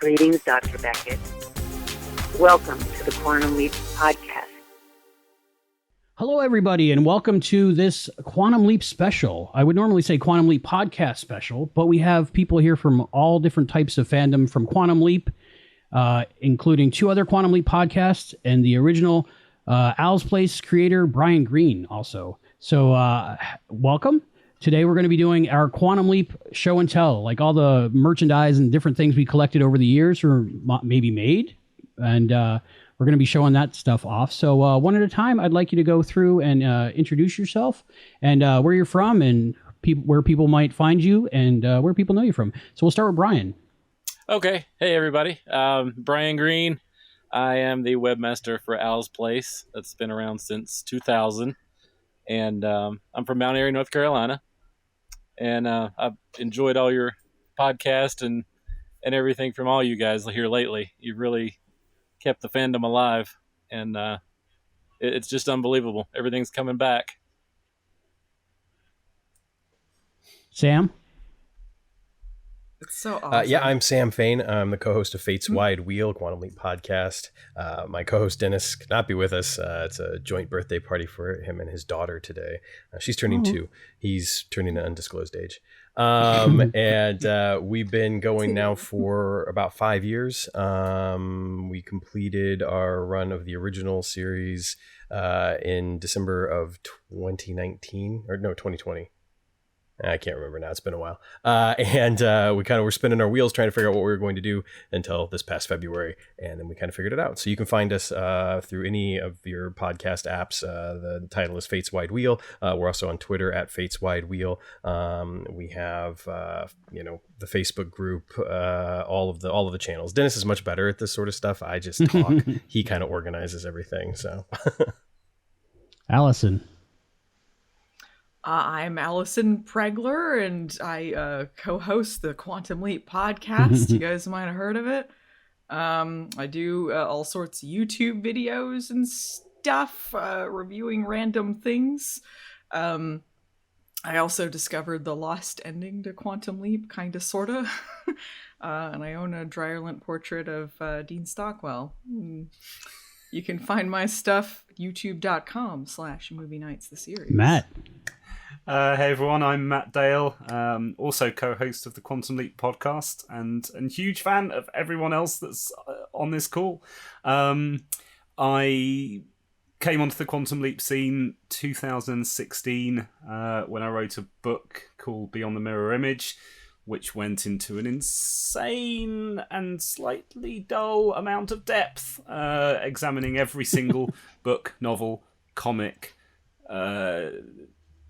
Greetings, Dr. Beckett. Welcome to the Quantum Leap Podcast. Hello, everybody, and welcome to this Quantum Leap special. I would normally say Quantum Leap Podcast special, but we have people here from all different types of fandom from Quantum Leap, including two other Quantum Leap podcasts and the original Owl's Place creator, Brian Greene, also. So welcome. Today we're going to be doing our Quantum Leap show and tell, like all the merchandise and different things we collected over the years or maybe made. And we're going to be showing that stuff off. So one at a time, I'd like you to go through and introduce yourself and where you're from and where people might find you and where people know you from. So we'll start with Brian. Okay. Hey, everybody. Brian Greene. I am the webmaster for Owl's Place. That's been around since 2000. And I'm from Mount Airy, North Carolina. And I've enjoyed all your podcast and everything from all you guys here lately. You've really kept the fandom alive, and it's just unbelievable. Everything's coming back. Sam? It's so awesome. Yeah, I'm Sam Fain. I'm the co-host of Fate's Wide Wheel, Quantum Leap Podcast. My co-host Dennis could not be with us. It's a joint birthday party for him and his daughter today. She's turning 2. He's turning an undisclosed age. And we've been going now for about 5 years. We completed our run of the original series in December of 2020. I can't remember now. It's been a while. And we kind of were spinning our wheels trying to figure out what we were going to do until this past February. And then we kind of figured it out. So you can find us through any of your podcast apps. The title is Fate's Wide Wheel. We're also on Twitter at Fate's Wide Wheel. We have, the Facebook group, all of the channels. Dennis is much better at this sort of stuff. I just talk. He kind of organizes everything. So Allison. I'm Allison Pregler, and I co-host the Quantum Leap podcast. You guys might have heard of it. I do all sorts of YouTube videos and stuff, reviewing random things. I also discovered the lost ending to Quantum Leap, kind of, sort of. And I own a dryer lint portrait of Dean Stockwell. You can find my stuff youtube.com/movie nights the series. Matt. Hey everyone, I'm Matt Dale, also co-host of the Quantum Leap podcast and huge fan of everyone else that's on this call. I came onto the Quantum Leap scene 2016 when I wrote a book called Beyond the Mirror Image, which went into an insane and slightly dull amount of depth, examining every single book, novel, comic,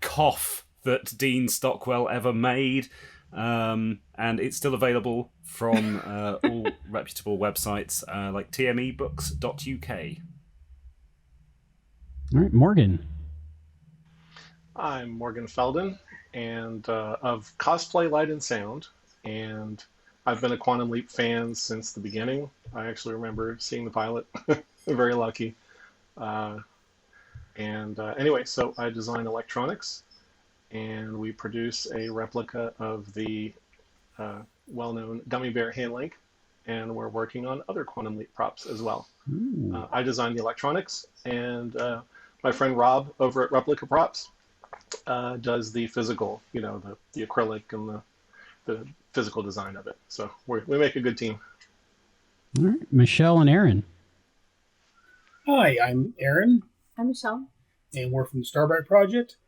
cough that Dean Stockwell ever made, and it's still available from all reputable websites like tmebooks.uk. All right, Morgan. I'm Morgan Feldon, and of Cosplay Light Sound, and I've been a Quantum Leap fan since the beginning. I actually remember seeing the pilot. Very lucky. Anyway, so I design electronics, and we produce a replica of the well-known Gummy Bear hand link, and we're working on other Quantum Leap props as well. I design the electronics, and my friend Rob over at Replica Props does the physical, the acrylic and the physical design of it. So we make a good team. All right, Michelle and Aaron. Hi, I'm Aaron. I'm Michelle. And we're from the Starburst Project.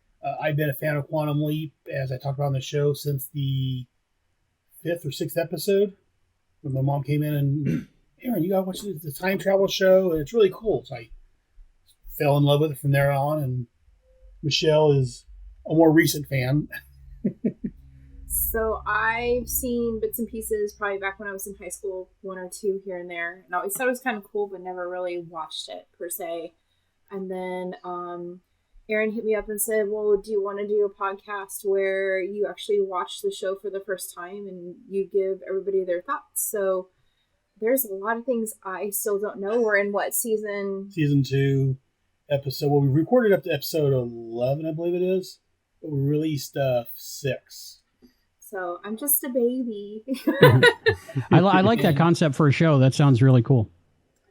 I've been a fan of Quantum Leap, as I talked about on the show, since the 5th or 6th episode, when my mom came in and, Aaron, you got to watch the time travel show, and it's really cool. So I fell in love with it from there on, and Michelle is a more recent fan. So I've seen bits and pieces probably back when I was in high school, 1 or 2 here and there, and I always thought it was kind of cool, but never really watched it per se. And then Aaron hit me up and said, well, do you want to do a podcast where you actually watch the show for the first time and you give everybody their thoughts? So there's a lot of things I still don't know. We're in what season? Season 2, episode. Well, we recorded up to episode 11, I believe it is, but we released 6. So I'm just a baby. I like that concept for a show. That sounds really cool.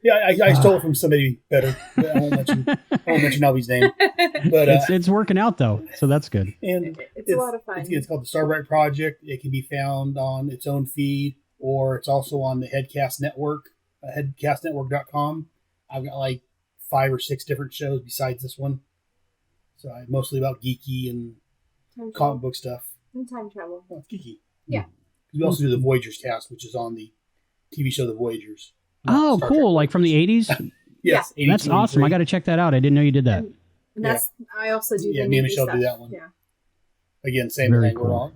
Yeah, I stole it from somebody better. I won't mention Albie's name. But it's working out though, so that's good. And it's a lot of fun. It's called the Starburst Project. It can be found on its own feed, or it's also on the Headcast Network, headcastnetwork.com. I've got like 5 or 6 different shows besides this one. So I'm mostly about geeky and comic book stuff. And time travel. Oh, it's geeky. Yeah. We also do the Voyagers Test, which is on the TV show The Voyagers. Oh, Star cool! Trek. Like from the 80s. Yes, Yeah. That's awesome. I got to check that out. I didn't know you did that. And that's I also do. Yeah, the me and newbie Michelle stuff. do that one. Yeah. Again, same Very thing. cool.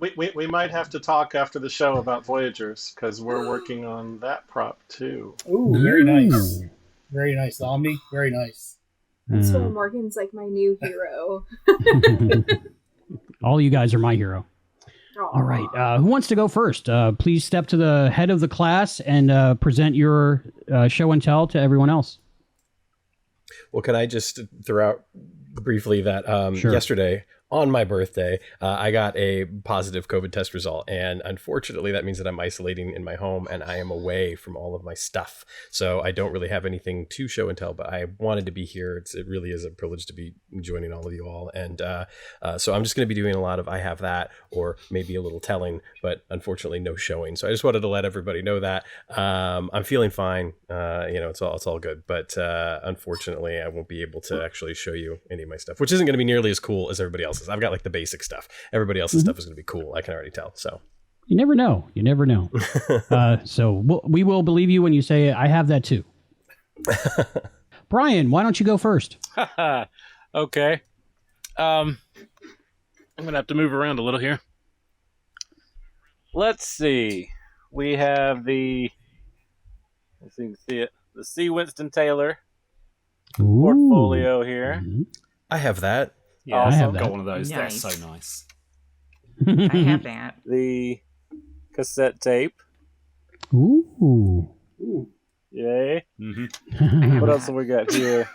We're on. We might have to talk after the show about Voyagers because we're working on that prop too. Ooh, very nice. Very nice, Omni. Very nice. That's why Morgan's like my new hero. All you guys are my hero. All right. Who wants to go first? Please step to the head of the class and present your show and tell to everyone else. Well, can I just throw out briefly that Sure. yesterday on my birthday, I got a positive COVID test result. And unfortunately, that means that I'm isolating in my home and I am away from all of my stuff. So I don't really have anything to show and tell, but I wanted to be here. It really is a privilege to be joining all of you all. And so I'm just going to be doing a lot of I have that, or maybe a little telling, but unfortunately no showing. So I just wanted to let everybody know that I'm feeling fine. It's all good. But unfortunately, I won't be able to actually show you any of my stuff, which isn't going to be nearly as cool as everybody else's. I've got like the basic stuff. Everybody else's stuff is going to be cool. I can already tell. So you never know. You never know. So we will believe you when you say I have that too. Brian, why don't you go first? Okay. I'm going to have to move around a little here. Let's see. We have let's see if you can see it, the C. Winston Taylor portfolio here. I have that. Yeah, I have I've got that. one of those. Nice. That's so nice. I have that. The cassette tape. Ooh. Yay. Mm-hmm. What else have we got here?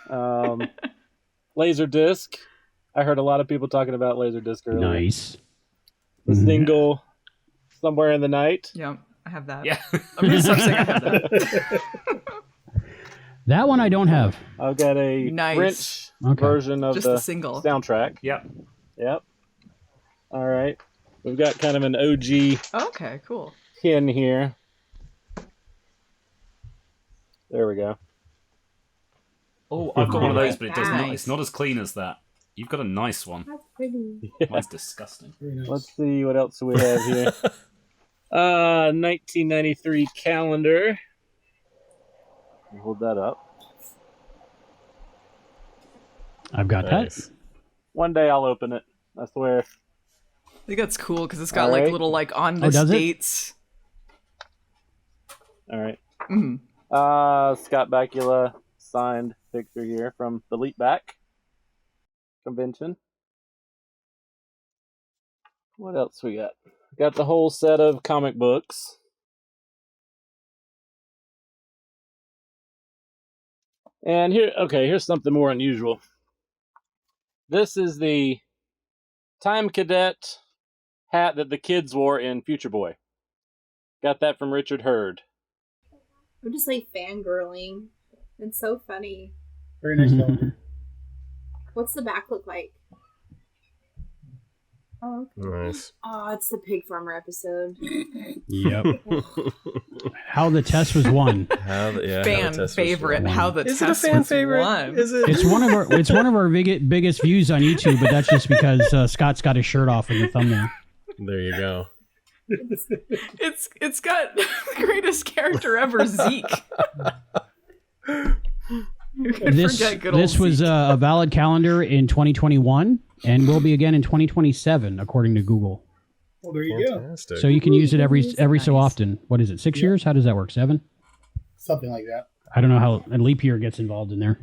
Laserdisc. I heard a lot of people talking about Laserdisc earlier. Nice. The single Somewhere in the Night. Yeah, I have that. Yeah. I'm just saying I have that. That one I don't have. I've got a Nice. French version of Just the single. soundtrack. Yep. Yep. All right. We've got kind of an OG Okay, cool. pin here. There we go. Oh, I've got one of those, but it does not. Nice. It's not as clean as that. You've got a nice one. That's pretty. Mine's disgusting. Very nice. Let's see what else we have here. 1993 calendar. Hold that up. I've got Nice. One day I'll open it. I swear. I think that's cool because it's got All like right. little like on Oh, this does it? dates. All right. Mhm. Scott Bakula signed picture here from the Leap Back convention. What else we got? Got the whole set of comic books. And here's something more unusual. This is the Time Cadet hat that the kids wore in Future Boy. Got that from Richard Hurd. I'm just like fangirling. It's so funny. Very nice calendar. What's the back look like? Oh, okay. Nice. Oh, it's the pig farmer episode. Yep. How the test was won. Fan favorite. How the Is test it a fan was favorite? won. Is it? It's one of our biggest views on YouTube, but that's just because Scott's got his shirt off in the thumbnail. There you go. It's got the greatest character ever, Zeke. Who could forget good old This was Zeke? a valid calendar in 2021 and will be again in 2027, according to Google. Well, there you go. Fantastic. So you can use it every so Nice. often. What is it? 6 years? How does that work? 7? Something like that. I don't know how a leap year gets involved in there.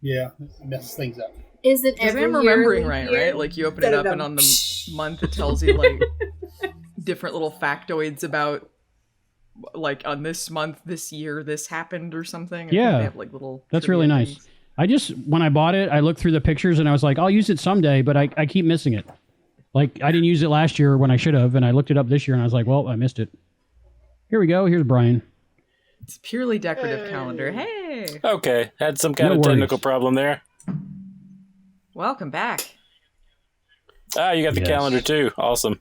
Yeah, it messes things up. Is it If every I'm year remembering leap right, year? right? Like you open it up and on the month it tells you like different little factoids about like on this month, this year, this happened or something. I think Yeah. they have like little. That's trivia really nice. things. When I bought it, I looked through the pictures and I was like, I'll use it someday, but I keep missing it. Like, I didn't use it last year when I should have, and I looked it up this year, and I was like, well, I missed it. Here we go. Here's Brian. It's a purely decorative calendar. Hey! Okay, had some kind No of worries. technical problem there. Welcome back. Ah, you got the Yes. calendar too. Awesome.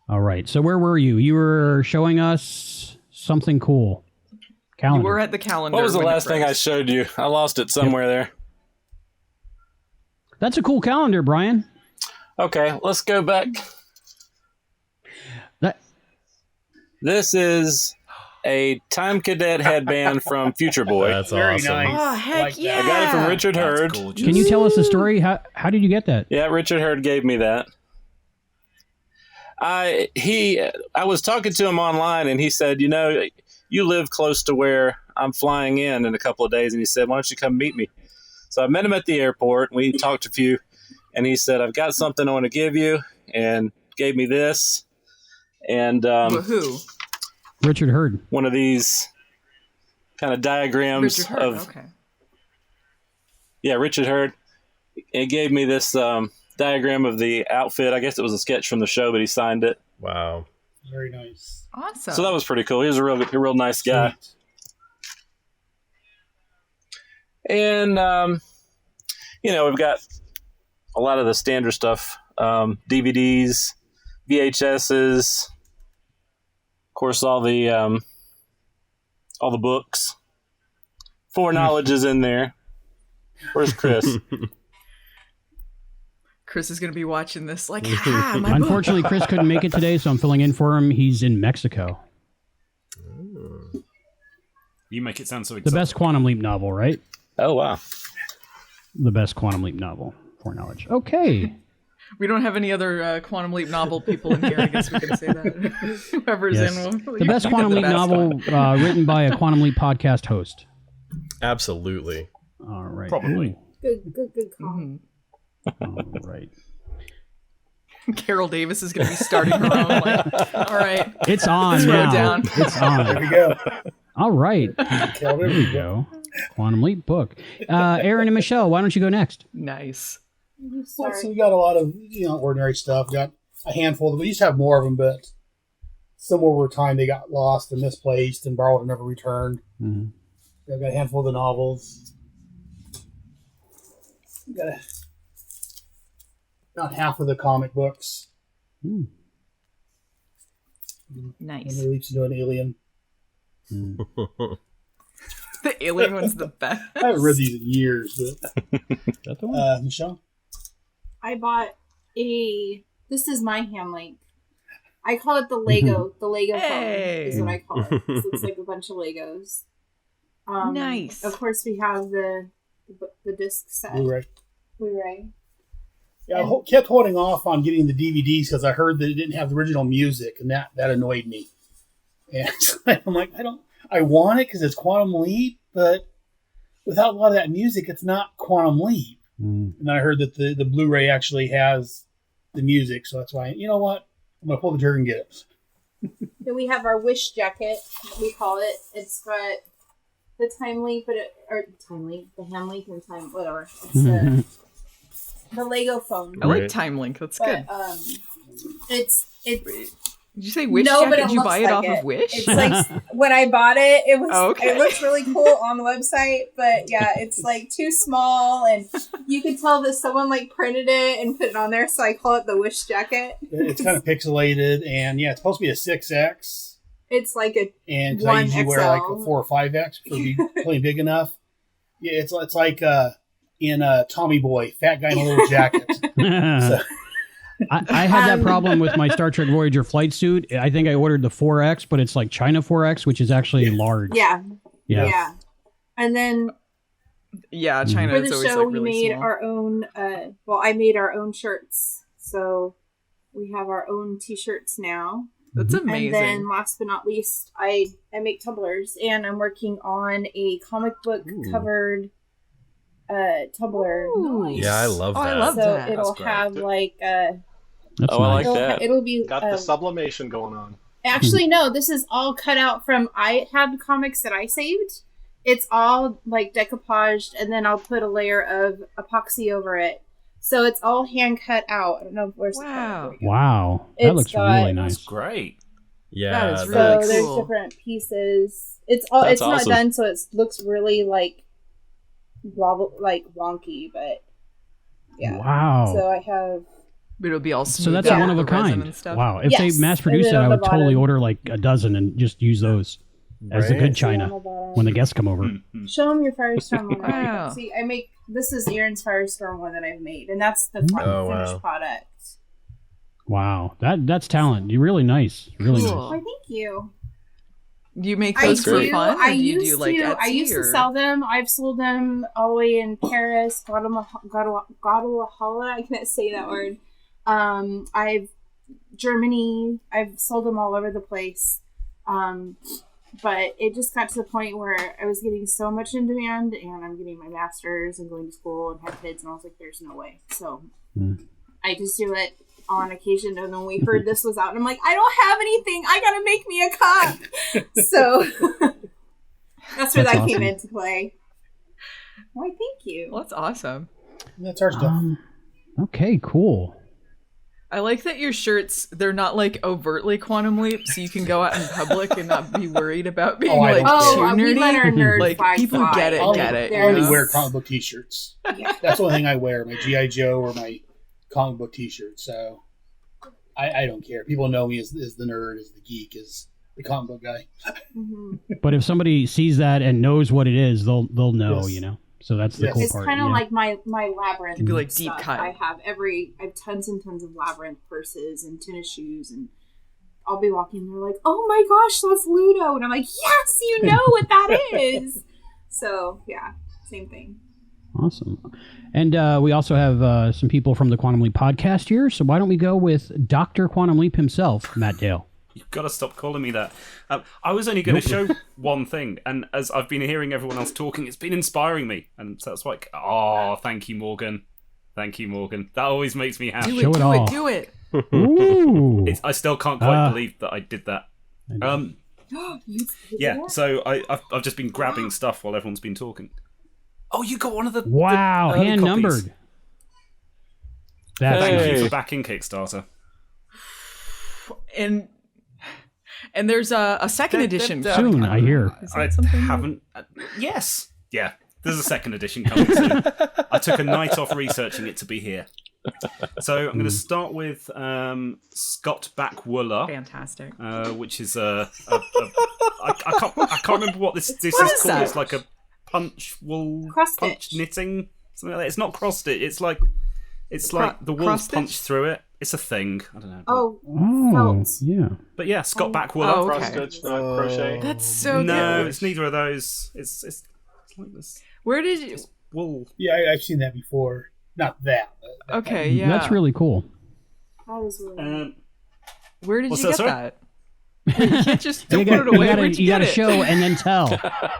All right. So where were you? You were showing us something cool. Calendar. You were at the calendar. What was the when it last thing I breaks. showed you? I lost it somewhere there. That's a cool calendar, Brian. Okay, let's go back. That This is a Time Cadet headband from Future Boy. That's Very awesome. nice. Oh, heck Like that. yeah! I got it from Richard That's Hurd. gorgeous. Can you tell us the story? How did you get that? Yeah, Richard Hurd gave me that. I was talking to him online, and he said, you live close to where I'm flying in a couple of days, and he said, why don't you come meet me? So I met him at the airport, and we talked a few, and he said, I've got something I want to give you, and gave me this, and Who? Richard Hurd. one of these kind of diagrams Richard Hurd. of Okay. yeah, Richard Hurd. It gave me this diagram of the outfit. I guess it was a sketch from the show, but he signed it. Wow. Very nice. Awesome. So that was pretty cool. He was a real nice guy. Sweet. And we've got a lot of the standard stuff: DVDs, VHSs, of course, all the books. Foreknowledge is in there. Where's Chris? Chris is going to be watching this like, ha, my book. Unfortunately, Chris couldn't make it today, so I'm filling in for him. He's in Mexico. You make it sound so The exciting. best Quantum Leap novel, right? Oh wow! The best Quantum Leap novel. Foreknowledge. Okay. We don't have any other Quantum Leap novel people in here. I guess we can say that. Whoever's Yes. in will. The best Quantum Leap novel written by a Quantum Leap podcast host. Absolutely. All right. Probably. Good call. Mhm. All right. Carol Davis is going to be starting her own. Like, all right. It's on Throw now. down. It's There on. we go. All right. Killed There it. we go. Quantum Leap book. Aaron and Michelle, why don't you go next? Nice. You Well, start. so we got a lot of ordinary stuff. We got a handful. We used to have more of them, but some over time they got lost and misplaced and borrowed and never returned. Mhm. I've got a handful of the novels. We got about half of the comic books. Hmm. And Nice. they leaps into an alien. Hmm. The alien one's the best. I haven't read these in years, but That's the one. Michelle. I bought this is my hand link. I call it the Lego Hey. phone is what I call it. So it's like a bunch of Legos. Nice. Of course, we have the disc set. Blu-ray. Yeah, I kept holding off on getting the DVDs because I heard that it didn't have the original music, and that annoyed me. And so I'm like, I want it because it's Quantum Leap, but without a lot of that music, it's not Quantum Leap. Mm. And then I heard that the Blu-ray actually has the music, so that's why, you know what? I'm going to pull the trigger and get it. Then we have our wish jacket, we call it. It's got the time link, the hand link and time, whatever. It's the Lego phone. I like Right. Time Link. That's But good. it's Did you say Wish No, Jacket? but it Did you looks buy it like off it. of Wish? It's like when I bought it, it was Okay. it looks really cool on the website, but yeah, it's like too small, and you could tell that someone like printed it and put it on there. So I call it the Wish Jacket. It's kind of pixelated, and yeah, it's supposed to be a 6X. It's like a And 'cause I usually wear like a 1XL. 4 or 5X for be plenty big enough. Yeah, it's like in Tommy Boy, fat guy in a little jacket. So, I had that problem with my Star Trek Voyager flight suit. I think I ordered the 4X, but it's like China 4X, which is actually large. yeah. Yeah. And then Yeah, China. for It's the always show, like we really made small. our own. I made our own shirts, so we have our own T-shirts now. That's amazing. And then, last but not least, I make tumblers, and I'm working on a comic book covered tumbler. Nice. Yeah, I love Oh, I that. love So that. it'll great. have like That's Oh, I nice. like that. it'll be Got the sublimation going on. actually no, this is all cut out from I had comics that I saved. It's all like decoupaged, and then I'll put a layer of epoxy over it. So it's all hand cut out. I don't know where's the Wow. color. Wow, that It's looks got- really That's nice. great. Yeah, That is So really cool. there's different pieces. It's all. That's It's not awesome. done, so it looks really like wonky, but yeah. Wow. So I have. But it'll be all smooth. So that's a Yeah. one of a the resin kind. and stuff. Wow. If Yes, they mass and produce then it, on I the would totally bottom- order like a dozen and just use those as the Right. good See on china the bottom. when the guests come over. Mhm. Show them your Firestorm one. Wow. See, I make this is Aaron's Firestorm one that I've made, and that's the Oh, finished wow. product. Wow, that's talent. You're really nice. Really Cool. nice. Why, thank you. Do you make I those for do. fun? Or I do you used do like to. Etsy I used or... to sell them. I've sold them all the way in Paris, Guadalajara. I can't say that word. I've Germany. I've sold them all over the place. But it just got to the point where I was getting so much in demand, and I'm getting my master's and going to school and have kids, and I was like, "There's no way." So I just do it on occasion. And then we heard this was out, and I'm like, "I don't have anything. I gotta make me a cup." So that's where That's that came awesome. into play. Why, thank you. Well, that's awesome. That's our stuff. Okay, cool. I like that your shirts, they're not like overtly Quantum Leap, so you can go out in public and not be worried about being Oh, I like don't too care. we let our nerdy. nerd Like, flag people fly. get it, I'll- get it. I you only know? wear comic book t-shirts. Yeah. That's the only thing I wear, my G.I. Joe or my comic book t-shirt. So I don't care. People know me as the nerd, as the geek, as the comic book guy. Mhm. But if somebody sees that and knows what it is, they'll know, Yes. you know. So that's the Yes. cool It's part. kind of yeah. like my labyrinth. Could be like deep stuff. cut. I have tons and tons of labyrinth purses and tennis shoes, and I'll be walking. And they're like, "Oh my gosh, that's Ludo," and I'm like, "Yes, you know what that is." So yeah, same thing. Awesome. And we also have some people from the Quantum Leap podcast here. So why don't we go with Dr. Quantum Leap himself, Matt Dale? You've got to stop calling me that. I was only going to show one thing, and as I've been hearing everyone else talking, it's been inspiring me, and so that's like, oh, thank you, Morgan. Thank you, Morgan. That always makes me happy. Do Show it, it do all. it, do it. Ooh. I still can't quite believe that I did that. You Yeah, that? so I've just been grabbing stuff while everyone's been talking. Oh, you got one of the Wow, the early hand copies. numbered. That's Thank nice. you Hey. for backing Kickstarter. And there's a second edition Soon, coming. I hear. Is I that something? haven't. Yes, yeah. There's a second edition coming soon. I took a night off researching it to be here. So I'm going to start with Scott Backwooler, Fantastic. which is I can't remember what this What is is called. that? It's like a punch wool Cross punch stitch. knitting something like that. It's not cross stitch. It's like Cro- the wool's cross stitch? punched through it. It's a thing. I don't know. Oh, Oh, felt. yeah. But yeah, Scott Backwooler. Oh, Cross okay. stitch, not crochet. That's so No, good. it's neither of those. It's like this Where did you? wool. Yeah, I've seen that before. Not that. But Okay, yeah. That's really cool. That was really Um, Where did What's you that, get sorry? that? You can't just You put it away. Where'd you gotta get it? show and then tell.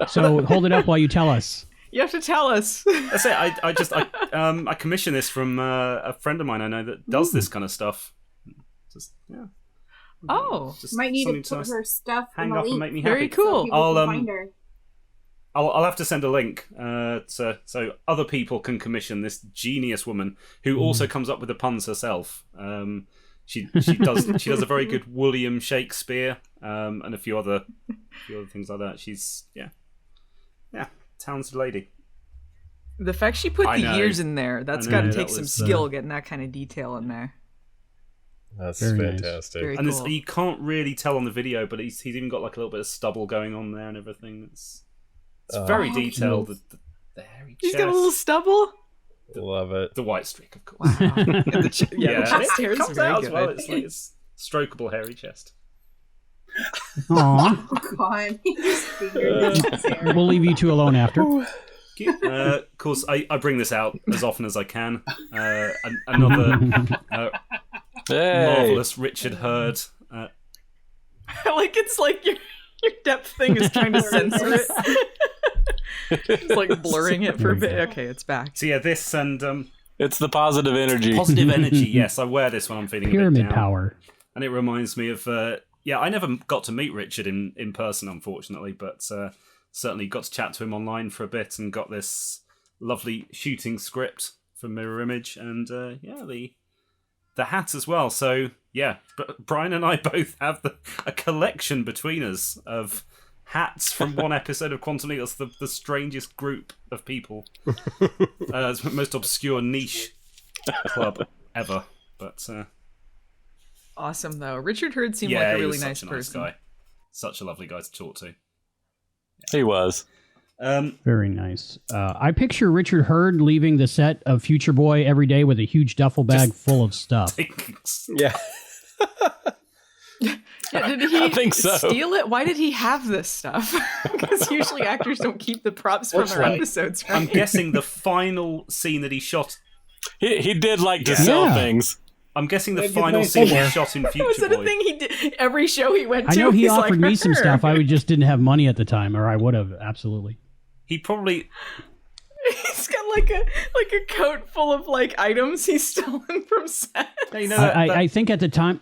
So hold it up while you tell us. You have to tell us. That's it. I commissioned this from a friend of mine I know that does this kind of stuff. Just yeah. Oh, Just might need to something put her stuff hang in the up and link make me Very happy. so cool. people I'll, can find her. I'll have to send a link so other people can commission this genius woman who also comes up with the puns herself. She does a very good William Shakespeare and a few other things like that. She's yeah talented lady. the fact she put I the know. ears in there, that's I know, got to that take some was, skill getting that kind of detail in there. That's Very nice. fantastic. Very And cool. you can't really tell on the video, but he's even got like a little bit of stubble going on there and everything. It's very Oh, detailed. The hairy He's chest, got a little stubble. Love it. the white streak, of course. Wow. And the the chest hair it is comes very out good. as well. It's like it's strokeable hairy chest. Aw. Oh God, he just fingered his hair. We'll leave you two alone after. Of course, I bring this out as often as I can. Another Hey. marvelous Richard Hurd. Like it's like your depth thing is trying to censor it. It's like blurring it for a bit. Okay, it's back. So yeah, this and It's the positive energy. positive energy. Yes, I wear this when I'm feeling a bit Pyramid down. power. And it reminds me of I never got to meet Richard in person, unfortunately, but certainly got to chat to him online for a bit and got this lovely shooting script from Mirror Image, and the hat as well. So yeah, Brian and I both have a collection between us of hats from one episode of Quantum Leap. That's the strangest group of people. It's the most obscure niche club ever. But awesome though. Richard Hurd seemed like a really nice person. Guy. Such a lovely guy to talk to. Yeah. He was. Very nice. I picture Richard Hurd leaving the set of Future Boy every day with a huge duffel bag full of stuff. Yeah. Did he steal it? Why did he have this stuff? Because usually actors don't keep the props from their episodes. Right? I'm guessing the final scene that he shot. He did like to sell things. I'm guessing the final scene he shot in Future Boy. Was that a thing he did? Every show he went to, I know he offered like, me some stuff. I just didn't have money at the time, or I would have absolutely. He probably. He's got like a coat full of like items he's stolen from set. I think at the time.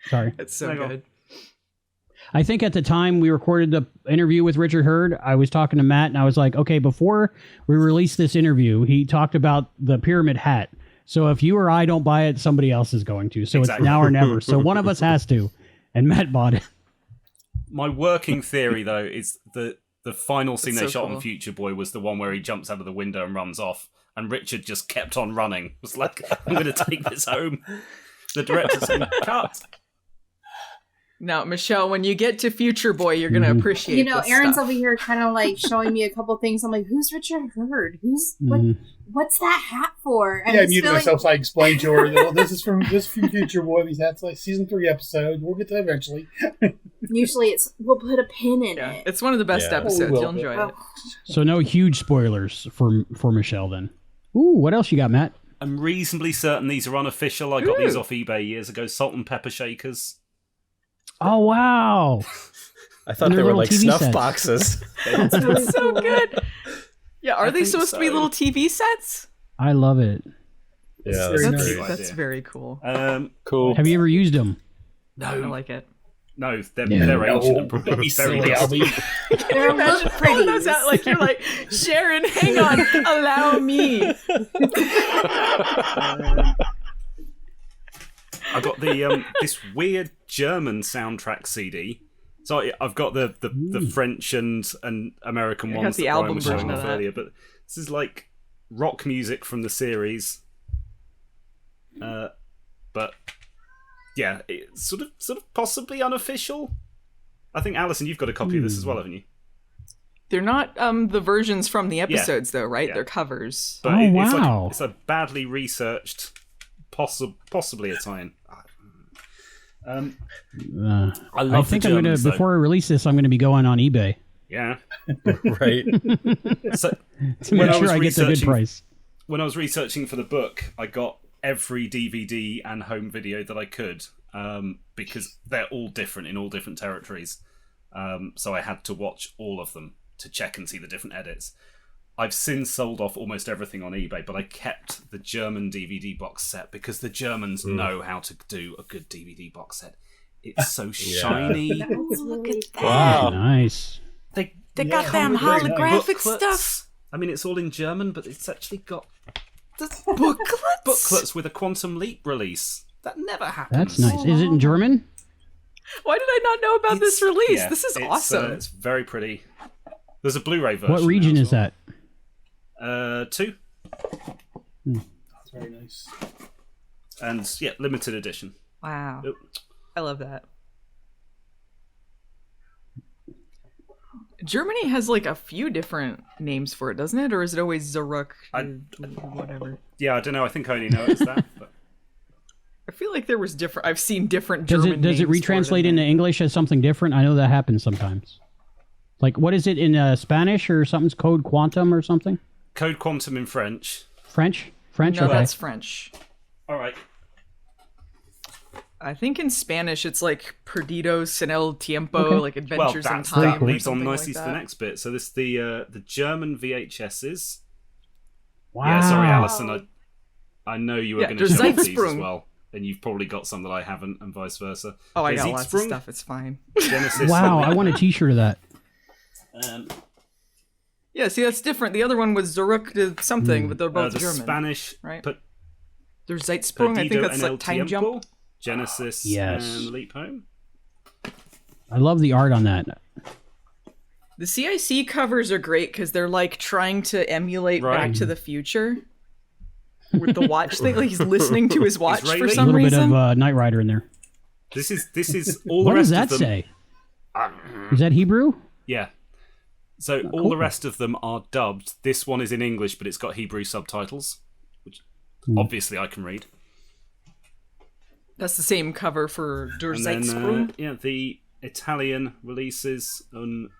Sorry, it's so good. I think at the time we recorded the interview with Richard Hurd, I was talking to Matt, and I was like, okay, before we release this interview, he talked about the pyramid hat. So if you or I don't buy it, somebody else is going to. So It's now or never. So one of us has to. And Matt bought it. My working theory, though, is that the final scene they shot on Future Boy was the one where he jumps out of the window and runs off. And Richard just kept on running. It was like, I'm going to take this home. The director said, cut. Now, Michelle, when you get to Future Boy, you're going to appreciate this Aaron's stuff. over here kind of like showing me a couple things. I'm like, who's Richard Hurd? What's that hat for? And I muted myself so I explained to her that, well, this is from Future Boy. These hats like season 3 episode. We'll get to that eventually. Usually we'll put a pin in it. It's one of the best episodes. You'll enjoy it. So no huge spoilers for Michelle then. Ooh, what else you got, Matt? I'm reasonably certain these are unofficial. I got these off eBay years ago. Salt and pepper shakers. Oh, wow. I thought they were like TV snuff sets. boxes. That's so good. Yeah, are they supposed to be little TV sets? I love it. Yeah, that's very cool. Cool. Have you ever used them? No. I like it. No, they're ancient. Don't be silly, Albie. They're look pretty. Like you're like, Sharon, hang on, allow me. I got the this weird German soundtrack CD. So I've got the French and American ones the that album Brian was showing version off of that. earlier, but this is like rock music from the series. But yeah, it's sort of possibly unofficial. I think Allison, you've got a copy of this as well, haven't you? They're not the versions from the episodes, though, right? Yeah. They're covers. But wow! It's a badly researched, possibly a tie-in. I think I'm gonna before I release this, I'm gonna be going on eBay. Yeah, right. So to make sure I get the good price. When I was researching for the book, I got every DVD and home video that I could, because they're all different in all different territories. So I had to watch all of them to check and see the different edits. I've since sold off almost everything on eBay, but I kept the German DVD box set because the Germans know how to do a good DVD box set. It's so shiny. Look at that. Wow. Nice. They got them holographic booklets. stuff. I mean, it's all in German, but it's actually got Booklets? Booklets with a Quantum Leap release. That never happens. That's nice. Is it in German? Why did I not know about this release? This is awesome. It's very pretty. There's a Blu-ray version. What region is that? 2. That's very nice. And yeah, limited edition. Wow. I love that. Germany has like a few different names for it, doesn't it? Or is it always Zaruk? Whatever. Yeah, I don't know. I think I only know it's that. But I feel like there was different. I've seen different German Does it names retranslate for it into English as something different? I know that happens sometimes. Like, what is it in Spanish or something's Code Quantum or something? Code Quantum in French. French? No, okay. that's French. All right. I think in Spanish it's like Perdidos en el Tiempo, like Adventures in Time. That or leads on something nicely like to the that. next bit. So this the German VHSs. Wow. Yeah, sorry, Alison. I know you were going to there's show these as Zeitsprung. well, and you've probably got some that I haven't, and vice versa. Oh, I There's got lots of Zeitsprung, stuff. It's fine. Genesis. Wow, I want a t-shirt of that. Yeah, Yeah, see, that's different. The other one was Zurück something, but they're both the German. Spanish, right? But There's Zeitsprung, I think that's en el like time tiempo, jump. Genesis Yes. and Leap Home. I love the art on that. The CIC covers are great because they're like trying to emulate Back to the Future with the watch thing. Like he's listening to his watch for A some little reason. bit of Knight Rider in there. This is all What the rest does that of them. say? Is that Hebrew? Yeah. So all cool. the rest of them are dubbed. This one is in English, but it's got Hebrew subtitles, which obviously I can read. That's the same cover for Der And then, Zeitsprung. the Italian releases Un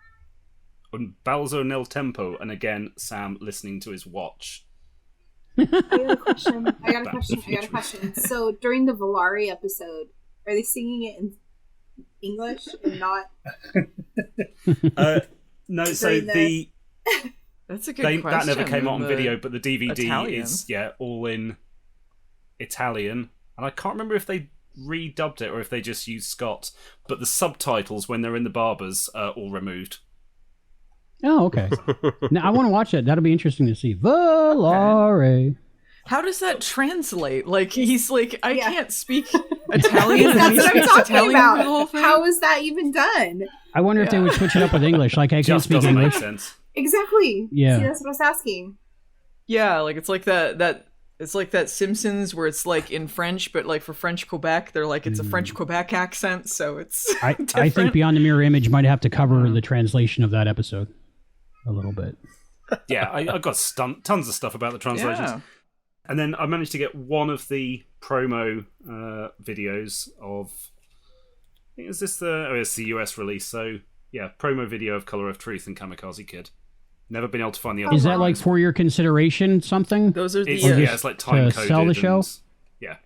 Balzo nel Tempo, and again, Sam listening to his watch. I got a question. So during the Volare episode, are they singing it in English and not? No, so the That's a good question. that never came out on The video, but the DVD Italian. is all in Italian, and I can't remember if they redubbed it or if they just used Scott. But the subtitles when they're in the barbers are all removed. Oh, okay. Now I want to watch that. That'll be interesting to see. Volare. How does that translate? Like he's like, I Yeah. can't speak Italian. and That's he what I'm speaks talking Italian about. for the whole thing? How is that even done? I wonder if they would switch it up with English. Like I can't Just speak doesn't make English. sense. Exactly. Yeah. See, that's what I was asking. Yeah, like it's like that it's like that Simpsons where it's like in French, but like for French Quebec, they're like it's a French Quebec accent, so it's I think different. Beyond the Mirror Image might have to cover the translation of that episode a little bit. Yeah, I got tons of stuff about the translations. Yeah. And then I managed to get one of the promo videos of. I think it's the US release. So yeah, promo video of Color of Truth and Kamikaze Kid. Never been able to find the other. Is that like for your consideration something? Those are the It's like time to coded. sell the show? Yeah.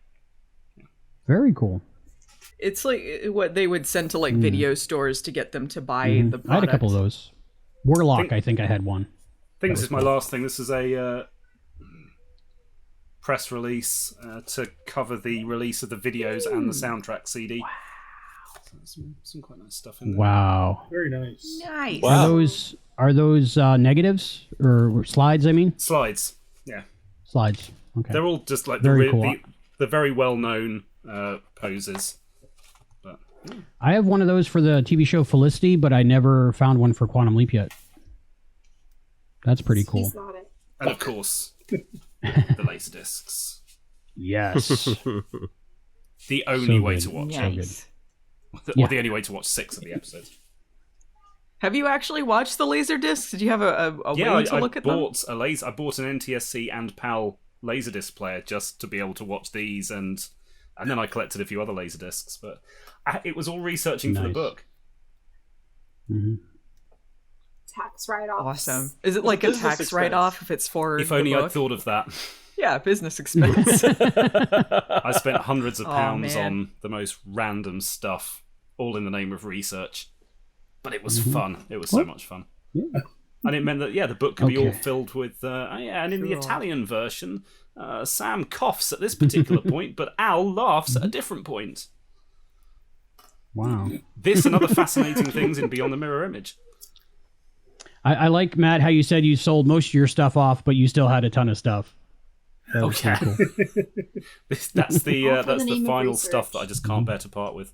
Very cool. it's like what they would send to like video stores to get them to buy the product. I had a couple of those. Warlock, I think I had one. I think this is my last thing. This is a press release to cover the release of the videos and the soundtrack CD. Wow. So some quite nice stuff in there. Wow. Very nice. Nice. Are those negatives or slides? I mean, Slides. Yeah. slides. Okay. They're all just like Very cool. the very well known poses. But I have one of those for the TV show Felicity, but I never found one for Quantum Leap yet. That's pretty cool. He's not it. and of course the Laserdiscs. Yes. The only So way good. to watch So it. good. Or the only way to watch 6 of the episodes. Have you actually watched the Laserdiscs? Did you have a Yeah, way to I look at them? bought I bought an NTSC and PAL Laserdisc player just to be able to watch these, and then I collected a few other Laserdiscs. But it was all researching for the Nice. book. Mhm. Tax write-offs. Awesome. Is it like a Business tax expense. write-off if it's for If the only book? I'd thought of that. Yeah, business expense. I spent hundreds of Oh, pounds man. on the most random stuff, all in the name of research. But it was fun. It was so much fun. Yeah. And it meant that, the book could be all Okay. filled with... and in the Cool. Italian version, Sam coughs at this particular point, but Al laughs at a different point. Wow. This and other fascinating things in Beyond the Mirror Image. I like, Matt, how you said you sold most of your stuff off, but you still had a ton of stuff. That was pretty cool. That's the All for the that's the name of final research. stuff that I just can't bear to part with.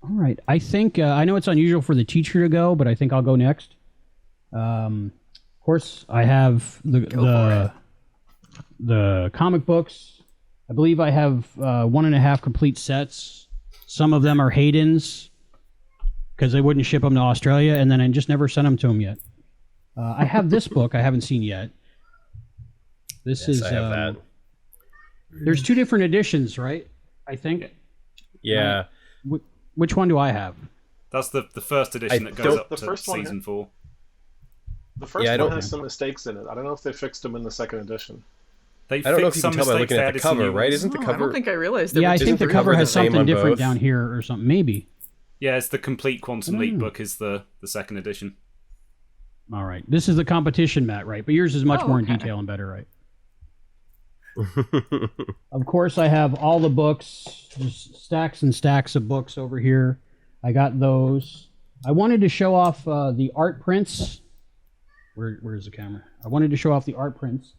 All right. I think, I know it's unusual for the teacher to go, but I think I'll go next. Of course, I have the comic books. I believe I have 1.5 complete sets. Some of them are Hayden's because they wouldn't ship them to Australia, and then I just never sent them to them yet. I have this book I haven't seen yet. This is I have that. There's 2 different editions, right? I think. Yeah. Which one do I have? That's the first edition that goes up The to first one- season 4. The first Yeah, I one don't- has some mistakes in it. I don't know if they fixed them in the second edition. They I don't know if fixed you some can tell by mistakes, looking they at added the some cover, new right? ones. Isn't the Oh, I cover? don't think I realized there Yeah, were I two think the different cover the has same something on different both? down here or something. Maybe. Yeah, it's the complete Quantum Leap book is the second edition. All right. This is the competition, Matt, right? But yours is much Oh, more in okay. detail and better, right? Of course, I have all the books, just stacks and stacks of books over here. I got those. I wanted to show off the art prints Where's the camera? I wanted to show off the art prints.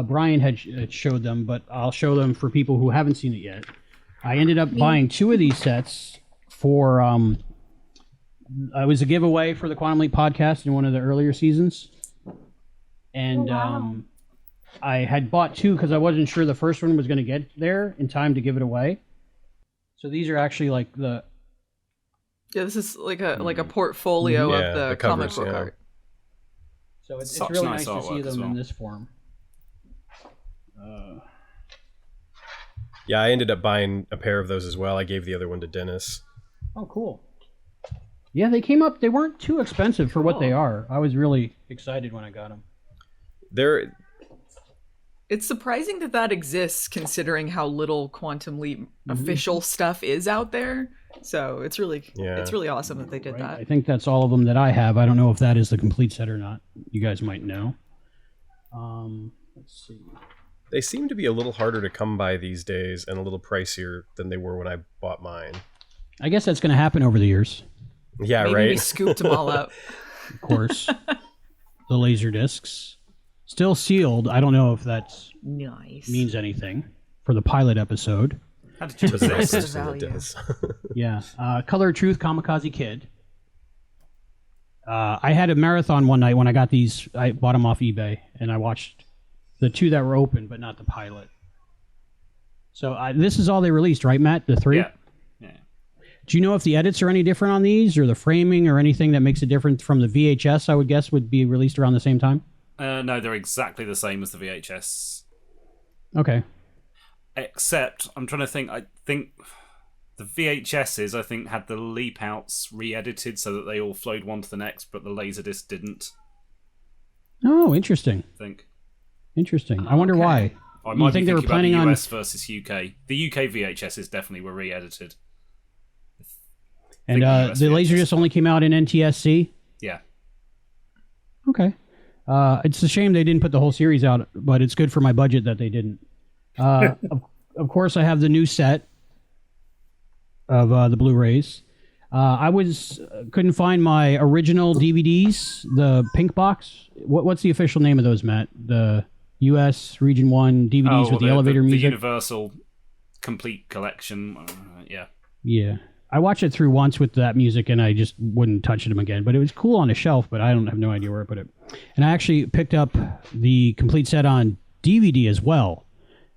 Brian had showed them, but I'll show them for people who haven't seen it yet. I ended up buying 2 of these sets for it was a giveaway for the Quantum Leap podcast in one of the earlier seasons. And I had bought 2 because I wasn't sure the first one was going to get there in time to give it away. So these are actually like the... Yeah, this is like a portfolio of the comic book art. So it's really nice to see them in this form. Yeah, I ended up buying a pair of those as well. I gave the other one to Dennis. Oh, cool. Yeah, they came up. They weren't too expensive for what they are. I was really excited when I got them. It's surprising that exists, considering how little Quantum Leap official stuff is out there. So it's really awesome that they did that. I think that's all of them that I have. I don't know if that is the complete set or not. You guys might know. Let's see. They seem to be a little harder to come by these days and a little pricier than they were when I bought mine. I guess that's going to happen over the years. Yeah, Maybe right? we scooped them all up. Of course. The Laserdiscs. Still sealed. I don't know if that means anything for the pilot episode. How did you possess the value? Yeah. Color of Truth, Kamikaze Kid. I had a marathon one night when I got these. I bought them off eBay, and I watched the 2 that were open, but not the pilot. So this is all they released, right, Matt? The 3? Yeah. Do you know if the edits are any different on these, or the framing, or anything that makes it different from the VHS? I would guess would be released around the same time. No, they're exactly the same as the VHS. Okay. Except, I'm trying to think. I think the VHSs, had the leap outs re-edited so that they all flowed one to the next, but the Laserdisc didn't. Oh, interesting. I think. Interesting. I wonder why. I might think be they were thinking about planning the on US versus UK. The UK VHSs definitely were re-edited. And the Laserdisc only came out in NTSC? Yeah. Okay. It's a shame they didn't put the whole series out, but it's good for my budget that they didn't. Of course, I have the new set of the Blu-rays. I couldn't find my original DVDs, the pink box. What's the official name of those, Matt? The U.S. Region 1 DVDs with the elevator music? The Universal Complete Collection. Yeah. Yeah. I watched it through once with that music, and I just wouldn't touch them again. But it was cool on a shelf, but I don't have no idea where I put it. And I actually picked up the complete set on DVD as well.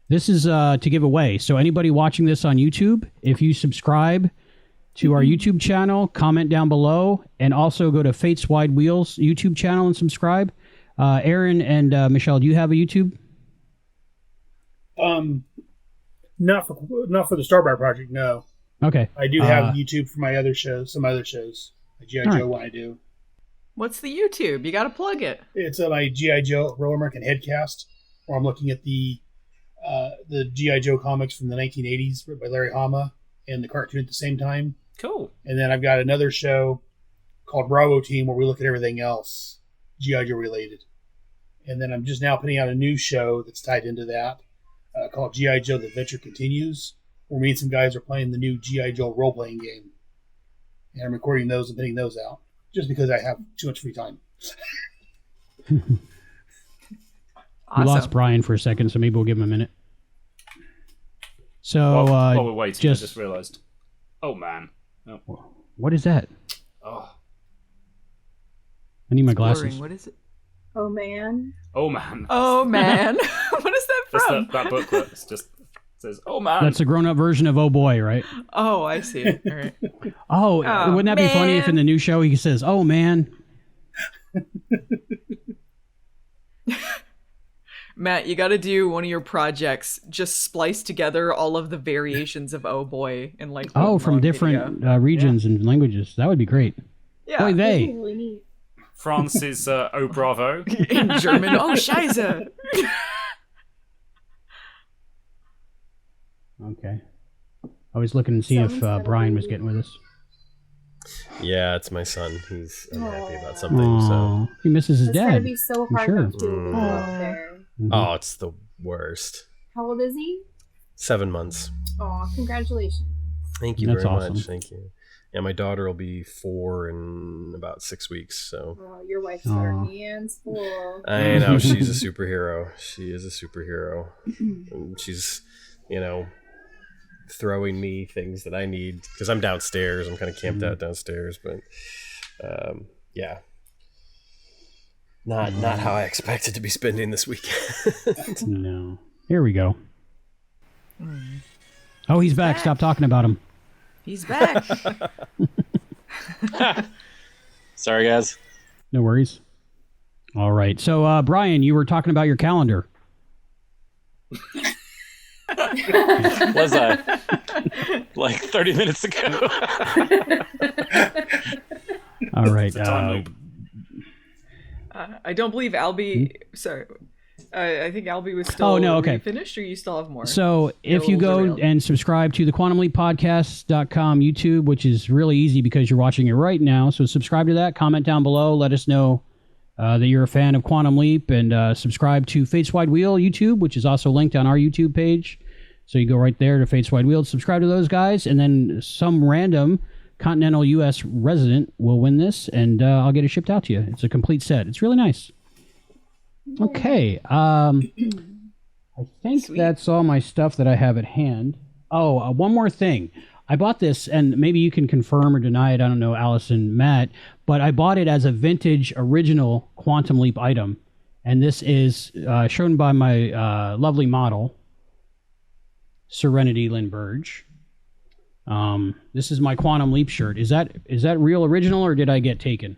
This is to give away. So anybody watching this on YouTube, if you subscribe to our YouTube channel, comment down below, and also go to Fate's Wide Wheels YouTube channel and subscribe. Aaron and Michelle, do you have a YouTube? Not for the Starburst project, no. Okay. I do have YouTube for my other shows, some other shows. Like G.I. Joe, when I do. What's the YouTube? You got to plug it. It's my G.I. Joe Roller American Headcast, where I'm looking at the G.I. Joe comics from the 1980s by Larry Hama and the cartoon at the same time. Cool. And then I've got another show called Bravo Team where we look at everything else G.I. Joe related. And then I'm just now putting out a new show that's tied into that called G.I. Joe The Adventure Continues, where me and some guys are playing the new G.I. Joe role-playing game. And I'm recording those and putting those out just because I have too much free time. We lost Brian for a second, so maybe we'll give him a minute. So while we're waiting, I just realized. Oh, man. Oh. What is that? Oh. I need my glasses. What is it? Oh, man. Oh, man. Oh, man. What is that from? That booklet. It's just says, oh, man. That's a grown-up version of Oh Boy, right? Oh, I see it. All right. Wouldn't that be funny if in the new show he says, oh, man? Matt, you got to do one of your projects. Just splice together all of the variations of Oh Boy in like from different regions and languages. That would be great. Yeah. Boy, they. Really neat. France is Oh Bravo. In German, Oh Scheiße. Okay. I was looking to see if Brian was getting with us. Yeah, it's my son. He's unhappy about something. So he misses his dad. It's gotta be so hard not to go up there. Mm-hmm. Oh, it's the worst. How old is he? 7 months. Oh, congratulations. Thank you That's very awesome. much. Thank you. Yeah, my daughter will be 4 in about 6 weeks. So your wife's got her hands full. I know, she's a superhero. She is a superhero. And she's, throwing me things that I need because I'm downstairs. I'm kind of camped out downstairs, but yeah, not how I expected to be spending this weekend. No. Here we go. Oh, he's back. Stop talking about him. He's back. Sorry, guys. No worries. All right. So, Brian, you were talking about your calendar. Was I? Like 30 minutes ago. All right. I don't believe Albie. Sorry. I think Albie was still finished, or you still have more? So if you go and subscribe to the QuantumLeapPodcast.com YouTube, which is really easy because you're watching it right now. So subscribe to that, comment down below, let us know that you're a fan of Quantum Leap, and subscribe to Fate's Wide Wheel YouTube, which is also linked on our YouTube page. So you go right there to Fate's Wide Wheel, subscribe to those guys, and then some random continental U.S. resident will win this, and I'll get it shipped out to you. It's a complete set. It's really nice. Okay, I think that's all my stuff that I have at hand. Oh, one more thing. I bought this, and maybe you can confirm or deny it. I don't know, Allison, Matt, but I bought it as a vintage original Quantum Leap item, and this is shown by my lovely model, Serenity Lindbergh. This is my Quantum Leap shirt. Is that real original, or did I get taken?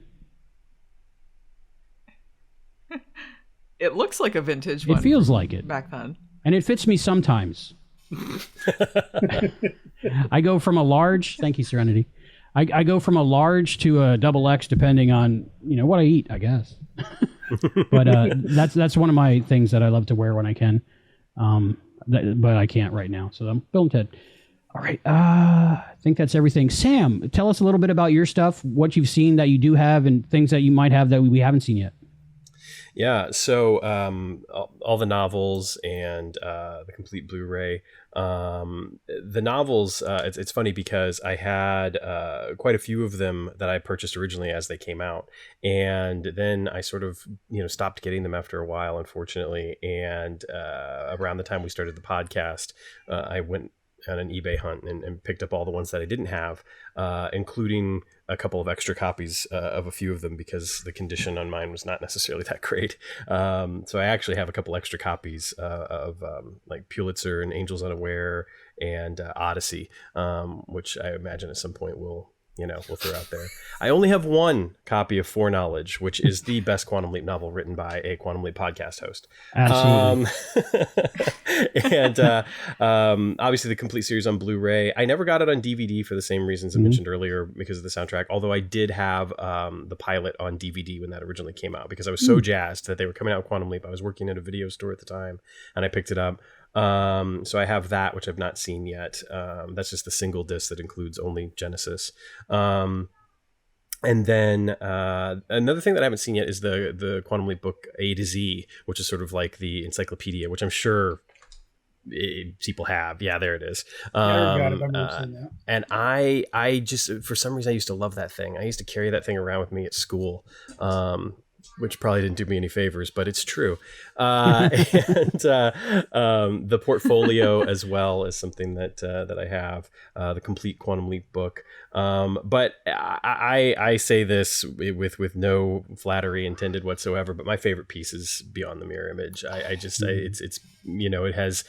It looks like a vintage one. It feels like it. Back then. And it fits me sometimes. I go from a large... Thank you, Serenity. I go from a large to a XXX depending on, what I eat, I guess. But that's one of my things that I love to wear when I can. But I can't right now. So I'm Bill and Ted. All right. I think that's everything. Sam, tell us a little bit about your stuff, what you've seen that you do have, and things that you might have that we haven't seen yet. Yeah, so all the novels and the complete Blu-ray. The novels, it's funny because I had quite a few of them that I purchased originally as they came out. And then I sort of, stopped getting them after a while, unfortunately. And around the time we started the podcast, I went on an eBay hunt and picked up all the ones that I didn't have, including a couple of extra copies of a few of them because the condition on mine was not necessarily that great. So I actually have a couple extra copies of like Pulitzer and Angels Unaware and Odyssey, which I imagine at some point we'll throw out there. I only have one copy of Foreknowledge, which is the best Quantum Leap novel written by a Quantum Leap podcast host. Absolutely. And obviously the complete series on Blu-ray. I never got it on DVD for the same reasons I mentioned earlier because of the soundtrack, although I did have the pilot on DVD when that originally came out because I was so jazzed that they were coming out with Quantum Leap. I was working at a video store at the time and I picked it up. So I have that, which I've not seen yet. That's just the single disc that includes only Genesis. And then another thing that I haven't seen yet is the Quantum Leap book A to Z, which is sort of like the encyclopedia, which I'm sure people have. Yeah, there it is. And I just, for some reason, I used to love that thing. I used to carry that thing around with me at school. Which probably didn't do me any favors, but it's true. And the portfolio as well is something that I have, the complete Quantum Leap book. But I say this with no flattery intended whatsoever, but my favorite piece is Beyond the Mirror Image. It's it has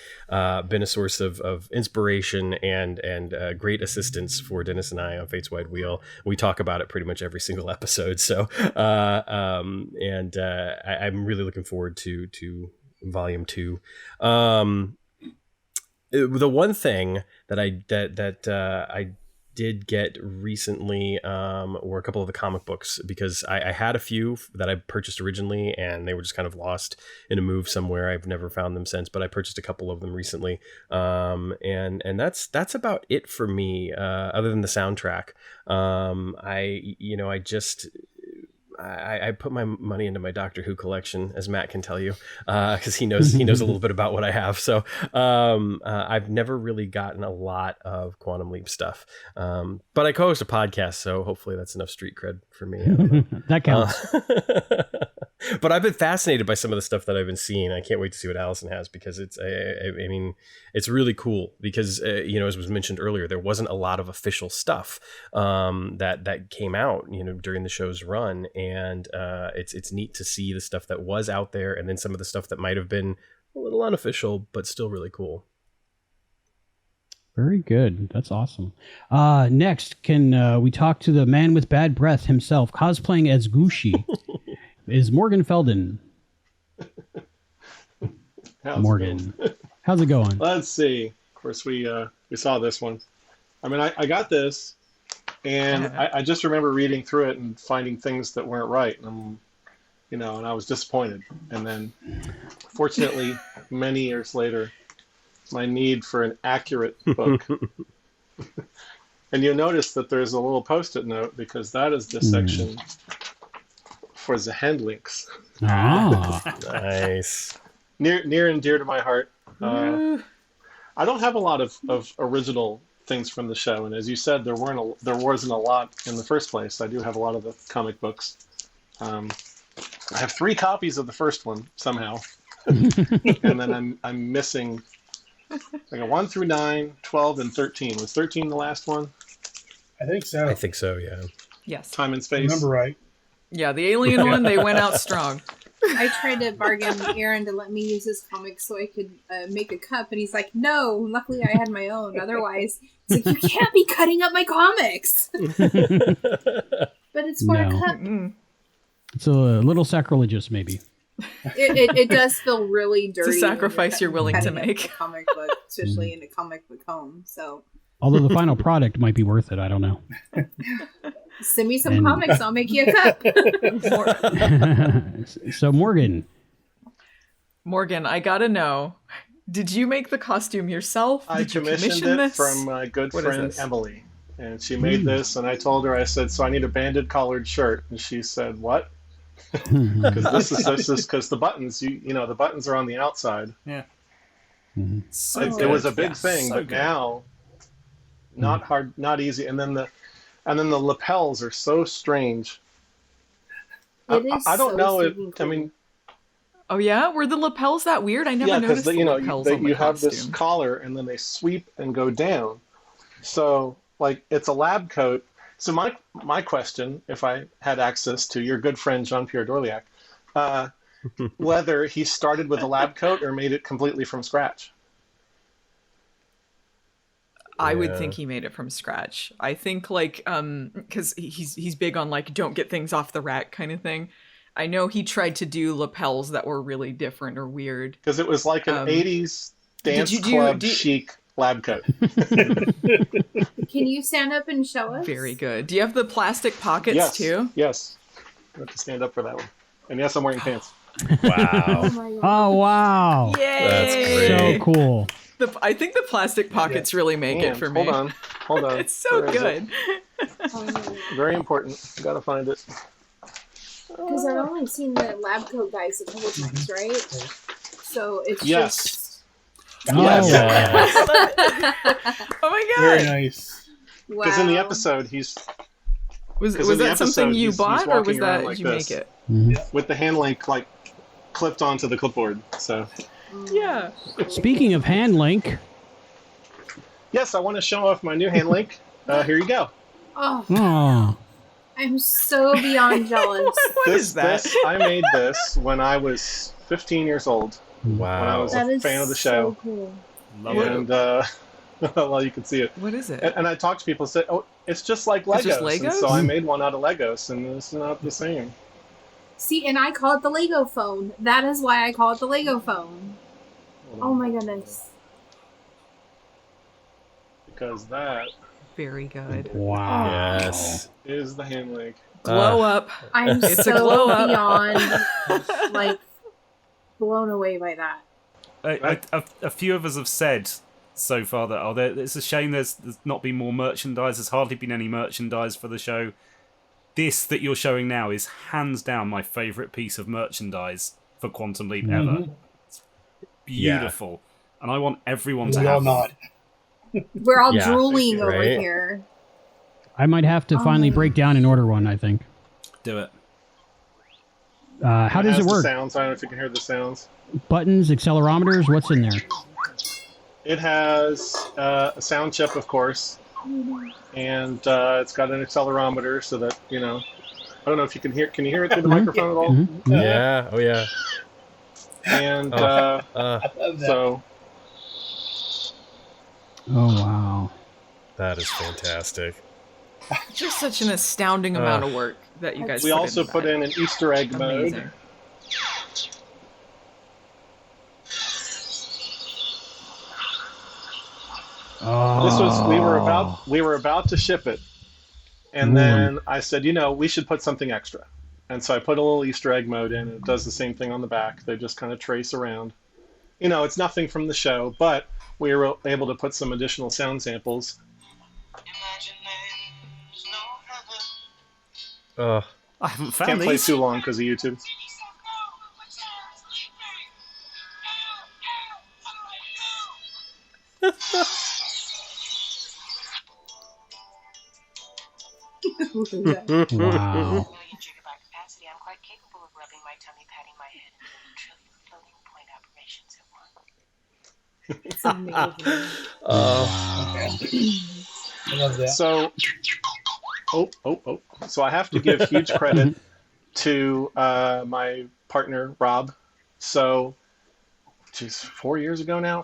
been a source of inspiration and great assistance for Dennis and I on Fate's Wide Wheel. We talk about it pretty much every single episode. So, I'm really looking forward to volume 2. The one thing that I did get recently were a couple of the comic books because I had a few that I purchased originally and they were just kind of lost in a move somewhere. I've never found them since, but I purchased a couple of them recently. And that's about it for me, other than the soundtrack. I put my money into my Doctor Who collection, as Matt can tell you, because he knows a little bit about what I have. So I've never really gotten a lot of Quantum Leap stuff, but I co-host a podcast, so hopefully that's enough street cred for me. I don't know. That counts. But I've been fascinated by some of the stuff that I've been seeing. I can't wait to see what Allison has, because it's I mean, it's really cool because as was mentioned earlier, there wasn't a lot of official stuff that came out during the show's run, and it's neat to see the stuff that was out there, and then some of the stuff that might have been a little unofficial but still really cool. Very good. That's awesome. Next, can we talk to the man with bad breath himself, cosplaying as Gucci? Is Morgan Feldon. Morgan, how's it going? Let's see. Of course, we saw this one. I mean, I got this, and I just remember reading through it and finding things that weren't right, and and I was disappointed. And then, fortunately, many years later, my need for an accurate book. And you'll notice that there's a little post-it note, because that is the section for the hand links. Nice. Near and dear to my heart. I don't have a lot of original things from the show, and as you said, there wasn't a lot in the first place. I do have a lot of the comic books. I have 3 copies of the first one somehow, and then I'm missing. I got 1 through 9, 12, and 13. Was 13 the last one? I think so. I think so. Yeah. Yes. Time and Space. Remember right? Yeah, the alien one, they went out strong. I tried to bargain Aaron to let me use his comics so I could make a cup, and he's like, no, luckily I had my own. Otherwise, it's like, you can't be cutting up my comics. But it's for a cup. It's a little sacrilegious, maybe. It does feel really dirty. It's a sacrifice you're willing to make. A comic book, especially in a comic book home. So, although the final product might be worth it, I don't know. Send me some comics, I'll make you a cup. So Morgan, I gotta know, did you make the costume yourself? I commissioned it this? from my good What friend Emily, and she made this, and I told her, I said, so I need a banded collared shirt, and she said, what? Because this is because the buttons, the buttons are on the outside. Yeah. So it was a big thing, but now, not hard, not easy, and then the lapels are so strange. I don't know if I mean. Oh yeah, were the lapels that weird? I never noticed the lapels on the you have costume. this collar, and then they sweep and go down. So like it's a lab coat. So my question, if I had access to your good friend Jean-Pierre Dorliac, whether he started with a lab coat or made it completely from scratch. I would think he made it from scratch. I think because he's big on don't get things off the rack kind of thing. I know he tried to do lapels that were really different or weird. Because it was like an 80s dance club chic lab coat. Can you stand up and show us? Very good. Do you have the plastic pockets too? Yes. I have to stand up for that one. And yes, I'm wearing pants. Wow. Oh wow. Yay! That's great. So cool. I think the plastic pockets really make it for me. Hold on. It's so good. Very important. Gotta find it. Because I've only seen the lab coat guys a couple times, right? So it's Yes. Oh, Oh my god. Very nice. Because in the episode, Was that something you bought, or was that like you this, make it? with the hand link clipped onto the clipboard? So Yeah. Speaking of hand link, yes, I want to show off my new hand link. Here you go. Oh, I'm so beyond jealous. What is that? I made this when I was 15 years old. Wow. When I was That a is fan of the so show. cool. And well, you can see it. What is it? And I talked to people and said, "Oh, it's just like Legos." It's just And Legos? so I made one out of Legos, and it's not the same. See, and I call it the Lego phone. That is why I call it the Lego phone. Oh my goodness. Because that Very good. wow. Yes. is the hand link. Glow up. I'm It's a so glow up. beyond, blown away by that. A few of us have said so far that it's a shame there's not been more merchandise. There's hardly been any merchandise for the show. this that you're showing now is hands down my favorite piece of merchandise for Quantum Leap ever. It's beautiful. And I want everyone to have one. We're all drooling over right? here. I might have to finally break down and order one, I think. Do it. How does it work? Sounds. I don't know if you can hear the sounds. Buttons, accelerometers, what's in there? It has a sound chip, of course, and it's got an accelerometer so that, I don't know if you can hear. Can you hear it through the microphone at all? Mm-hmm. Yeah. Oh, yeah. And so. Oh, wow. That is fantastic. Just such an astounding amount of work that you guys. We also put in an Easter egg mode. Oh. This was we were about to ship it, and then I said, we should put something extra, and so I put a little Easter egg mode in. And it does the same thing on the back. They just kind of trace around. It's nothing from the show, but we were able to put some additional sound samples. I haven't found Can't these. play too long because of YouTube. Wow. It's amazing. I love that. So, so I have to give huge credit to my partner Rob. So, 5 years ago now,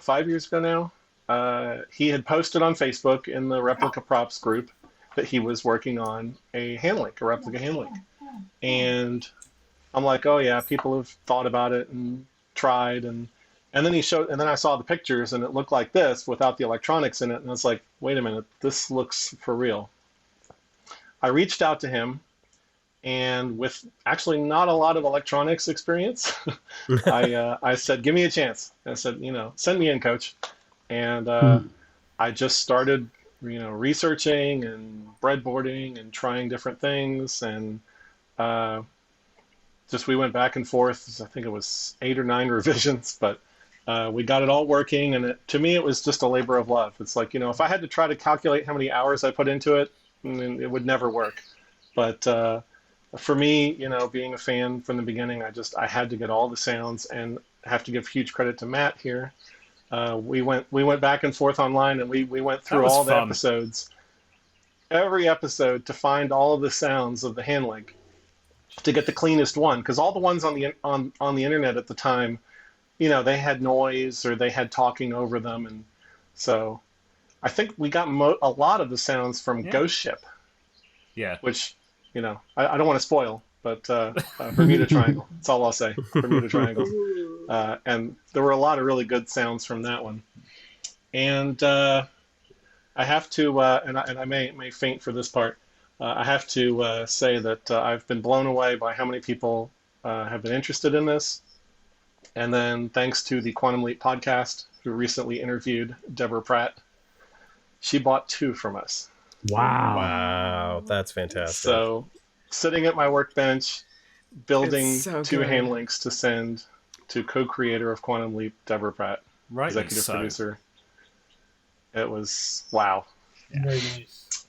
he had posted on Facebook in the Replica Props group that he was working on a replica hand link, and I'm like, oh yeah, people have thought about it and tried, and then and then I saw the pictures and it looked like this without the electronics in it, and I was like, wait a minute, this looks for real. I reached out to him, and with actually not a lot of electronics experience, I said, give me a chance. I said, send me in, coach. And I just started, researching and breadboarding and trying different things. And we went back and forth. I think it was 8 or 9 revisions, but we got it all working. And to me, it was just a labor of love. It's like, if I had to try to calculate how many hours I put into it, it would never work. But for me, being a fan from the beginning, I had to get all the sounds, and have to give huge credit to Matt here. We went back and forth online, and we went through all the episodes, every episode, to find all of the sounds of the hand link to get the cleanest one, because all the ones on the internet at the time, they had noise or they had talking over them, and so I think we got a lot of the sounds from Ghost Ship. Yeah. Which, I don't want to spoil, but Bermuda Triangle. That's all I'll say. Bermuda Triangle. And there were a lot of really good sounds from that one. And I have to, and I may faint for this part, I have to say that I've been blown away by how many people have been interested in this. And then thanks to the Quantum Leap podcast, who recently interviewed Deborah Pratt, she bought 2 from us. Wow, that's fantastic. So, sitting at my workbench, building 2 hand links to send to co-creator of Quantum Leap, Deborah Pratt, executive producer. It was wow. Yeah. Very nice.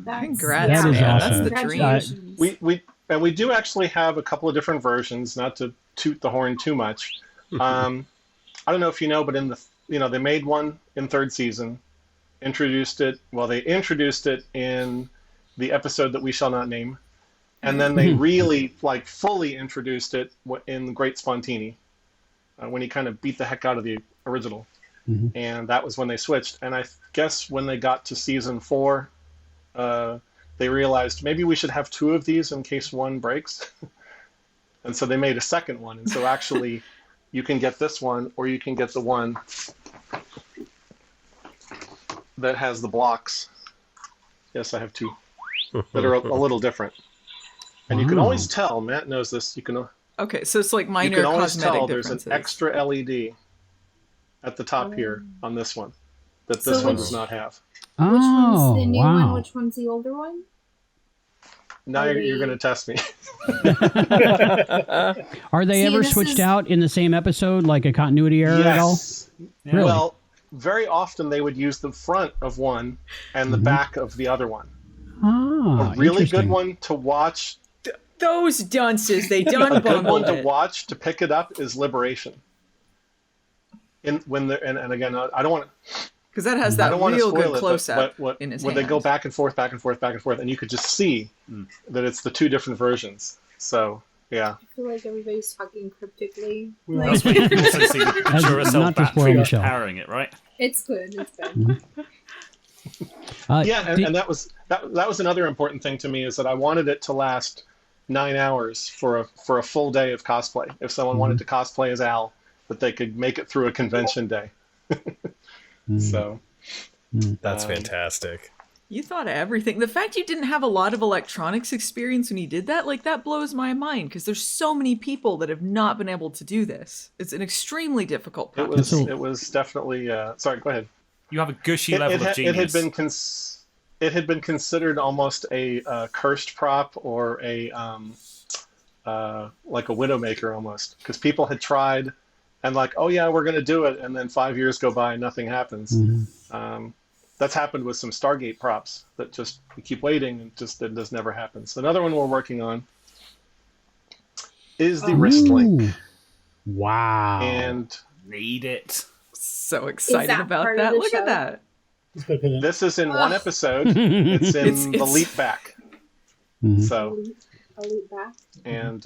Congrats, that is man. awesome. That's the dream. We do actually have a couple of different versions, not to toot the horn too much. I don't know if you know, but in they made one in 3rd season. They introduced it in the episode that we shall not name, and then they really fully introduced it in Great Spontini, when he kind of beat the heck out of the original, and that was when they switched. And I guess when they got to season 4, they realized maybe we should have 2 of these in case one breaks, and so they made a second one. And so actually, you can get this one, or you can get the one that has the blocks. Yes, I have 2 that are a little different. And you can always tell, Matt knows this, okay, so it's like minor you can always cosmetic tell differences. there's an extra LED at the top here on this one that this one does not have. Which one's the new one? Which one's the older one? Now you're going to test me. Are they ever switched out in the same episode, like a continuity error at all? Really? Well, very often they would use the front of one and the back of the other one. Ah, a really good one to watch. Those dunces, they done A good one bungled to it. watch to pick it up is Liberation. And again, I don't want to. Because that has that real good close-up in his where hand. they go back and forth, and you could just see that it's the two different versions. So, yeah. I feel like everybody's talking cryptically. That's where you can also see the Duracell Not to spoil battery Michelle. powering it, right? It's good. It's good. And that was another important thing to me, is that I wanted it to last 9 hours for a full day of cosplay. If someone wanted to cosplay as Al, that they could make it through a convention day. So that's fantastic. You thought of everything. The fact you didn't have a lot of electronics experience when you did that, like, that blows my mind, because there's so many people that have not been able to do this. It's an extremely difficult process. it was definitely sorry, go ahead. You have a gushy level of genius. It had been considered almost a cursed prop, or a like a Widowmaker almost, because people had tried and like, oh yeah, we're going to do it, and then 5 years go by and nothing happens. That's happened with some Stargate props that just you keep waiting and just it just never happens. Another one we're working on is the wrist link. Wow. And need it. So excited that about part of that. the Look show? at that. this is in one episode. It's in the leap back. So I'll leap back. and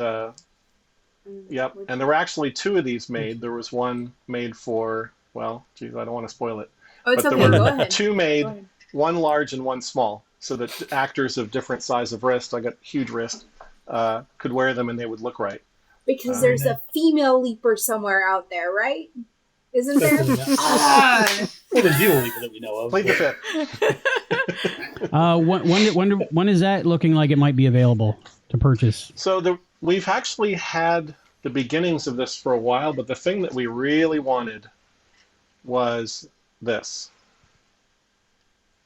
yep, and there were actually two of these made. There was one made for, well, geez, I don't want to spoil it. Oh, it's But okay. there were Go ahead. two made, Go ahead. one large and one small, so that actors of different size of wrist, I got huge wrist, could wear them and they would look right. Because there's a female leaper somewhere out there, right? Isn't there? Well, there's the only that we know of. Plead the fifth. When is that looking like it might be available to purchase? So we've actually had the beginnings of this for a while, but the thing that we really wanted was this.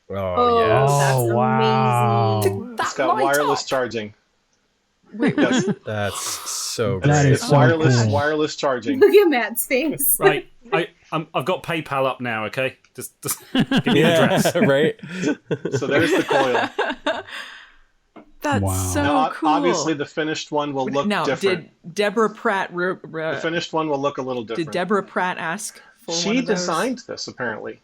Oh, yes. that's Oh, wow. amazing. It's got wireless charging. Wait, That's so That great. is It's so wireless cool. wireless charging. Look at Matt's face. Right. I've got PayPal up now, okay? Just give me the address. Right? So there's the coil. that's Wow. so Now, cool. obviously, the finished one will look now, different. did Deborah Pratt? The finished one will look a little different. Did Deborah Pratt ask for one She of those? designed this, apparently.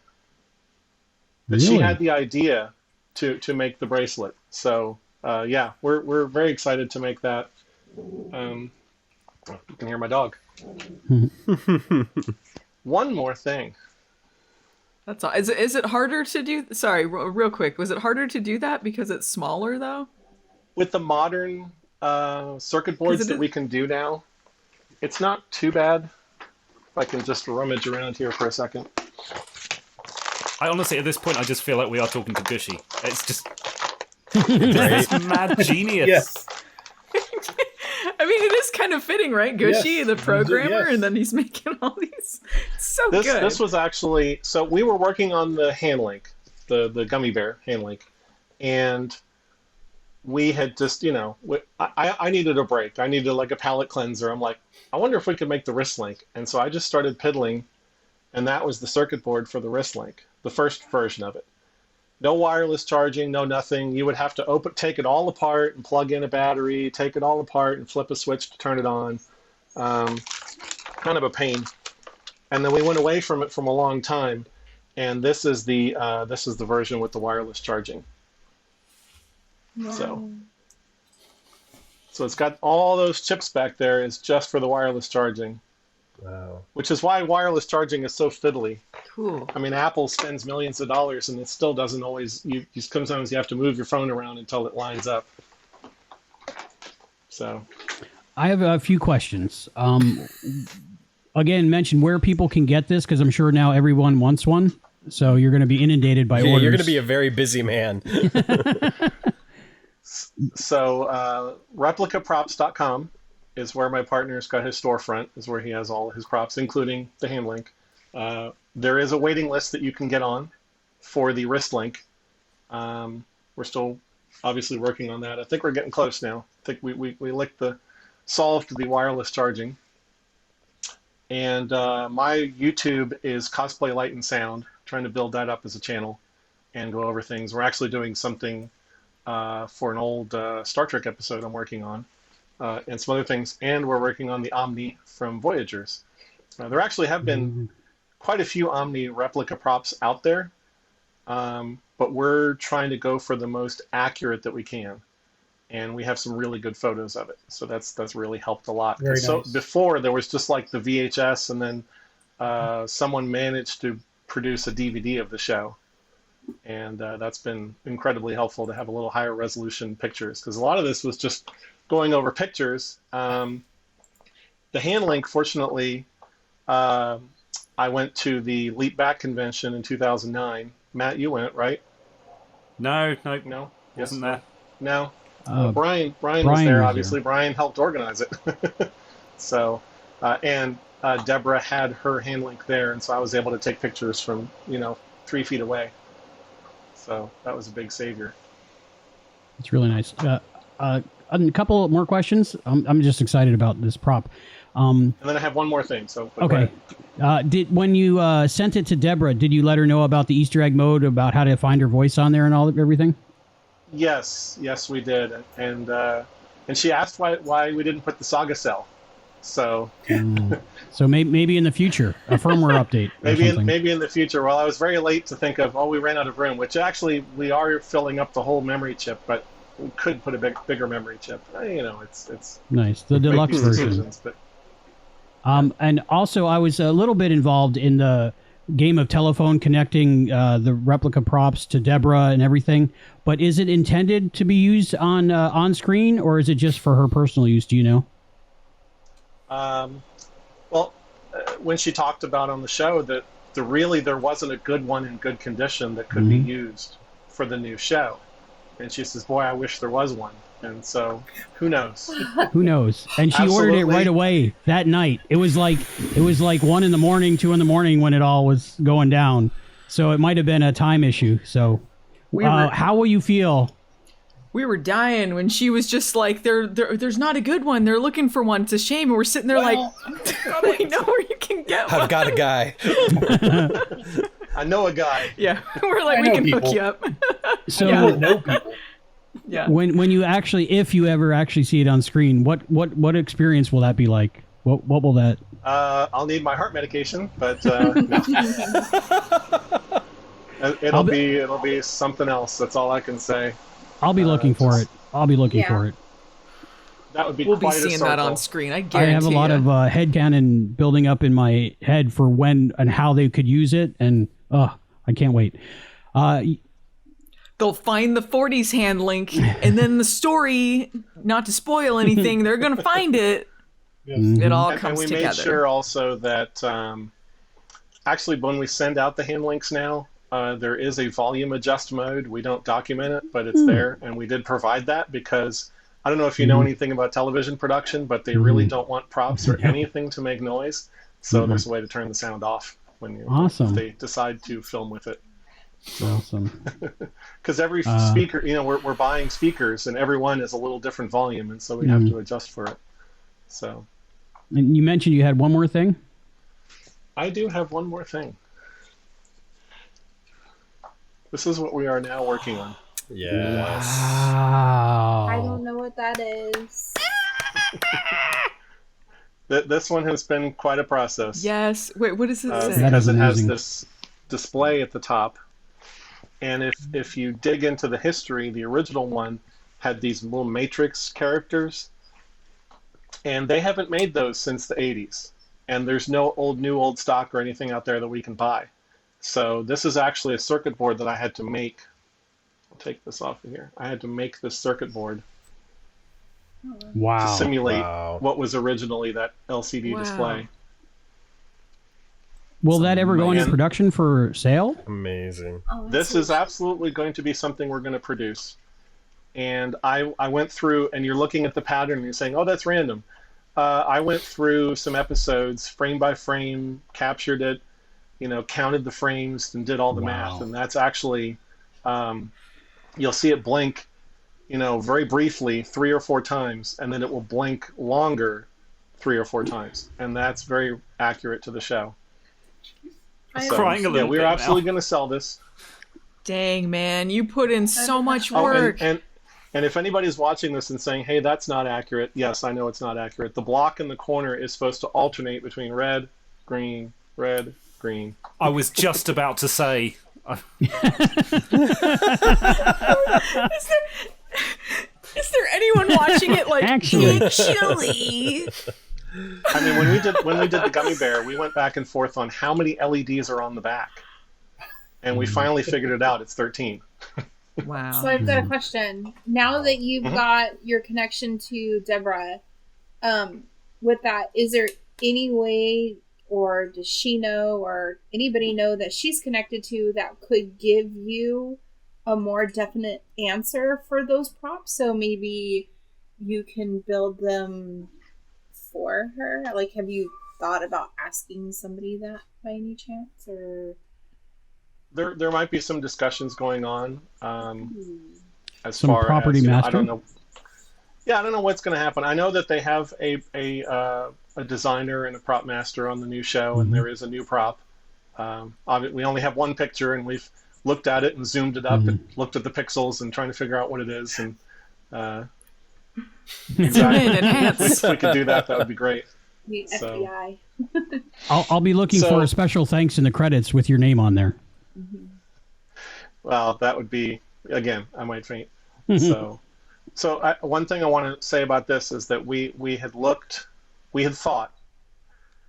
But Really? she had the idea to make the bracelet. So yeah, we're very excited to make that. You can hear my dog. One more thing. That's all. Is it harder to do? Sorry, real quick. Was it harder to do that because it's smaller though? With the modern circuit boards that we can do now, it's not too bad. If I can just rummage around here for a second. I honestly, at this point, I just feel like we are talking to Gushy. It's just Right? it's mad genius. Yes. I mean, it is kind of fitting, right? Gushy, Yes. the programmer, Yes. and then he's making all these. It's so good. This was actually, so we were working on the hand link, the gummy bear hand link, and we had just, I needed a break. I needed like a palate cleanser. I'm like, I wonder if we could make the wrist link. And so I just started piddling, and that was the circuit board for the wrist link, the first version of it. No wireless charging, no nothing. You would have to take it all apart and plug in a battery, take it all apart and flip a switch to turn it on. Kind of a pain. And then we went away from it from a long time, and this is the version with the wireless charging. So it's got all those chips back there. Is just for the wireless charging. Wow. Which is why wireless charging is so fiddly. Cool. I mean, Apple spends millions of dollars, and it still doesn't always. Sometimes you have to move your phone around until it lines up. So, I have a few questions. Again, mention where people can get this, because I'm sure now everyone wants one. So you're going to be inundated by orders. You're going to be a very busy man. So replicaprops.com is where my partner's got his storefront, is where he has all his props, including the hand link. There is a waiting list that you can get on for the wrist link. We're still obviously working on that. I think we're getting close now. I think we solved the wireless charging. And my YouTube is Cosplay Light and Sound, trying to build that up as a channel and go over things. We're actually doing something for an old Star Trek episode I'm working on, and some other things. And we're working on the Omni from Voyagers. There actually have been quite a few Omni replica props out there, but we're trying to go for the most accurate that we can. And we have some really good photos of it. So that's really helped a lot. Very So nice. before there was just like the VHS, and then someone managed to produce a DVD of the show. And that's been incredibly helpful to have a little higher resolution pictures, because a lot of this was just going over pictures. The hand link, fortunately, I went to the Leap Back convention in 2009. Matt, you went, right? No, No? wasn't there. No? Brian Brian was there, obviously. Brian helped organize it. So, and Deborah had her hand link there, and so I was able to take pictures from, 3 feet away. So that was a big savior. It's really nice. A couple more questions. I'm just excited about this prop. And then I have one more thing. So Okay. When you sent it to Deborah, did you let her know about the Easter egg mode, about how to find her voice on there and everything? Yes, we did, and she asked why we didn't put the Saga cell. So, so maybe in the future, a firmware update. maybe in the future. Well, I was very late to think of. We ran out of room. Which actually we are filling up the whole memory chip, but we could put a bigger memory chip. It's nice. The deluxe version. But, and also, I was a little bit involved in the game of telephone, connecting the replica props to Deborah and everything. But is it intended to be used on screen, or is it just for her personal use? Do you know? When she talked about on the show that there wasn't a good one in good condition that could be used for the new show, and she says, "Boy, I wish there was one." And so, who knows? Who knows? And she ordered it right away that night. It was like 1 in the morning, 2 in the morning when it all was going down. So it might have been a time issue. So, how will you feel? We were dying when she was just like, there's not a good one. They're looking for one. It's a shame. And we're sitting there like, I know where you can get one. I've got a guy. I know a guy. Yeah. We're like, we can hook you up. So, know people. Yeah. When you actually, if you ever actually see it on screen, what experience will that be like? What will that? I'll need my heart medication, but no. It'll be something else. That's all I can say. I'll be looking for it. I'll be looking for it. That would be. We'll be quite seeing that on screen. I guarantee. I have a lot of headcanon building up in my head for when and how they could use it, and I can't wait. They'll find the 40s hand link, and then the story, not to spoil anything, they're going to find it. Yes. It all comes and we together. made sure also that actually when we send out the hand links now, there is a volume adjust mode. We don't document it, but it's there, and we did provide that because I don't know if you know anything about television production, but they really don't want props or anything to make noise. So there's a way to turn the sound off when if they decide to film with it. Awesome. Because every speaker, we're buying speakers, and every one is a little different volume, and so we have to adjust for it. So. And you mentioned you had one more thing? I do have one more thing. This is what we are now working on. Yes. Wow. I don't know what that is. This one has been quite a process. Yes. Wait, what does it say? Because it has this display at the top. And if you dig into the history, the original one had these little matrix characters. And they haven't made those since the 80s. And there's no new old stock or anything out there that we can buy. So this is actually a circuit board that I had to make. I'll take this off of here. I had to make this circuit board to simulate what was originally that LCD display. Will that ever go into production for sale? Amazing. Oh, This is absolutely going to be something we're going to produce. And I went through, and you're looking at the pattern and you're saying, oh, that's random. I went through some episodes, frame by frame, captured it, counted the frames and did all the math. And that's actually, you'll see it blink very briefly 3 or 4 times, and then it will blink longer 3 or 4 times, and that's very accurate to the show. So, crying a little we're bit absolutely now. going to sell this. Dang, man, you put in so much work. And if anybody's watching this and saying, hey, that's not accurate, yes, I know it's not accurate. The block in the corner is supposed to alternate between red, green, red, green. I was just about to say. Is there anyone watching it like Actually. I mean, when we did the gummy bear, we went back and forth on how many LEDs are on the back, and we finally figured it out. It's 13. Wow. So I've got a question. Now that you've got your connection to Deborah, with that, is there any way, or does she know, or anybody know that she's connected to that could give you a more definite answer for those props? So maybe you can build them for her. Like, have you thought about asking somebody that by any chance, or? There might be some discussions going on as Some far property as, master? I don't know. Yeah, I don't know what's going to happen. I know that they have a designer and a prop master on the new show, and there is a new prop. We only have one picture, and we've looked at it and zoomed it up and looked at the pixels and trying to figure out what it is. And enhance. If we could do that, that would be great. The So- FBI. I'll be looking So- for a special thanks in the credits with your name on there. Well, that would be, again, I might faint. So one thing I want to say about this is that we had thought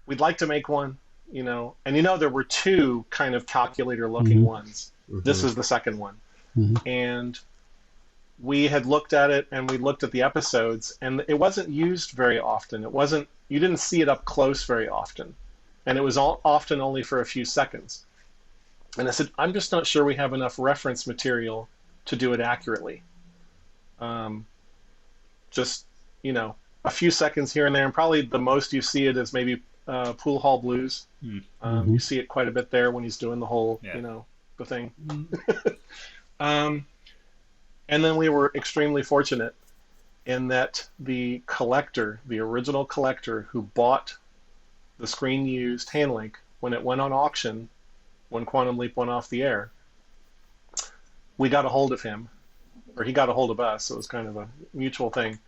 we'd like to make one, and there were 2 kind of calculator looking ones. This is the second one. And we had looked at it, and we looked at the episodes, and it wasn't used very often. You didn't see it up close very often, and it was often only for a few seconds. And I said, I'm just not sure we have enough reference material to do it accurately. Just, a few seconds here and there, and probably the most you see it is maybe Pool Hall Blues. You see it quite a bit there when he's doing the whole, the thing. And then we were extremely fortunate in that the original collector who bought the screen used hand link when it went on auction, when Quantum Leap went off the air, we got a hold of him, or he got a hold of us. So it was kind of a mutual thing.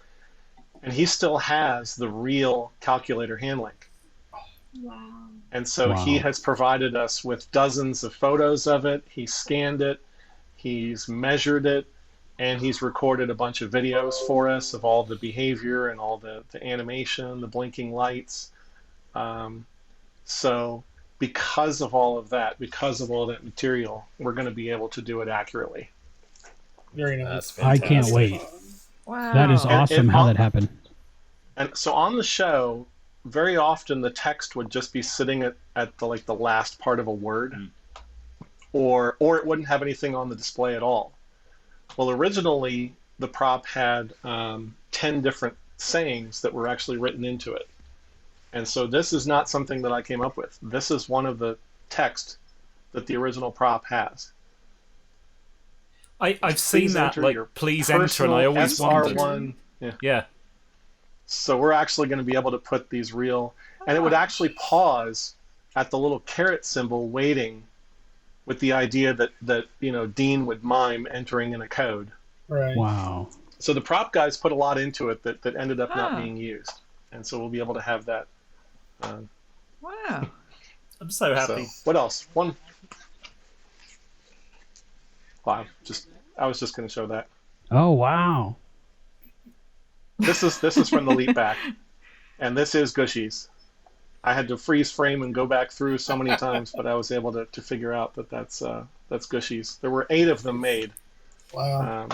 And he still has the real calculator hand link. Wow. And so he has provided us with dozens of photos of it. He scanned it, he's measured it, and he's recorded a bunch of videos for us of all the behavior and all the animation, the blinking lights. So because of all of that, because of all that material, we're going to be able to do it accurately. Very nice. I can't wait. Wow. That is awesome how that happened. And so on the show, very often the text would just be sitting at the last part of a word, or it wouldn't have anything on the display at all. Well, originally the prop had 10 different sayings that were actually written into it. And so this is not something that I came up with. This is one of the text that the original prop has. I've seen that, please enter, and I always wondered. SR1. Yeah. So we're actually going to be able to put these real, and it would actually pause at the little caret symbol waiting, with the idea that Dean would mime entering in a code. Right. Wow. So the prop guys put a lot into it that ended up not being used, and so we'll be able to have that. Wow. I'm so happy. So, what else? Wow. I was just going to show that. Oh, wow. This is from the leap back, and this is Gushies. I had to freeze frame and go back through so many times, but I was able to figure out that's Gushies. There were 8 of them made. Wow.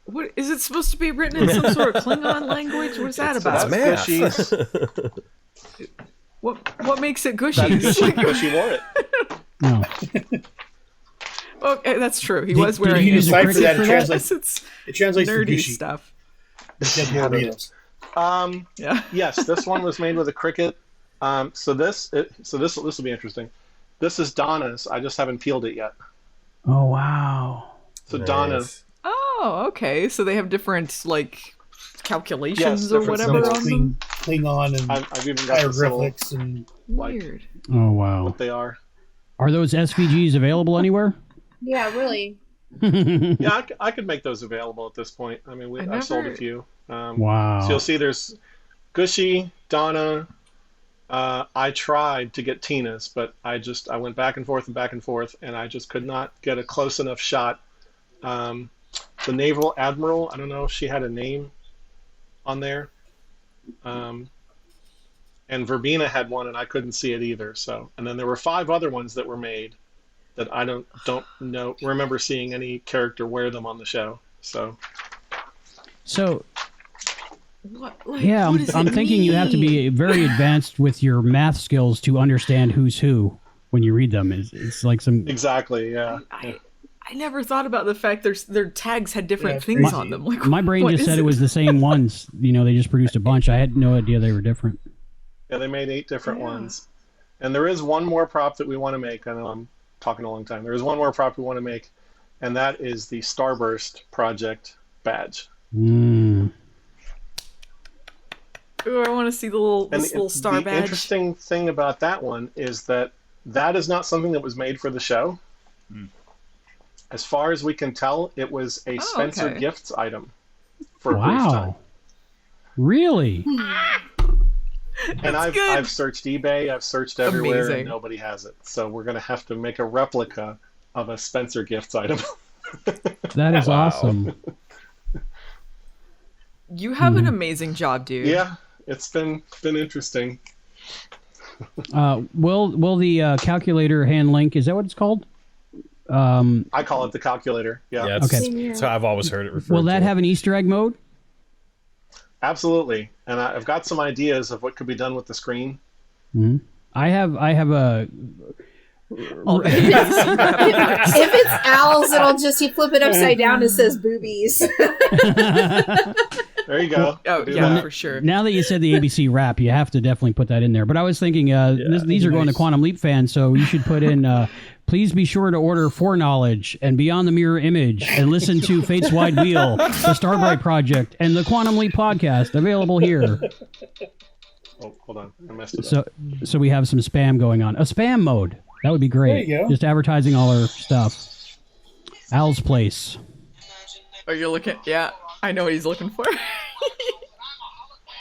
What is it supposed to be written in some sort of Klingon language? What's that about? That's Gushies. What makes it That's Gushies? Gushy. Gushy wore it. No. Okay, that's true. He was Did wearing you it. use a Decipher that, cricket for that? it translates to nerdy Gushy. stuff. Yeah. Yes, this one was made with a cricket. So this will be interesting. This is Donna's. I just haven't peeled it yet. Oh, wow. So Nice. Donna, Oh, okay. So they have different like calculations or different whatever symbols. on them. Klingon and I've even got the symbol, hieroglyphics and like Weird. Oh wow. what they are. Are those SVGs available anywhere? Yeah, really. Yeah, I could make those available at this point. I mean, I've sold a few. Wow. So you'll see there's Gushy, Donna. I tried to get Tina's, but I went back and forth, and I just could not get a close enough shot. The Naval Admiral, I don't know if she had a name on there. And Verbena had one, and I couldn't see it either. So, and then there were 5 other ones that were made that I don't remember seeing any character wear them on the show. So What? Like, yeah, what does I'm it thinking you have to be mean? very advanced with your math skills to understand who's who when you read them. It's like some exactly, yeah. I never thought about the fact their tags had different Yeah, things on them. Like my brain what just is said it was the same ones. They just produced a bunch. I had no idea they were different. Yeah, they made 8 different ones. And there is one more prop that we want to make. I know I'm talking a long time. There is one more prop we want to make, and that is the Starburst project badge. Mm. Ooh, I want to see this little star the badge. Interesting thing about that one is that is not something that was made for the show. As far as we can tell, it was a Spencer okay. Gifts item for a brief time. Wow. Really? And I've searched eBay, I've searched everywhere, Amazing. and nobody has it. So we're going to have to make a replica of a Spencer Gifts item. That is awesome. You have an amazing job, dude. Yeah, it's been interesting. Will the calculator hand link, is that what it's called? I call it the calculator. Yeah, Okay. That's how I've always heard it referred Will that to. have an Easter egg mode? absolutely. And I've got some ideas of what could be done with the screen. Mm-hmm. I have a. If it's owls, you flip it upside down. It says boobies. There you go. Oh, yeah, for sure. Now that you said the ABC rap, you have to definitely put that in there. But I was thinking, these are going to Quantum Leap fans, so you should put in. Please be sure to order Foreknowledge and Beyond the Mirror Image and listen to Fate's Wide Wheel, the Starbright Project, and the Quantum Leap podcast available here. Oh, hold on. I messed it up. So we have some spam going on. A spam mode. That would be great. There you go. Just advertising all our stuff. Al's Place. Oh, you're looking. Yeah, I know what he's looking for.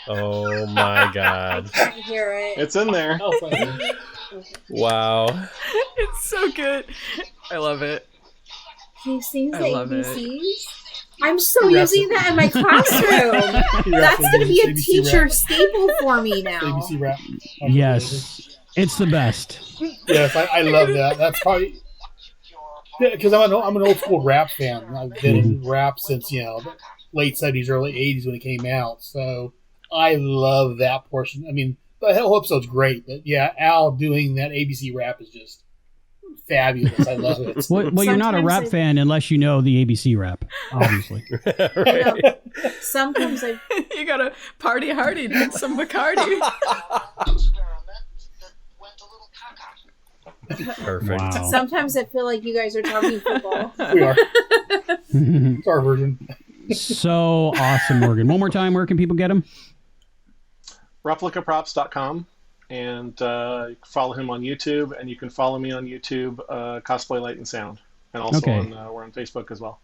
Oh my god. I hear it. It's in there. Wow. It's so good. I love it. He sings the I love ABCs. I'm so using that in my classroom. That's going to be a ABC teacher rap. staple for me now. ABC rap. Yes. It's the best. Yes, I love that. That's probably because I'm an old school rap fan. I've been in rap since late 70s, early 80s when it came out. So I love that portion. I mean, the whole episode's great, but yeah, Al doing that ABC rap is just fabulous. I love it. Well, you're not a rap fan unless you know the ABC rap, obviously. Right. Sometimes I You gotta party hardy to get some Bacardi. Perfect. Wow. Sometimes I feel like you guys are talking football. We are. It's our version. So awesome, Morgan. One more time, where can people get them? Replicaprops.com, and follow him on YouTube, and you can follow me on YouTube, Cosplay Light and Sound, and also Okay. we're on Facebook as well.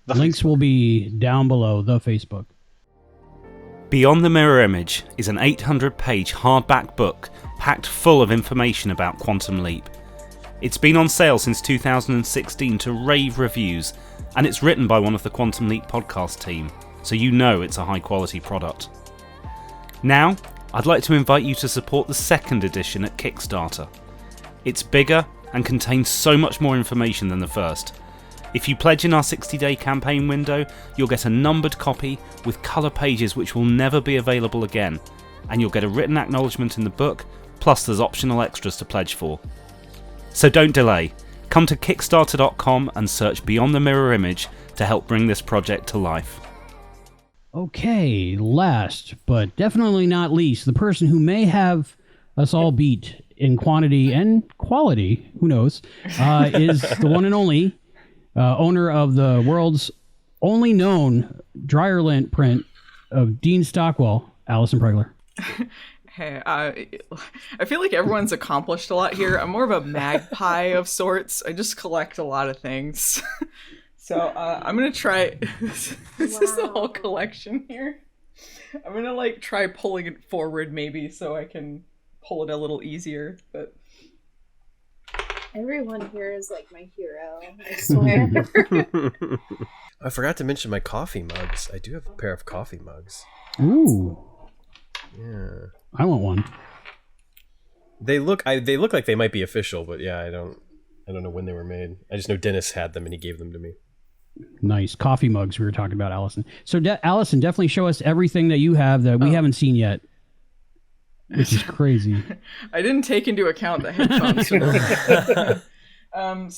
Links will be down below the Facebook. Beyond the Mirror Image is an 800-page hardback book packed full of information about Quantum Leap. It's been on sale since 2016 to rave reviews, and it's written by one of the Quantum Leap podcast team, so you know it's a high-quality product. Now, I'd like to invite you to support the second edition at Kickstarter. It's bigger and contains so much more information than the first. If you pledge in our 60-day campaign window, you'll get a numbered copy with colour pages which will never be available again, and you'll get a written acknowledgement in the book, plus there's optional extras to pledge for. So don't delay. Come to Kickstarter.com and search Beyond the Mirror Image to help bring this project to life. Okay, last, but definitely not least, the person who may have us all beat in quantity and quality, who knows, is the one and only owner of the world's only known dryer lint print of Dean Stockwell, Allison Pregler. Hey, I feel like everyone's accomplished a lot here. I'm more of a magpie of sorts. I just collect a lot of things. So I'm gonna try. This is the whole collection here. I'm gonna like try pulling it forward maybe so I can pull it a little easier. But everyone here is like my hero. I swear. I forgot to mention my coffee mugs. I do have a pair of coffee mugs. Ooh. Yeah. I want one. They look like they might be official, but yeah, I don't know when they were made. I just know Dennis had them and he gave them to me. Nice coffee mugs we were talking about, Allison. So Allison, definitely show us everything that you have that we haven't seen yet. Which is crazy. I didn't take into account the headphones. So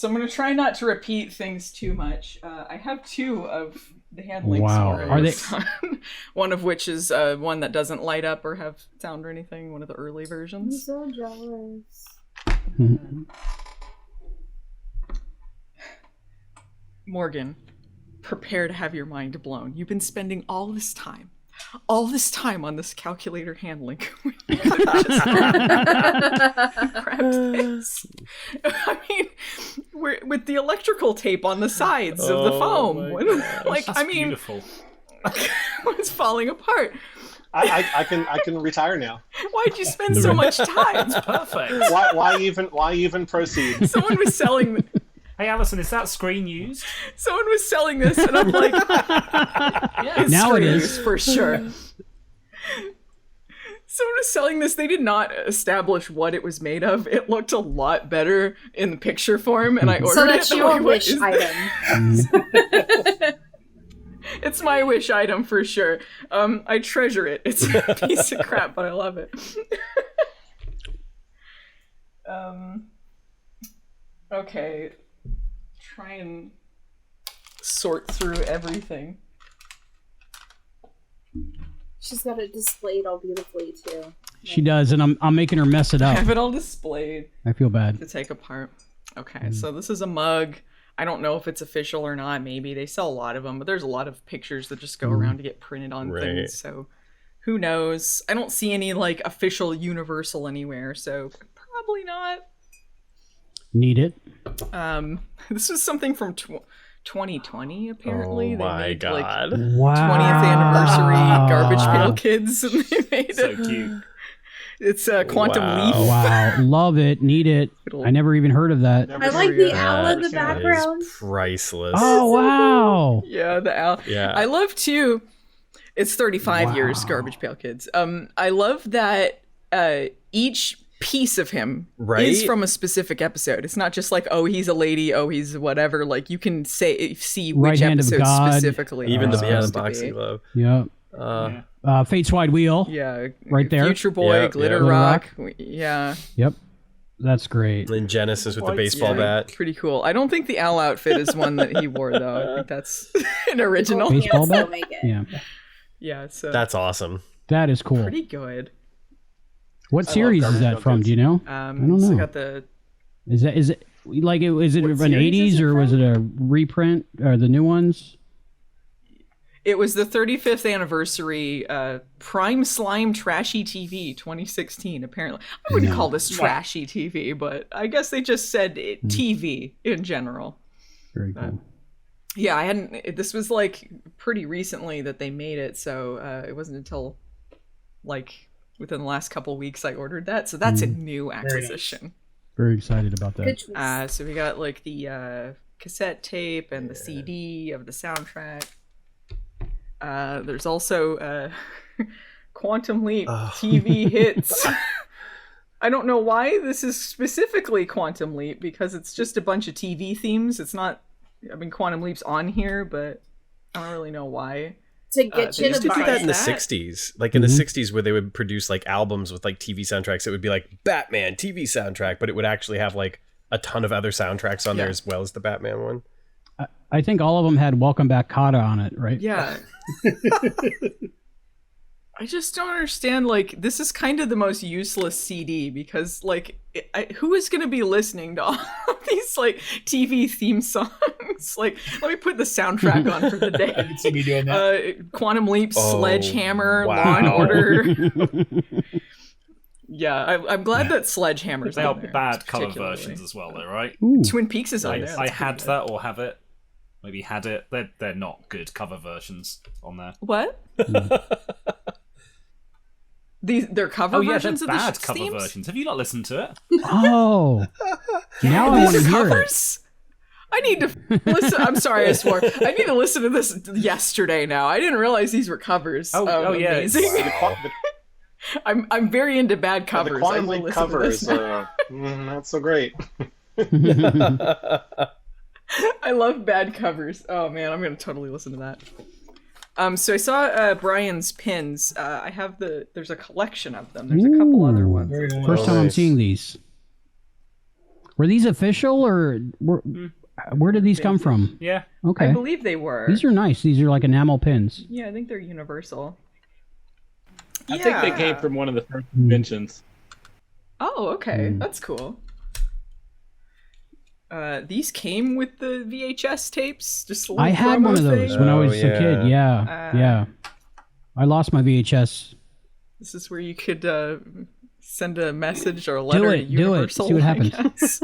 I'm going to try not to repeat things too much. I have 2 of the hand links. Wow. Are they? One of which is one that doesn't light up or have sound or anything. One of the early versions. I'm so jealous. Morgan, prepare to have your mind blown. You've been spending all this time on this calculator hand link. Grab this. I mean, with the electrical tape on the sides of the foam. Beautiful. It's falling apart. I can retire now. Why'd you spend so much time? It's perfect. Why even proceed? Someone was selling. Hey, Allison, is that screen used? Someone was selling this, and I'm like, yeah, now it is for sure. Someone was selling this. They did not establish what it was made of. It looked a lot better in the picture form, and I ordered it. So that's your wish item. It's my wish item for sure. I treasure it. It's a piece of crap, but I love it. Okay. Try and sort through everything. She's got it displayed all beautifully too. She does, and I'm making her mess it I up. have it all displayed I feel bad. to take apart. Okay, so this is a mug. I don't know if it's official or not. Maybe they sell a lot of them, but there's a lot of pictures that just go around to get printed on things. So who knows? I don't see any like official Universal anywhere, so probably not. Need it. This was something from 2020 apparently. Oh my they made, god! Like, Wow. 20th anniversary Garbage Pail Kids, and they made So it. cute. It's Quantum Leaf. Wow, love it, need it. I never even heard of that. I like the owl in the background. Priceless. Oh wow! Yeah, the owl. Yeah. I love too. It's 35 years Garbage Pail Kids. I love that each piece of him is from a specific episode. It's not just like, oh, he's a lady, oh, he's whatever. Like you can see which Right Hand of episode God. specifically. Even the supposed to boxy be. love. Yep. Fate's Wide Wheel. Yeah, right there. Future Boy, Yeah, Glitter yeah. Rock. Yeah, Yep. That's great. And Genesis with the baseball bat. pretty cool. I don't think the owl outfit is one that he wore though. I think that's an original. Baseball bat? Make it. Yeah. Yeah, it's That's awesome. That is cool. pretty good. What series is that from? Do you know? I don't know. So got the Is it like is it an series is 80s it or was from? it a reprint or the new ones? It was the 35th anniversary Prime Slime Trashy TV 2016, apparently. I wouldn't call this trashy TV, but I guess they just said TV in general. Very cool. Yeah, I hadn't... This was, like, pretty recently that they made it, so it wasn't until, like, within the last couple weeks I ordered that. So that's a new acquisition. Very excited about that. Good choice. So we got, like, the cassette tape and the CD of the soundtrack. There's also Quantum Leap TV hits. I don't know why this is specifically Quantum Leap, because it's just a bunch of TV themes. It's not, I mean, Quantum Leap's on here, but I don't really know why. To get they you used to to buy do That in the it. 60s, like in the 60s, where they would produce like albums with like TV soundtracks. It would be like Batman TV soundtrack, but it would actually have like a ton of other soundtracks on there as well as the Batman one. I think all of them had Welcome Back Kotta on it, right? Yeah. I just don't understand, like, this is kind of the most useless CD, because, like, who is going to be listening to all of these like TV theme songs? Like, let me put the soundtrack on for the day. I can see me doing that. Quantum Leap, Sledgehammer, Law and Order. Yeah, I'm glad that Sledgehammer's They on are there. bad cover versions as well, though, right? Ooh. Twin Peaks is on there. I That's had pretty that or have it. Maybe had it. They're not good cover versions on there. good. What? They're cover Oh yeah, they're versions of bad the cover themes? versions. Have you not listened to it? Oh, now I want These to are hear it. covers? I need to listen. I'm sorry, I swore. I need to listen to this yesterday now. I didn't realize these were covers. Oh, yeah, Amazing. Wow. I'm very into bad covers. The Quantum I will Leap listen to covers this. not so great. I love bad covers. Oh man, I'm gonna totally listen to that. So I saw Brian's pins. I have there's a collection of them. There's a couple other ones. Very nice. First time I'm Nice. seeing these. Were these official, or where did these come from? Yeah. Okay, I believe they were. these are nice. These are like enamel pins. Yeah, I think they're universal. I think they came from one of the first conventions. Oh, okay. That's cool. These came with the VHS tapes. Just a little I had promo one of those thing. when I was Oh, a kid. Yeah. I lost my VHS. This is where you could send a message or a letter to Do it. Universal. See what I happens. guess.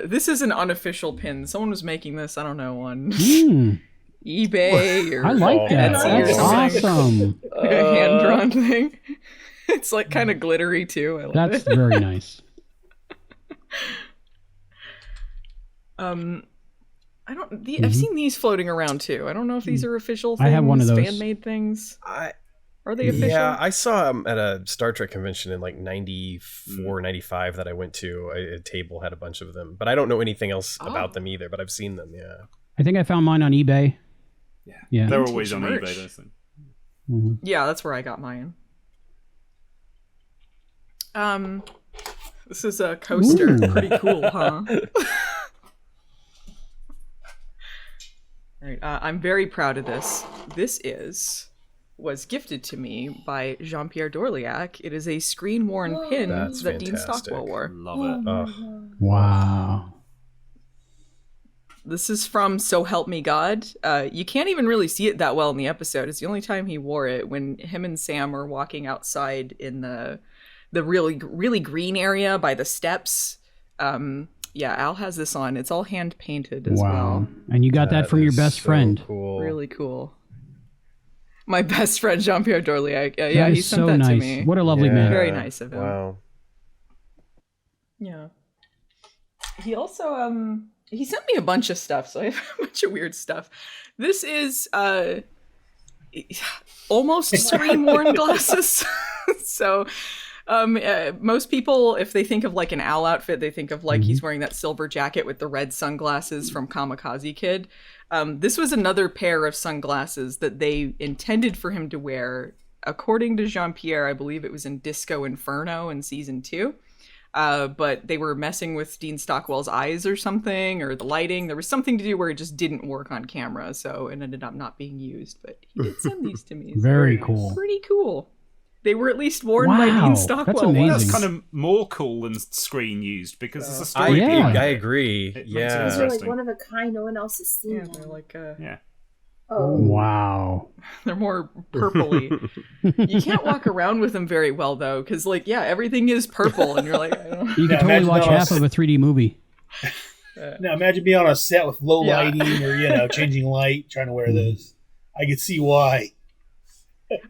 This is an unofficial pin. Someone was making this. I don't know, on Mm, eBay or I like that. Etsy or That's something. awesome. Like a hand-drawn thing. It's like kind of glittery too. I love That's it. very nice. I've seen these floating around too. I don't know if these are official things. I have one of those. Fan-made things. Are they official? Yeah, I saw them at a Star Trek convention in like 94, 95 that I went to. A table had a bunch of them, but I don't know anything else about them either, but I've seen them, yeah. I think I found mine on eBay. Yeah. They're always on merch. eBay, those things. Yeah, that's where I got mine. This is a coaster. Ooh. Pretty cool, huh? All right, I'm very proud of this. This was gifted to me by Jean-Pierre Dorliac. It is a screen-worn pin That's that Dean fantastic. Stockwell wore. Love it. Wow. This is from So Help Me God. You can't even really see it that well in the episode. It's the only time he wore it, when him and Sam are walking outside in the really green area by the steps. Yeah, Al has this on. It's all hand painted as Wow. well. And you got that from your is best so friend. Cool. Really cool. My best friend Jean-Pierre Dorliac. Yeah, That he is sent so that nice. to me. What a lovely Yeah. man. Very nice of him. Wow. Yeah. He also he sent me a bunch of stuff, so I have a bunch of weird stuff. This is almost screen-worn glasses. So most people, if they think of like an Al outfit, they think of like he's wearing that silver jacket with the red sunglasses from Kamikaze Kid. This was another pair of sunglasses that they intended for him to wear. According to Jean-Pierre, I believe it was in Disco Inferno in season 2. But they were messing with Dean Stockwell's eyes or something, or the lighting. There was something to do where it just didn't work on camera, so it ended up not being used. But he did send these to me. So Very cool. pretty cool. They were at least worn by Wow, Dean that's Stockwell. amazing. That's kind of more cool than screen used because it's a story. Yeah. behind I it. agree. It makes it These are like Interesting. one of a kind. No one else has seen Yeah, them. they're like Yeah. Oh, Wow. they're more purpley. You can't walk around with them very well though, because like everything is purple, and you're like, I don't. You can totally imagine watch us. half of a 3D movie. Now imagine being on a set with low Yeah. lighting or changing light, trying to wear those. I could see why.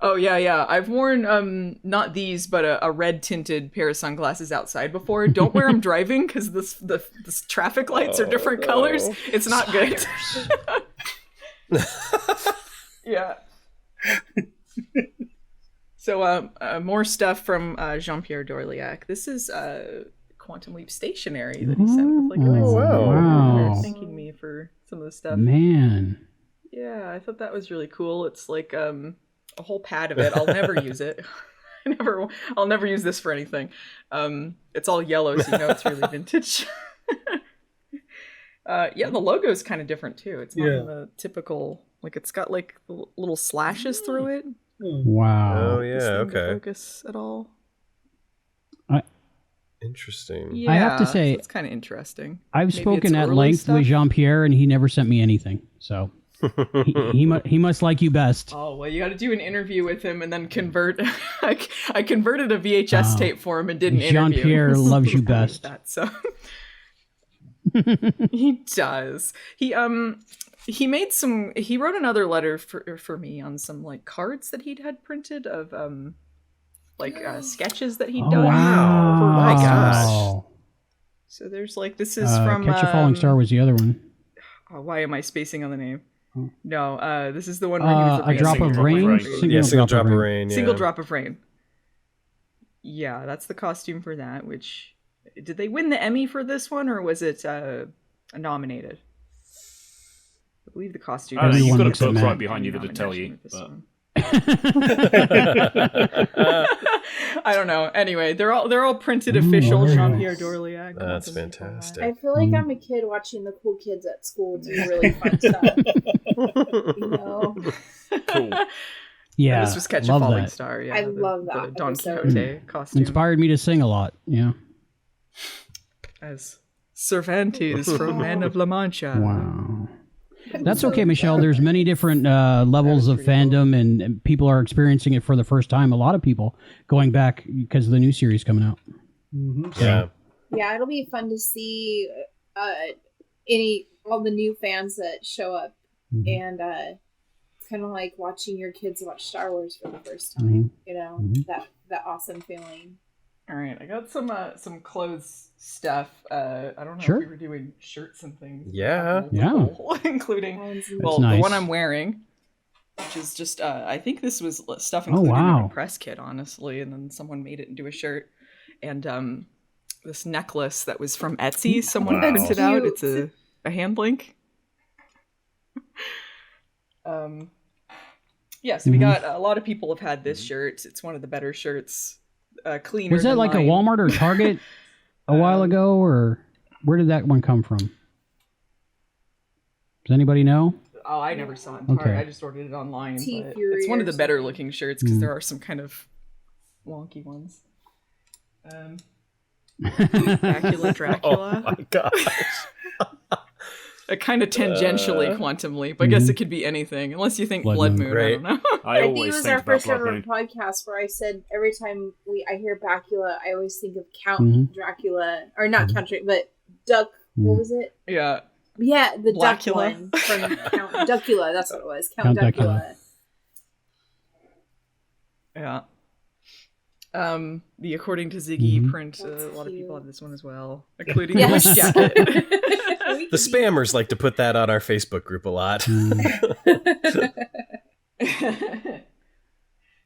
Oh yeah. I've worn not these, but a red tinted pair of sunglasses outside before. Don't wear them driving because the traffic lights are different colors. It's not good. Yeah. So more stuff from Jean-Pierre Dorliac. This is Quantum Leap stationery that he sent with like a nice wow. letter thanking me for some of the stuff. Man. Yeah, I thought that was really cool. It's like a whole pad of it. I'll never use it. I'll never use this for anything. It's all yellow, so you know it's really vintage. Yeah, the logo is kind of different too. It's not Yeah. the typical, like it's got like little slashes through it. Wow. Oh yeah, This thing to okay. focus at all? Interesting. Yeah, I have to say, it's kind of interesting. I've Maybe spoken it's at early length stuff? with Jean-Pierre, and he never sent me anything. So he must like you best. Oh well, you got to do an interview with him and then convert. I converted a VHS tape for him and did an interview. Jean-Pierre loves you best. That, so he does. He made some. He wrote another letter for me on some like cards that he'd had printed of sketches that he'd done. Wow. For my gosh. So there's like this is from Catch a Falling Star was the other one. why am I spacing on the name? No, this is the one where he was A Drop of Rain. Single drop of rain. Yeah. Single Drop of Rain. Yeah, that's the costume for that. Which did they win the Emmy for this one, or was it nominated? I believe the costume. I don't know, you've got looks a at book Matt. right behind you that'll tell you. But... I don't know. Anyway, they're all printed official very Jean-Pierre nice. Dorliac. That's fantastic. I feel like I'm a kid watching the cool kids at school do really fun stuff. You know? Cool. Yeah, This was Catch a love Falling that. Star. Yeah, I love the that Don episode. Quixote costume. Inspired me to sing a lot. Yeah. As Cervantes from Man of La Mancha. Wow. That's okay, Michelle. There's many different levels of fandom, and people are experiencing it for the first time. A lot of people going back because of the new series coming out. Yeah. Yeah, it'll be fun to see all the new fans that show up, and it's kind of like watching your kids watch Star Wars for the first time. You know, that awesome feeling. All right, I got some clothes stuff. I don't know Sure. if we were doing shirts and things. Yeah. Including That's the nice. one I'm wearing, which is just I think this was stuff Oh, included in wow. a press kit, honestly, and then someone made it into a shirt. And this necklace that was from Etsy, someone Wow. printed out. Cute. It's a hand link. Yeah, so we got a lot of people have had this shirt. It's one of the better shirts. Cleaner. Was that than like mine. a Walmart or Target a while ago, or where did that one come from? Does anybody know? Oh, I never saw it in Target. Okay. I just ordered it online. Tea But Fury it's one of or the better something. looking shirts because there are some kind of wonky ones. Dracula. Oh my gosh. A kind of tangentially Quantum Leap. I guess it could be anything, unless you think Blood Blood Moon. Moon. I don't know. I I think it always was think our about first Blood ever Moon. podcast where I said every time I hear Bacula, I always think of Count Mhm. Dracula, or not Count Dracula, but Duck. What was it? Yeah. Yeah, the Duck Blackula. one from Count Duckula. That's what it was. Count Count Duckula. Yeah. The According to Ziggy print. That's A lot of people cute. have this one as well, including Yes. the wish jacket. The spammers like to put that on our Facebook group a lot.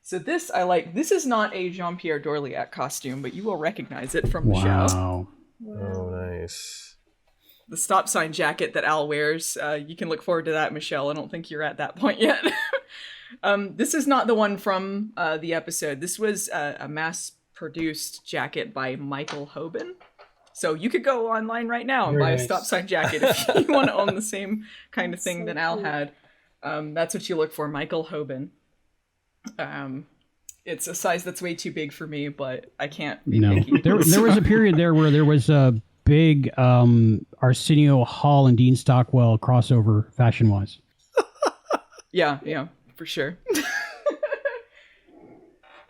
So this I like. This is not a Jean-Pierre Dorliac costume, but you will recognize it from the show. Wow. Oh, nice. The stop sign jacket that Al wears. You can look forward to that, Michelle. I don't think you're at that point yet. This is not the one from the episode. This was a mass-produced jacket by Michael Hoban. So you could go online right now and Very buy a nice. stop sign jacket if you want to own the same kind of thing So that Al cute. had. That's what you look for, Michael Hoban. It's a size that's way too big for me, but I can't be No, picky. there was a period there where there was a big Arsenio Hall and Dean Stockwell crossover fashion-wise. Yeah, for sure.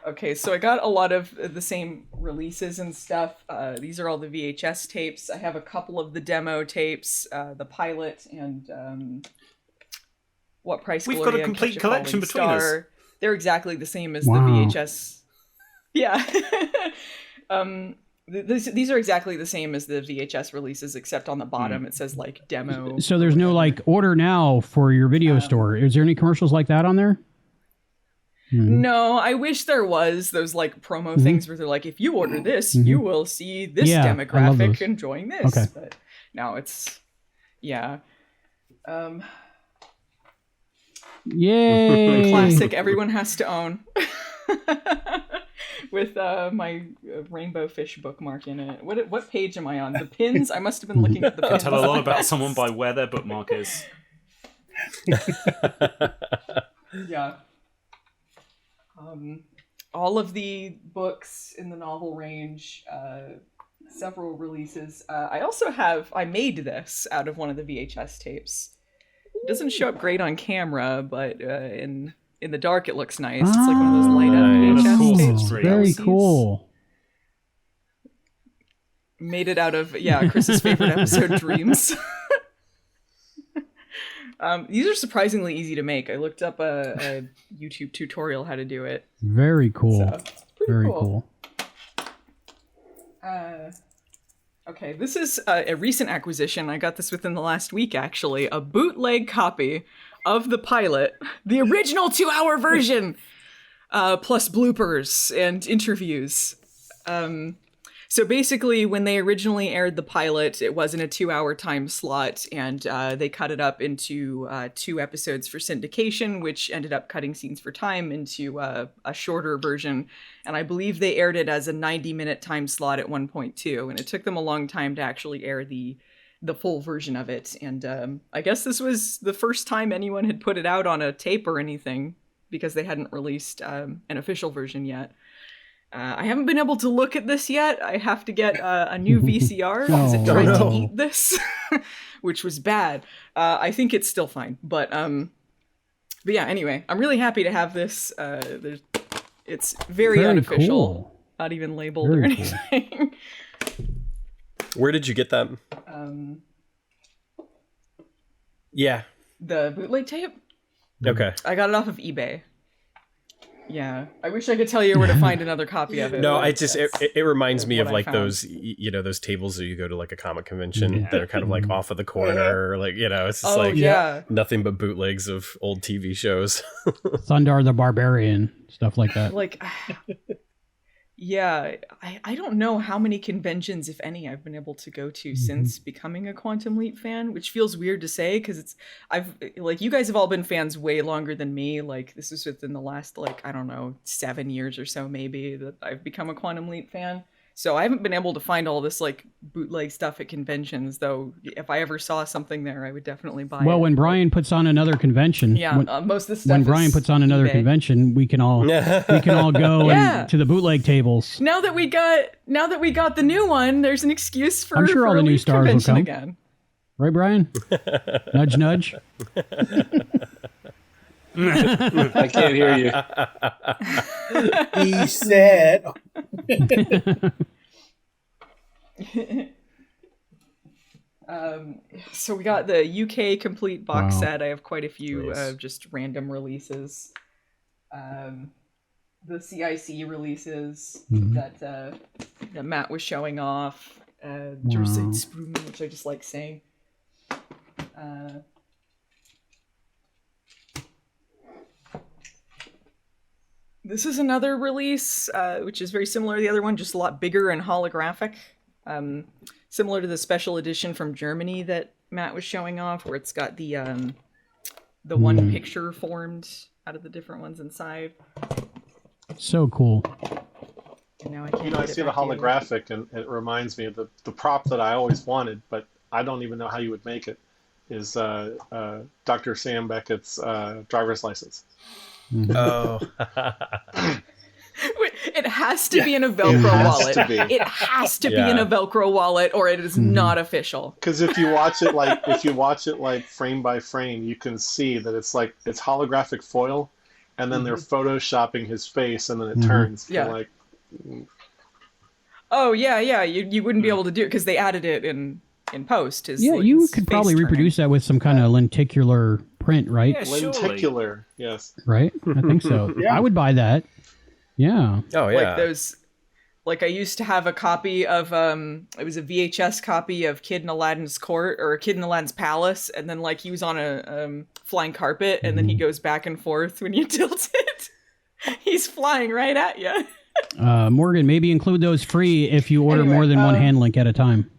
Okay, so I got a lot of the same releases and stuff. These are all the VHS tapes. I have a couple of the demo tapes, the pilot, and What Price We've got Gloria a and complete Catch collection Falling between us. Star. They're exactly the same as Wow. the VHS. Yeah. These are exactly the same as the VHS releases, except on the bottom it says like demo. So there's no like order now for your video store. Is there any commercials like that on there? No, I wish there was those like promo things where they're like, if you order this, you will see this Yeah, I love demographic those. enjoying this. Okay. But no, it's yeah. Yay! Classic everyone has to own. With my rainbow fish bookmark in it. What page am I on? The pins? I must have been looking at the pins. Tell a lot about someone by where their bookmark is. Yeah. All of the books in the novel range, several releases. I made this out of one of the VHS tapes. It doesn't show up great on camera, but in the dark it looks nice. It's like one of those light up VHS Cool. tapes. Very cool. Made it out of Chris's favorite episode, Dreams. These are surprisingly easy to make. I looked up a YouTube tutorial how to do it. Very cool. So, Very cool. Okay, this is a recent acquisition. I got this within the last week, actually. A bootleg copy of the pilot, the original 2-hour version, plus bloopers and interviews. So basically, when they originally aired the pilot, it wasn't a 2-hour time slot, and they cut it up into 2 episodes for syndication, which ended up cutting scenes for time into a shorter version. And I believe they aired it as a 90-minute time slot at one point too, and it took them a long time to actually air the full version of it. And I guess this was the first time anyone had put it out on a tape or anything, because they hadn't released an official version yet. I haven't been able to look at this yet. I have to get a new VCR because it tried to eat this, which was bad. I think it's still fine, but yeah. Anyway, I'm really happy to have this. It's very unofficial, cool. Not even labeled Very or anything. Where did you get that? Yeah. The bootleg tape. Okay. I got it off of eBay. Yeah, I wish I could tell you where to find another copy of it. No, it reminds me of like found. those, those tables that you go to like a comic convention that are kind of like off of the corner, like, it's just nothing but bootlegs of old TV shows. Thundar the Barbarian, stuff like that. Like, yeah, I don't know how many conventions, if any, I've been able to go to since becoming a Quantum Leap fan, which feels weird to say because you guys have all been fans way longer than me. Like, this is within the last, 7 years or so maybe that I've become a Quantum Leap fan. So I haven't been able to find all this bootleg stuff at conventions, though. If I ever saw something there, I would definitely buy it. Well, when Brian puts on another convention, most of the stuff. When Brian puts on another convention, we can all go to the bootleg tables. Now that we got the new one, there's an excuse for. I'm sure all the new stars will come again. Right, Brian? Nudge, nudge. I can't hear you. He said. So we got the UK complete box set. I have quite a few just random releases. The CIC releases that Matt was showing off. Which I just like saying. This is another release, which is very similar to the other one, just a lot bigger and holographic. Similar to the special edition from Germany that Matt was showing off, where it's got the one picture formed out of the different ones inside. So cool. And now I see the holographic, and it reminds me of the prop that I always wanted, but I don't even know how you would make it, is Dr. Sam Beckett's driver's license. Oh. It has to be in a Velcro wallet. It has to be in a Velcro wallet, or it is not official. Because if you watch it frame by frame, you can see that it's holographic foil, and then they're photoshopping his face, and then it turns. Yeah. Oh yeah. You wouldn't be able to do it because they added it in post. You could probably reproduce that with some kind of lenticular print, right? Yeah, lenticular, yes. Right? I think so. I would buy that. Yeah. Oh, yeah. Like those, I used to have a copy of, it was a VHS copy of Kid in Aladdin's Court, or Kid in Aladdin's Palace, and then, he was on a flying carpet, and then he goes back and forth when you tilt it. He's flying right at you. Morgan, maybe include those free if you order more than one hand link at a time.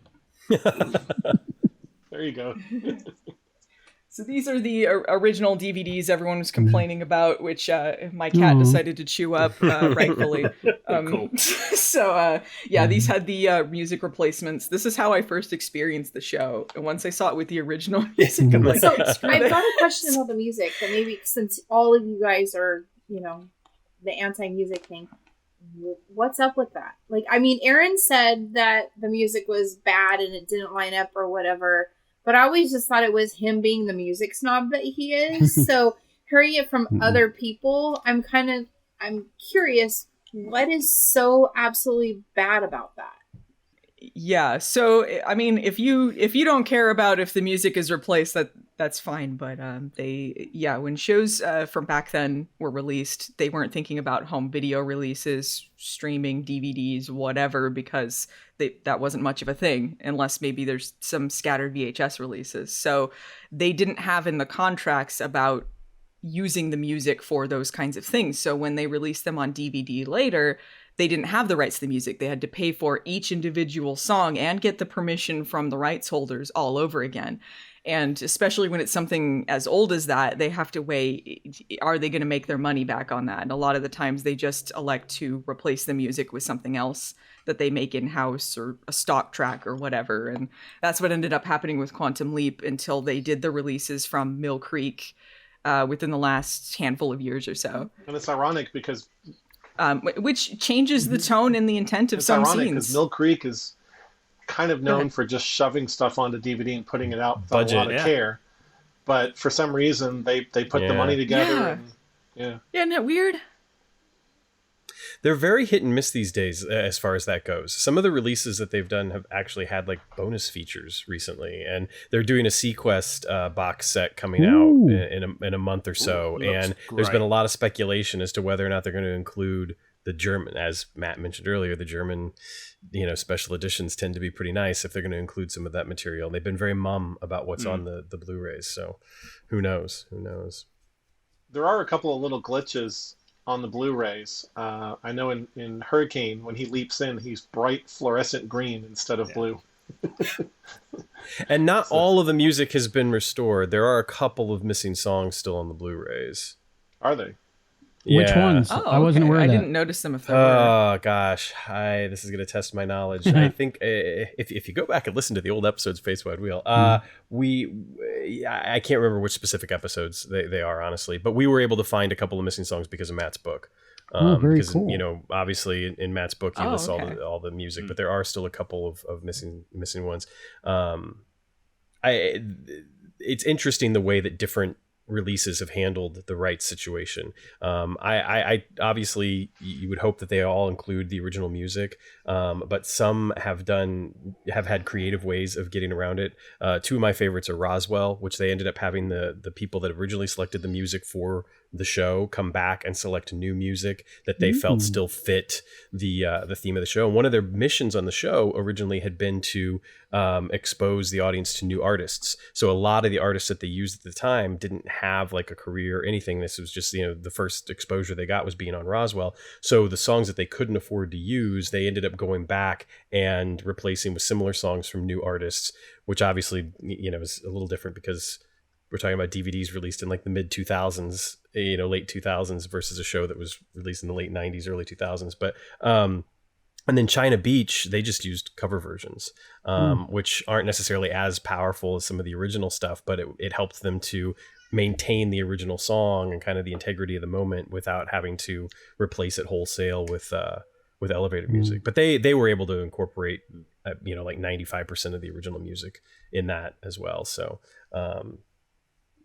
There you go. So these are the original DVDs everyone was complaining about, which my cat decided to chew up rightfully. Cool. So these had the music replacements. This is how I first experienced the show. And once I saw it with the original music, I'm like, so I've got a question about the music, but maybe since all of you guys are, the anti-music thing. What's up with that? Like, I mean, Aaron said that the music was bad and it didn't line up or whatever, but I always just thought it was him being the music snob that he is. So hearing it from other people, I'm curious, what is so absolutely bad about that? Yeah, so I mean, if you don't care about if the music is replaced, that's fine. But when shows from back then were released, they weren't thinking about home video releases, streaming, DVDs, whatever, because that wasn't much of a thing, unless maybe there's some scattered VHS releases. So they didn't have in the contracts about using the music for those kinds of things. So when they released them on DVD later, they didn't have the rights to the music. They had to pay for each individual song and get the permission from the rights holders all over again. And especially when it's something as old as that, they have to weigh, are they going to make their money back on that? And a lot of the times they just elect to replace the music with something else that they make in-house or a stock track or whatever. And that's what ended up happening with Quantum Leap until they did the releases from Mill Creek within the last handful of years or so. And it's ironic because... which changes the tone and the intent of some ironic scenes. Because Mill Creek is kind of known for just shoving stuff onto DVD and putting it out without a lot of care. But for some reason, they put the money together. Yeah, isn't that weird? They're very hit and miss these days as far as that goes. Some of the releases that they've done have actually had like bonus features recently, and they're doing a Sequest box set coming out in a month or so. And there's been a lot of speculation as to whether or not they're going to include the German, as Matt mentioned earlier, the German, special editions tend to be pretty nice if they're going to include some of that material. They've been very mum about what's on the Blu-rays, so who knows? There are a couple of little glitches on the Blu-rays. I know in Hurricane, when he leaps in, he's bright fluorescent green instead of blue. And not all of the music has been restored. There are a couple of missing songs still on the Blu-rays. Are they? Which ones? I wasn't aware of that. I didn't notice them if they were. Oh gosh, this is going to test my knowledge. I think if you go back and listen to the old episodes of Face Wide Wheel, I can't remember which specific episodes they are, honestly, but we were able to find a couple of missing songs because of Matt's book. Very because cool. Obviously in Matt's book he lists all the music, but there are still a couple of missing ones. It's interesting the way that different releases have handled the rights situation. I obviously you would hope that they all include the original music, but some have had creative ways of getting around it. Two of my favorites are Roswell, which they ended up having the people that originally selected the music for the show come back and select new music that they felt still fit the theme of the show. And one of their missions on the show originally had been to expose the audience to new artists. So a lot of the artists that they used at the time didn't have like a career or anything. This was just, the first exposure they got was being on Roswell. So the songs that they couldn't afford to use, they ended up going back and replacing with similar songs from new artists, which obviously, is a little different because we're talking about DVDs released in like the mid 2000s, late 2000s versus a show that was released in the late 90s, early 2000s. But, and then China Beach, they just used cover versions, which aren't necessarily as powerful as some of the original stuff, but it helped them to maintain the original song and kind of the integrity of the moment without having to replace it wholesale with elevator music. But they were able to incorporate, like 95% of the original music in that as well. So,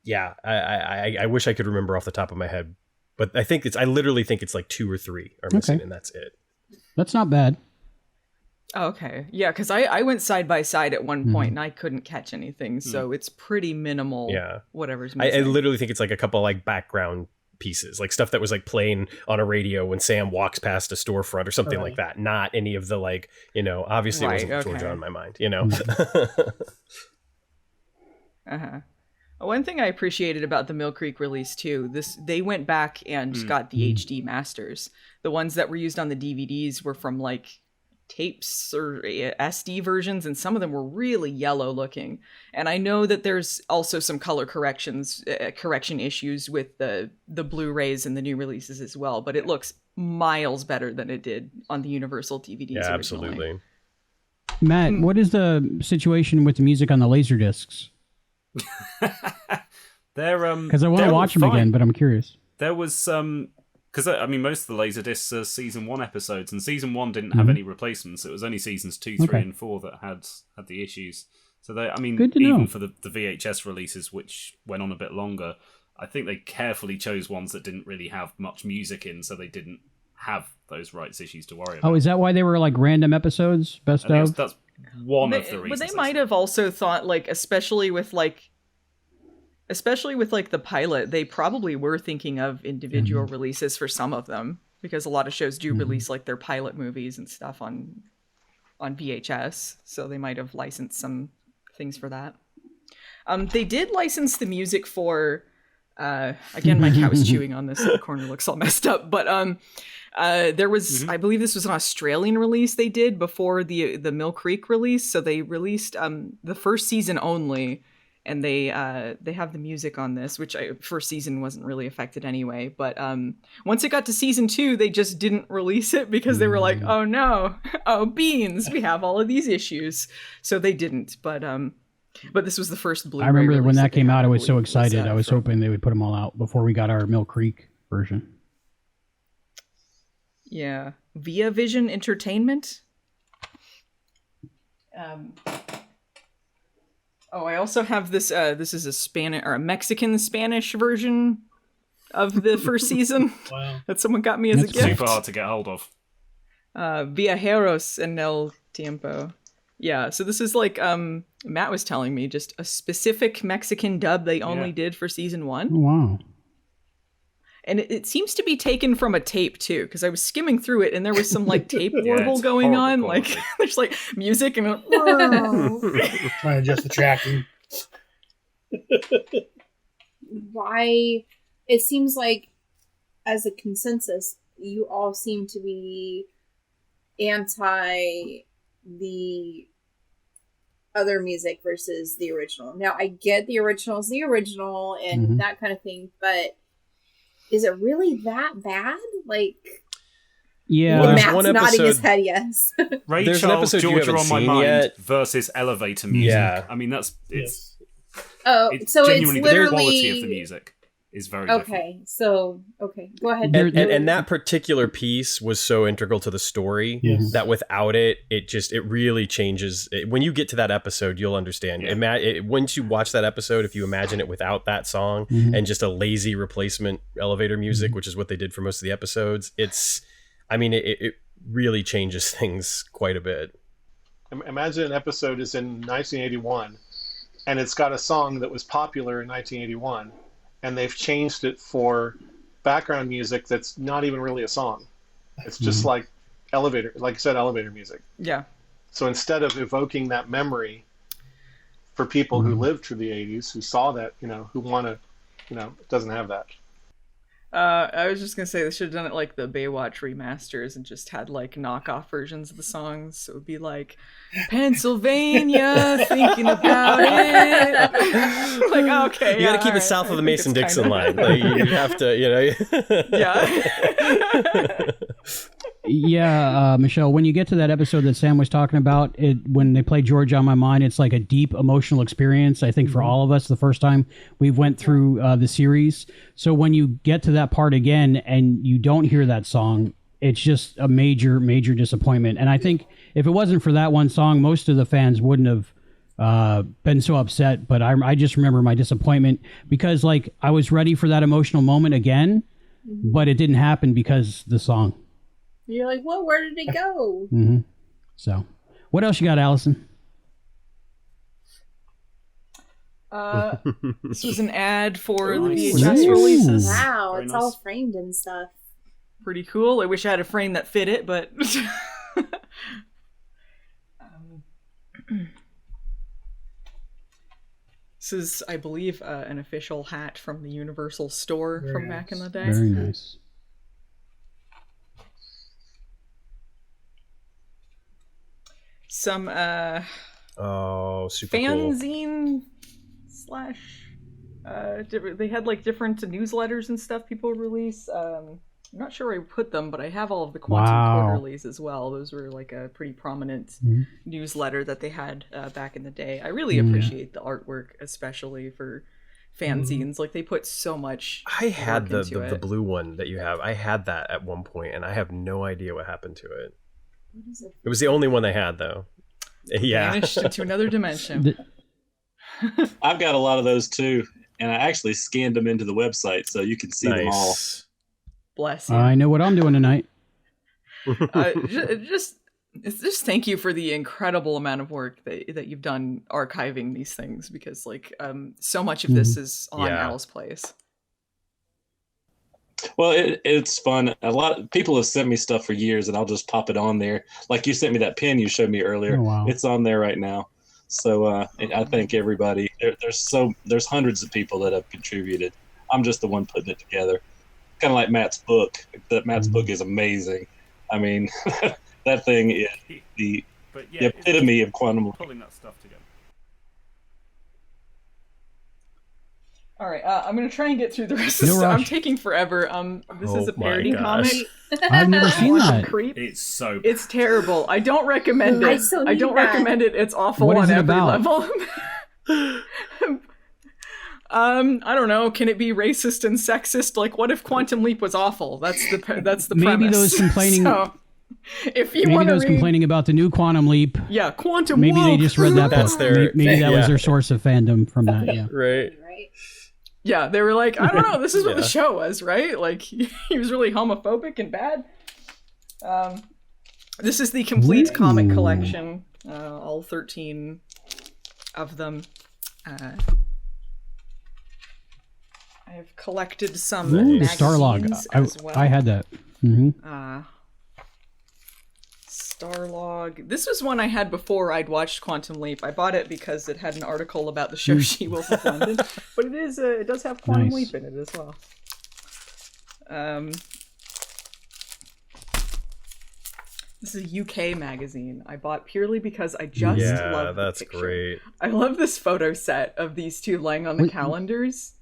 I wish I could remember off the top of my head, but I literally think it's like 2 or 3 are missing, and that's it. That's not bad. Okay. Yeah, because I went side by side at one point and I couldn't catch anything. So it's pretty minimal. Yeah. Whatever's missing. I literally think it's like a couple like background pieces, like stuff that was like playing on a radio when Sam walks past a storefront or something like that. Not any of the like, obviously it wasn't Georgia on my mind, One thing I appreciated about the Mill Creek release too, they went back and got the HD masters. The ones that were used on the DVDs were from like tapes or SD versions, and some of them were really yellow looking. And I know that there's also some color correction issues with the Blu-rays and the new releases as well, but it looks miles better than it did on the Universal DVDs originally. Absolutely. Matt, what is the situation with the music on the Laserdiscs? They're because I want to watch them again, but I'm curious. There was some because I mean, most of the Laserdiscs are season 1 episodes, and season 1 didn't have any replacements. It was only seasons 2, 3, and 4 that had the issues. So they, I mean, even for the VHS releases, which went on a bit longer, I think they carefully chose ones that didn't really have much music in, so they didn't have those rights issues to worry about. Oh, is that why they were like random episodes? Best of? That's one of the reasons. But they might have also thought, like, especially with like the pilot, they probably were thinking of individual releases for some of them, because a lot of shows do release like their pilot movies and stuff on VHS, so they might have licensed some things for that. They did license the music for again, my cat was chewing on this, so the corner looks all messed up, but there was I believe this was an Australian release they did before the Mill Creek release, so they released the first season only, and they have the music on this, which first season wasn't really affected anyway, but once it got to season 2, they just didn't release it because they were like, oh no, oh beans, we have all of these issues, so they didn't. But this was the first Blu-ray. I remember when that came out, I was so believe, excited. I was hoping they would put them all out before we got our Mill Creek version. Yeah, Via Vision Entertainment. Oh, I also have this. This is a Spanish or a Mexican Spanish version of the first season that someone got me as a gift. Super hard to get hold of. Viajeros en el Tiempo. Yeah, so this is like Matt was telling me, just a specific Mexican dub they only did for season 1. Oh, wow. And it seems to be taken from a tape too, because I was skimming through it and there was some like tape warble going on. Quality. Like there's like music and trying to adjust the tracking. Why? It seems like, as a consensus, you all seem to be anti the other music versus the original. Now, I get the original is the original and that kind of thing, but is it really that bad? Like, yeah, well, Matt's nodding his head yes. Ray There's an Charles, episode you Georgia haven't on My seen Mind yet. versus elevator music. Yeah. I mean, it's Oh, so it's genuinely the literally quality of the music is very different. okay. So go ahead. And that particular piece was so integral to the story that without it, it really changes. When you get to that episode, you'll understand. Once you watch that episode, if you imagine it without that song and just a lazy replacement elevator music, which is what they did for most of the episodes, it really changes things quite a bit. Imagine an episode is in 1981, and it's got a song that was popular in 1981, and they've changed it for background music that's not even really a song. It's just like elevator, like you said, elevator music. Yeah. So instead of evoking that memory for people who lived through the 80s, who saw that, who want to, it doesn't have that. I was just gonna say they should have done it like the Baywatch remasters and just had like knockoff versions of the songs. So it would be like Pennsylvania, thinking about it. Like, okay, you got to keep it south of the Mason-Dixon line. Like, you have to, Yeah. Yeah, Michelle, when you get to that episode that Sam was talking about, when they play Georgia on My Mind, it's like a deep emotional experience, I think, for all of us the first time we've went through the series. So when you get to that part again and you don't hear that song, it's just a major, major disappointment. And I think if it wasn't for that one song, most of the fans wouldn't have been so upset. But I just remember my disappointment because, like, I was ready for that emotional moment again, but it didn't happen because the song. You're like, well, where did it go? So, what else you got, Allison? This was an ad for the Nice. VHS releases. Wow, Very it's nice. all framed and stuff. Pretty cool. I wish I had a frame that fit it, but this is, I believe, an official hat from the Universal store from back in the day. Very nice. Some super cool. fanzine / they had like different newsletters and stuff people would release. I'm not sure where I put them, but I have all of the Quantum Quarterlies as well. Those were like a pretty prominent newsletter that they had back in the day. I really appreciate the artwork, especially for fanzines. Like they put so much. I had work into the it. blue one that you have. I had that at one point, and I have no idea what happened to it. It was the only one they had, though. Yeah. Vanished into another dimension. I've got a lot of those too, and I actually scanned them into the website so you can see them all. Bless you. I know what I'm doing tonight. Just thank you for the incredible amount of work that you've done archiving these things, because like so much of this is on Al's Place. Well, it's fun. A lot of people have sent me stuff for years, and I'll just pop it on there. Like you sent me that pin you showed me earlier. Oh, wow. It's on there right now. So I thank everybody. There's hundreds of people that have contributed. I'm just the one putting it together. Kind of like Matt's book. Matt's book is amazing. I mean, that thing is the epitome of quantum. Pulling that stuff together. All right, I'm gonna try and get through the rest of the No stuff. I'm rush. taking forever. This is a parody comic. I've never seen that. Creep. It's so. It's terrible. I don't recommend it. I don't recommend it. It's awful What is on it every about? level. I don't know. Can it be racist and sexist? Like, what if Quantum Leap was awful? That's the premise. Maybe those complaining. So, if you Maybe want to those read, complaining about the new Quantum Leap. yeah, Quantum. Maybe they Leap. just read that That's book. their- Maybe that was yeah. their source of fandom from that. Yeah. Right. Yeah, they were like, I don't know, this is what the show was, right? Like, he was really homophobic and bad. This is the complete comic collection, all 13 of them. I have collected some magazines Starlog. as well. I had that. Mm-hmm. Starlog. This was one I had before I'd watched Quantum Leap. I bought it because it had an article about the show She-Wolf of London, but it does have Quantum Nice. Leap in it as well. This is a UK magazine I bought purely because I just love the that's picture. great. I love this photo set of these two laying on the calendars.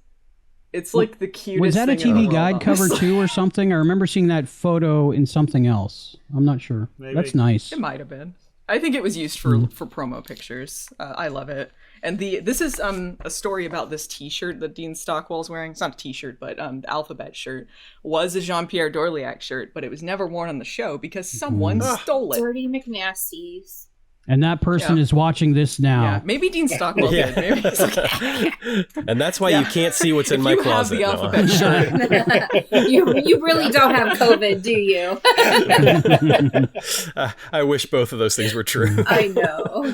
It's like the cutest Was that a thing in the TV world, guide cover honestly. too or something? I remember seeing that photo in something else. I'm not sure. Maybe. That's nice. It might have been. I think it was used for promo pictures. I love it. And this is a story about this T-shirt that Dean Stockwell's wearing. It's not a T-shirt, but the alphabet shirt was a Jean-Pierre Dorliac shirt, but it was never worn on the show because someone stole it. Dirty McNasties. And that person is watching this now. Yeah, maybe Dean Stockwell did. Maybe he's like, And that's why you can't see what's in if my you closet. have the alphabet shirt. You really don't have COVID, do you? I wish both of those things were true. I know.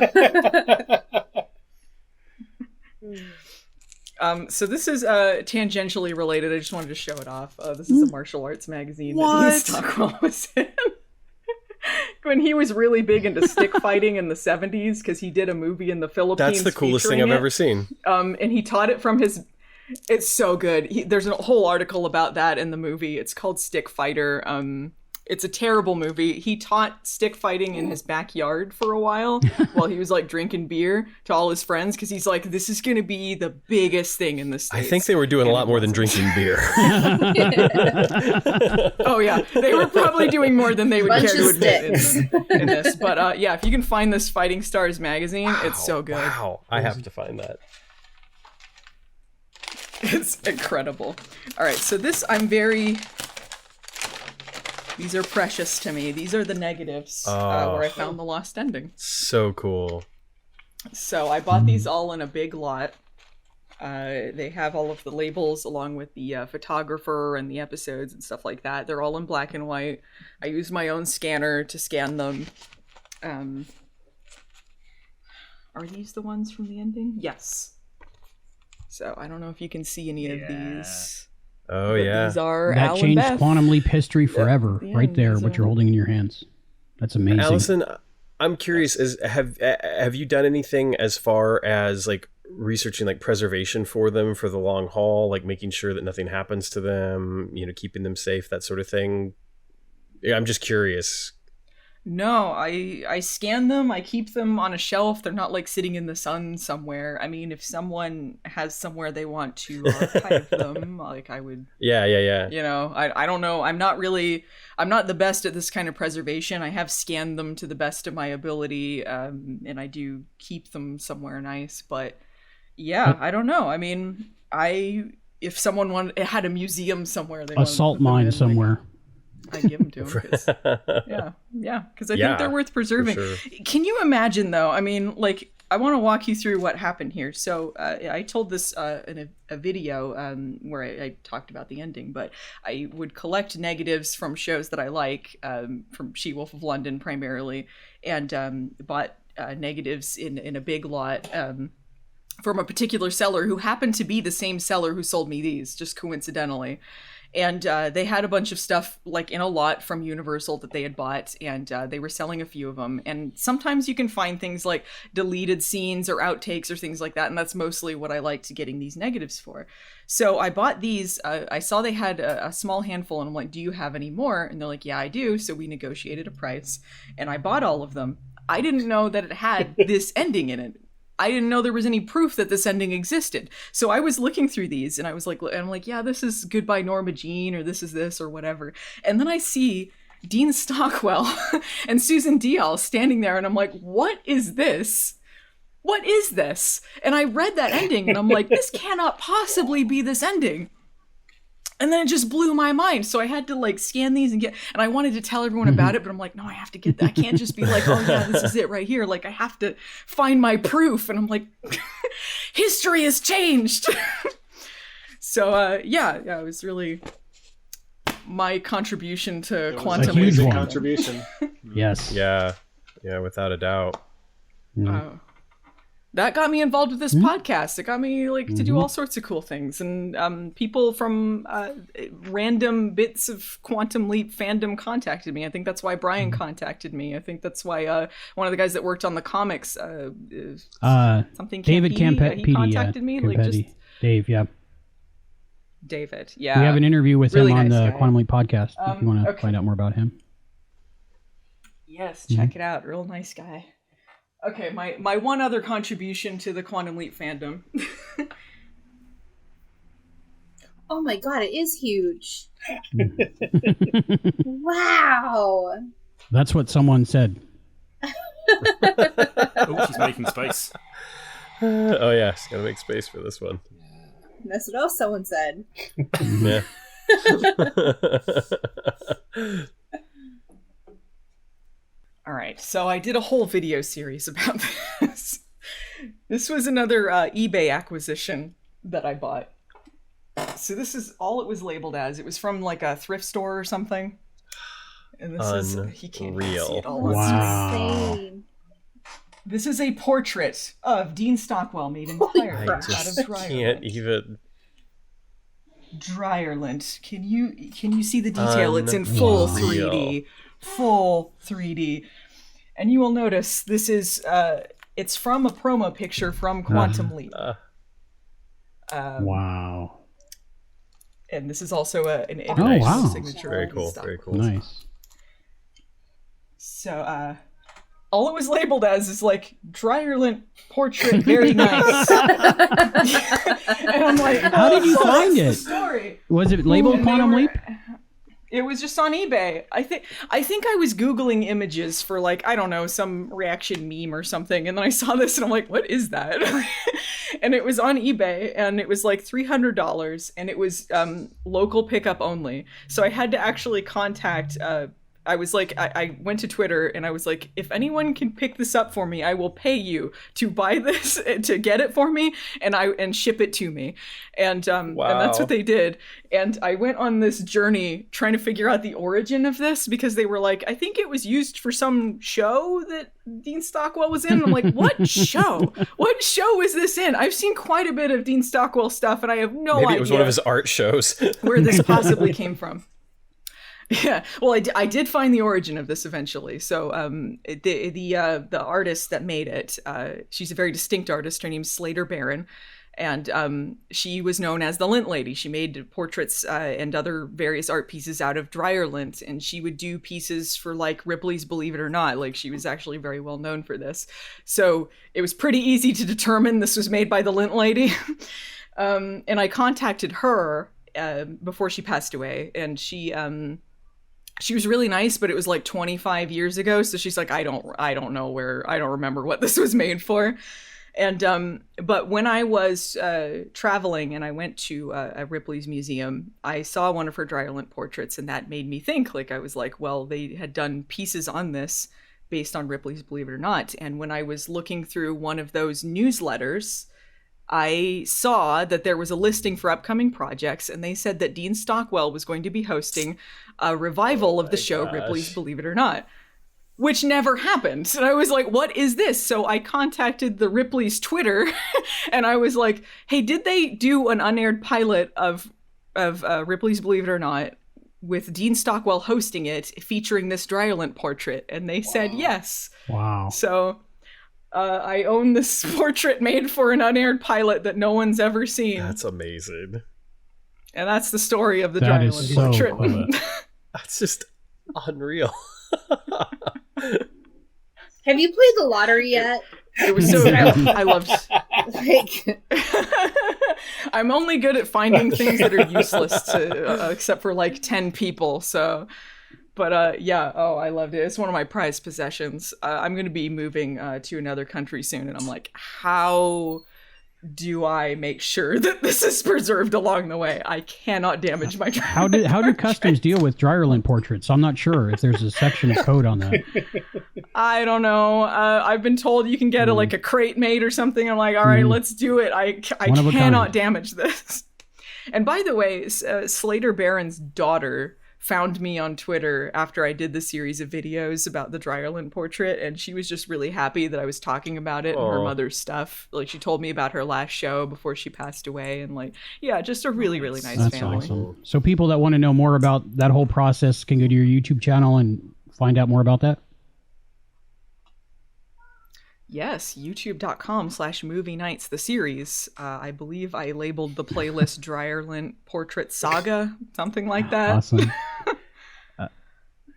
So this is tangentially related. I just wanted to show it off. This is a martial arts magazine that Dean Stockwell was in. When he was really big into stick fighting in the 70s, because he did a movie in the Philippines. That's the coolest thing featuring I've it. ever seen. And he taught it from his... It's so good. There's a whole article about that in the movie. It's called Stick Fighter. It's a terrible movie. He taught stick fighting in his backyard for a while while he was like drinking beer to all his friends, because he's like, this is going to be the biggest thing in the States. I think they were doing a lot more than drinking beer. Oh yeah, they were probably doing more than they would Bunch care to of admit sticks. in this. But yeah, if you can find this Fighting Stars magazine, it's so good. Wow, I have to find that. It's incredible. All right, so this these are precious to me. These are the negatives where I found the lost ending. So cool. So I bought these all in a big lot. They have all of the labels along with the photographer and the episodes and stuff like that. They're all in black and white. I use my own scanner to scan them. Are these the ones from the ending? Yes. So I don't know if you can see any of these. Oh, but yeah. These are That Al and changed Beth. Quantum Leap history forever. Yeah, right there, these what are- you're holding in your hands. That's amazing. Allison, I'm curious, have you done anything as far as like researching like preservation for them for the long haul, like making sure that nothing happens to them, keeping them safe, that sort of thing? Yeah, I'm just curious. No, I scan them. I keep them on a shelf. They're not like sitting in the sun somewhere. I mean, if someone has somewhere they want to archive them, like I would. Yeah. I don't know. I'm not the best at this kind of preservation. I have scanned them to the best of my ability, and I do keep them somewhere nice. But yeah, I don't know. I mean, if someone had a museum somewhere, a salt mine somewhere. I'd give them to them. Because I think they're worth preserving. Sure. Can you imagine, though? I mean, like, I want to walk you through what happened here. So I told this in a video where I talked about the ending, but I would collect negatives from shows that I like, from She-Wolf of London primarily, and bought negatives in a big lot from a particular seller who happened to be the same seller who sold me these, just coincidentally. And they had a bunch of stuff like in a lot from Universal that they had bought, and they were selling a few of them. And sometimes you can find things like deleted scenes or outtakes or things like that, and that's mostly what I liked getting these negatives for. So I bought these. I saw they had a small handful, and I'm like, do you have any more? And they're like, yeah, I do. So we negotiated a price, and I bought all of them. I didn't know that it had this ending in it. I didn't know there was any proof that this ending existed. So I was looking through these, and I'm like, yeah, this is Goodbye Norma Jean, or this is this, or whatever. And then I see Dean Stockwell and Susan Dial standing there, and I'm like, what is this? What is this? And I read that ending, and I'm like, this cannot possibly be this ending. And then it just blew my mind. So I had to like scan these and I wanted to tell everyone about it, but I'm like, no, I have to get that. I can't just be like, oh yeah, this is it right here. Like I have to find my proof. And I'm like, history has changed. So it was really my contribution to quantum. A huge contribution. Yes. Yeah, without a doubt. That got me involved with this podcast. It got me to do all sorts of cool things. And people from random bits of Quantum Leap fandom contacted me. I think that's why Brian contacted me. I think that's why one of the guys that worked on the comics, something David Campetti, he contacted me. Dave, yeah. David, yeah. We have an interview with him on the guy. Quantum Leap podcast if you want to find out more about him. Yes, check it out. Real nice guy. Okay, my one other contribution to the Quantum Leap fandom. Oh my god, it is huge. Wow. That's what someone said. Oh, she's making space. Oh yeah, she's gotta make space for this one. That's what else someone said. Yeah. All right, so I did a whole video series about this. This was another eBay acquisition that I bought. So this is all it was labeled as. It was from like a thrift store or something. And this is he can't even see it all. Wow. This is a portrait of Dean Stockwell made entirely out of dryer can't even. Dryer lint. Can you see the detail? It's in full 3D. Full 3D. And you will notice this is it's from a promo picture from Quantum Leap. Wow. And this is also an signature. Very cool. Very cool. Nice. So all it was labeled as is like dryer lint portrait, very nice. And I'm like, how did you find it? Story? Was it labeled Quantum Leap? It was just on eBay. I think I was Googling images for like, I don't know, some reaction meme or something. And then I saw this and I'm like, what is that? And it was on eBay and it was like $300 and it was local pickup only. So I had to actually contact, I was like, I went to Twitter and I was like, if anyone can pick this up for me, I will pay you to buy this, to get it for me and ship it to me. And and that's what they did. And I went on this journey trying to figure out the origin of this because they were like, I think it was used for some show that Dean Stockwell was in. And I'm like, what show? What show is this in? I've seen quite a bit of Dean Stockwell stuff and I have no idea. Maybe it was one of his art shows. Where this possibly came from. Yeah, well, I did find the origin of this eventually. So the artist that made it, she's a very distinct artist. Her name's Slater Barron, and she was known as the Lint Lady. She made portraits and other various art pieces out of dryer lint, and she would do pieces for like Ripley's Believe It or Not. Like she was actually very well known for this. So it was pretty easy to determine this was made by the Lint Lady. And I contacted her before she passed away, and she was really nice, but it was like 25 years ago. So she's like, I don't remember what this was made for. And but when I was traveling and I went to Ripley's museum, I saw one of her dry lint portraits, and that made me think. Like, I was like, well, they had done pieces on this based on Ripley's Believe It or Not. And when I was looking through one of those newsletters, I saw that there was a listing for upcoming projects, and they said that Dean Stockwell was going to be hosting a revival of the show Ripley's Believe It or Not, which never happened. And I was like, what is this? So I contacted the Ripley's Twitter and I was like, hey, did they do an unaired pilot of Ripley's Believe It or Not with Dean Stockwell hosting it, featuring this dry lint portrait? And they said yes. Wow. So I own this portrait made for an unaired pilot that no one's ever seen. That's amazing. And that's the story of the That dry is lint so portrait. cool. That's just unreal. Have you played the lottery yet? It was so I loved Like, I'm only good at finding things that are useless to except for like 10 people. So but yeah, I loved it. It's one of my prized possessions. I'm going to be moving to another country soon, and I'm like, how do I make sure that this is preserved along the way? I cannot damage my How do customs deal with dryer lint portraits? I'm not sure if there's a section of code on that. I don't know. I've been told you can get like a crate made or something. I'm like, all right, let's do it. I cannot damage this. And by the way, Slater Barron's daughter found me on Twitter after I did the series of videos about the dryer lint portrait, and she was just really happy that I was talking about it and her mother's stuff. Like, she told me about her last show before she passed away, and like, yeah, just a really, really nice That's family. awesome. So people that want to know more about that whole process can go to your YouTube channel and find out more about that? Yes, youtube.com/movie nights, the series. I believe I labeled the playlist Dryer Lint Portrait Saga, something like that. Awesome.